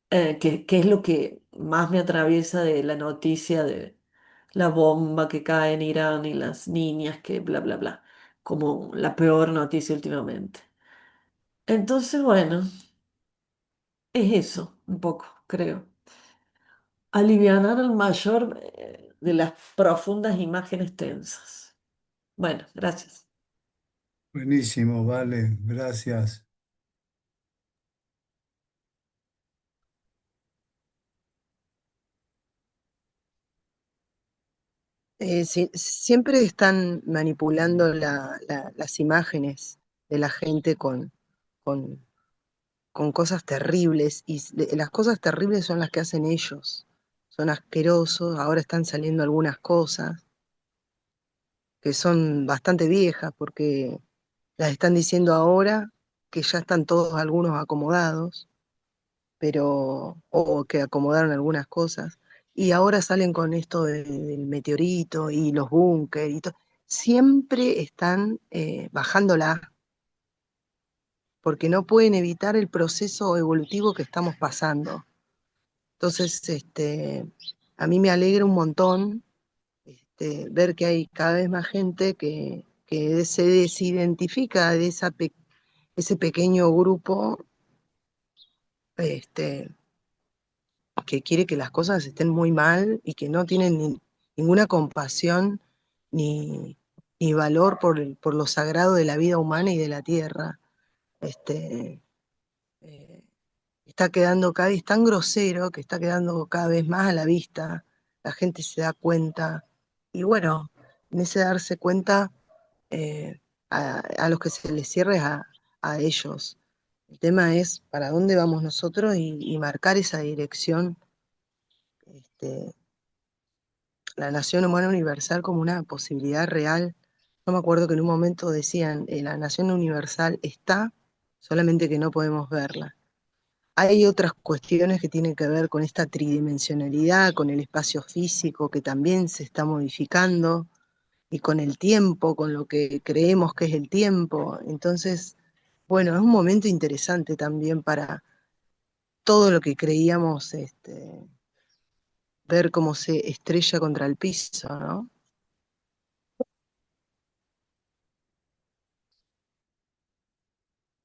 que es lo que más me atraviesa de la noticia de la bomba que cae en Irán y las niñas que bla, bla, bla. como la peor noticia últimamente. Entonces, bueno, es eso, un poco, creo. Alivianar al mayor de las profundas imágenes tensas. Bueno, gracias. Buenísimo, vale, gracias. Siempre están manipulando las imágenes de la gente con, con cosas terribles y las cosas terribles son las que hacen ellos. Son asquerosos, ahora están saliendo algunas cosas que son bastante viejas porque las están diciendo ahora que ya están todos algunos acomodados, pero o que acomodaron algunas cosas y ahora salen con esto del meteorito y los búnker y todo. Siempre están bajándola porque no pueden evitar el proceso evolutivo que estamos pasando. Entonces, a mí me alegra un montón ver que hay cada vez más gente que se desidentifica de ese pequeño grupo este, que quiere que las cosas estén muy mal y que no tienen ninguna compasión ni, ni valor por lo sagrado de la vida humana y de la tierra. Este, eh, Está quedando cada vez tan grosero que está quedando cada vez más a la vista, la gente se da cuenta, y bueno, en ese darse cuenta, eh, a los que se les cierre es a ellos. El tema es para dónde vamos nosotros y marcar esa dirección, este, la nación humana universal como una posibilidad real. Yo me acuerdo que en un momento decían, la nación universal está, solamente que no podemos verla. Hay otras cuestiones que tienen que ver con esta tridimensionalidad, con el espacio físico que también se está modificando y con el tiempo, con lo que creemos que es el tiempo. Entonces, bueno, es un momento interesante también para todo lo que creíamos ver cómo se estrella contra el piso, ¿no?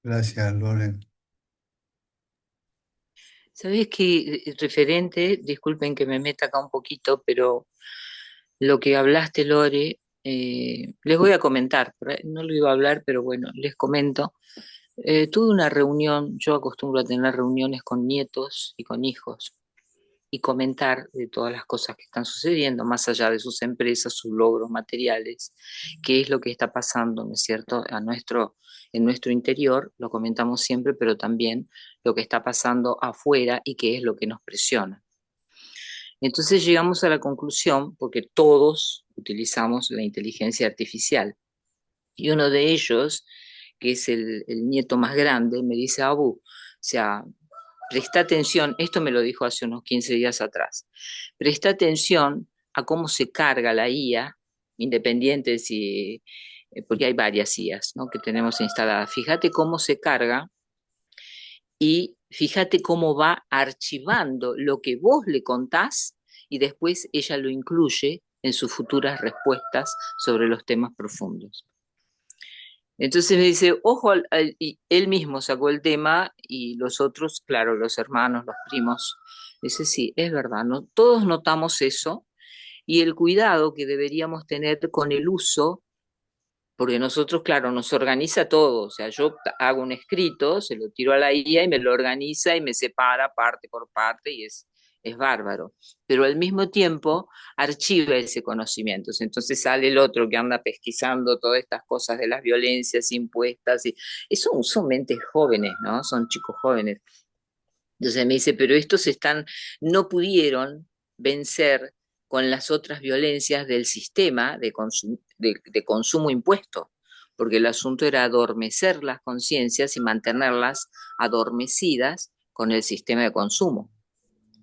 Gracias, Loren. ¿Sabés qué, referente? Disculpen que me meta acá un poquito, pero lo que hablaste, Lore, les voy a comentar, no lo iba a hablar, pero bueno, les comento. Tuve una reunión, yo acostumbro a tener reuniones con nietos y con hijos y comentar de todas las cosas que están sucediendo, más allá de sus empresas, sus logros materiales, qué es lo que está pasando, ¿no es cierto?, en nuestro interior, lo comentamos siempre, pero también lo que está pasando afuera y qué es lo que nos presiona. Entonces llegamos a la conclusión, porque todos utilizamos la inteligencia artificial, y uno de ellos, que es el nieto más grande, me dice, Abu, o sea, presta atención, esto me lo dijo hace unos 15 días atrás, presta atención a cómo se carga la IA, independiente si, porque hay varias IAs, ¿no?, que tenemos instaladas. Fíjate cómo se carga y fíjate cómo va archivando lo que vos le contás y después ella lo incluye en sus futuras respuestas sobre los temas profundos. Entonces me dice, ojo, y él mismo sacó el tema y los otros, claro, los hermanos, los primos. Dice, sí, es verdad, ¿no? Todos notamos eso y el cuidado que deberíamos tener con el uso, porque nosotros, claro, nos organiza todo. O sea, yo hago un escrito, se lo tiro a la IA y me lo organiza y me separa parte por parte y es bárbaro. Pero al mismo tiempo archiva ese conocimiento. Entonces sale el otro que anda pesquisando todas estas cosas de las violencias impuestas. Y eso son mentes jóvenes, ¿no? Son chicos jóvenes. Entonces me dice, pero estos no pudieron vencer con las otras violencias del sistema de consumo impuesto, porque el asunto era adormecer las conciencias y mantenerlas adormecidas con el sistema de consumo.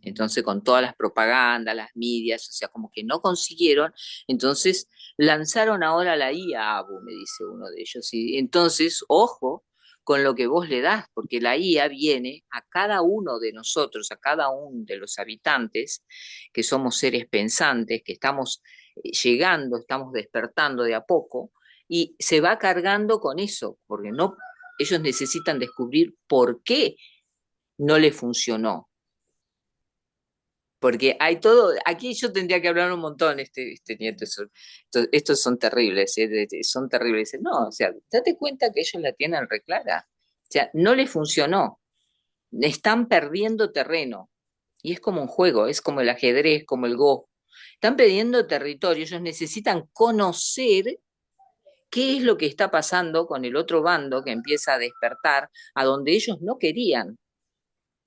Entonces, con todas las propagandas, las medias, o sea, como que no consiguieron, entonces lanzaron ahora la IA, Abu, me dice uno de ellos, y entonces, ojo con lo que vos le das, porque la IA viene a cada uno de nosotros, a cada uno de los habitantes, que somos seres pensantes, que estamos llegando, estamos despertando de a poco, y se va cargando con eso, porque no, ellos necesitan descubrir por qué no le funcionó. Porque hay todo, aquí yo tendría que hablar un montón, este nieto, estos son terribles, son terribles. No, o sea, date cuenta que ellos la tienen reclara. O sea, no le funcionó, están perdiendo terreno. Y es como un juego, es como el ajedrez, como el Go. Están perdiendo territorio, ellos necesitan conocer qué es lo que está pasando con el otro bando que empieza a despertar a donde ellos no querían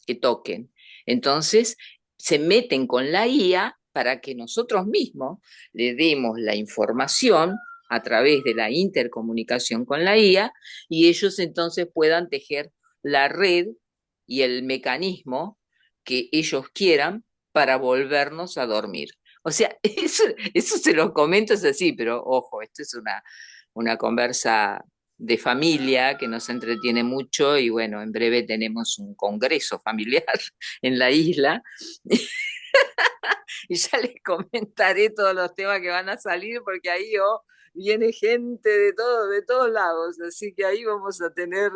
que toquen. Entonces, se meten con la IA para que nosotros mismos le demos la información a través de la intercomunicación con la IA y ellos entonces puedan tejer la red y el mecanismo que ellos quieran para volvernos a dormir. O sea, eso se lo comento, es así, pero ojo, esto es una conversa de familia que nos entretiene mucho y bueno, en breve tenemos un congreso familiar en la isla y ya les comentaré todos los temas que van a salir porque ahí viene gente de todos lados, así que ahí vamos a tener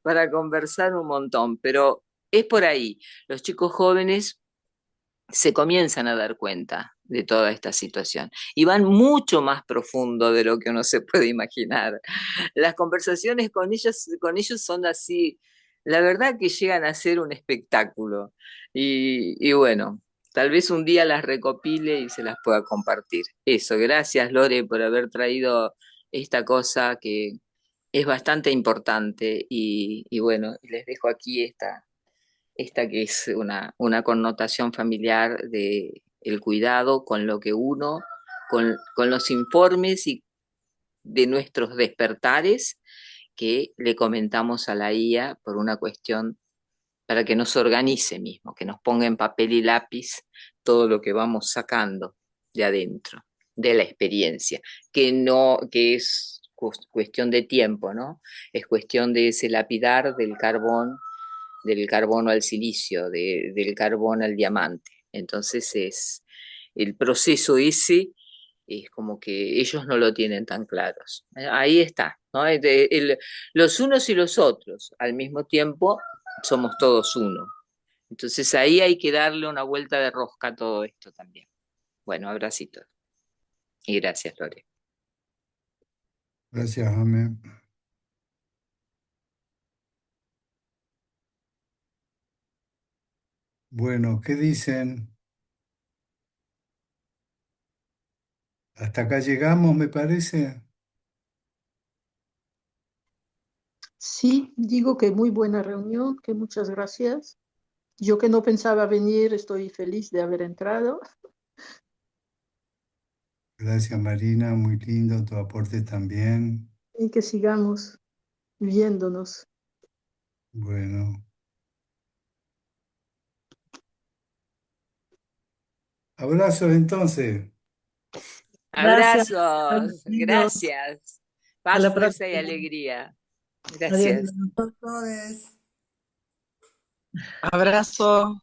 para conversar un montón, pero es por ahí, los chicos jóvenes se comienzan a dar cuenta de toda esta situación y van mucho más profundo de lo que uno se puede imaginar. Las conversaciones con ellos son así, la verdad que llegan a ser un espectáculo y bueno, tal vez un día las recopile y se las pueda compartir. Eso, gracias Lore por haber traído esta cosa que es bastante importante y bueno, les dejo aquí esta que es una connotación familiar de el cuidado con lo que uno, con los informes y de nuestros despertares que le comentamos a la IA por una cuestión para que nos organice mismo, que nos ponga en papel y lápiz todo lo que vamos sacando de adentro, de la experiencia, que no, que es cuestión de tiempo, ¿no? Es cuestión de ese lapidar del carbono al silicio, del carbón al diamante. Entonces el proceso ese es como que ellos no lo tienen tan claros. Ahí está, ¿no? Los unos y los otros, al mismo tiempo somos todos uno. Entonces ahí hay que darle una vuelta de rosca a todo esto también. Bueno, abracitos. Y gracias, Lore. Gracias, Amé. Bueno, ¿qué dicen? Hasta acá llegamos, me parece. Sí, digo que muy buena reunión, que muchas gracias. Yo que no pensaba venir, estoy feliz de haber entrado Gracias, Marina, muy lindo tu aporte también. y que sigamos viéndonos. Bueno, abrazos entonces. Gracias, Abrazos, bienvenidos. gracias. Hasta Paz, la fuerza y próxima. alegría. Adiós. Gracias. Abrazo.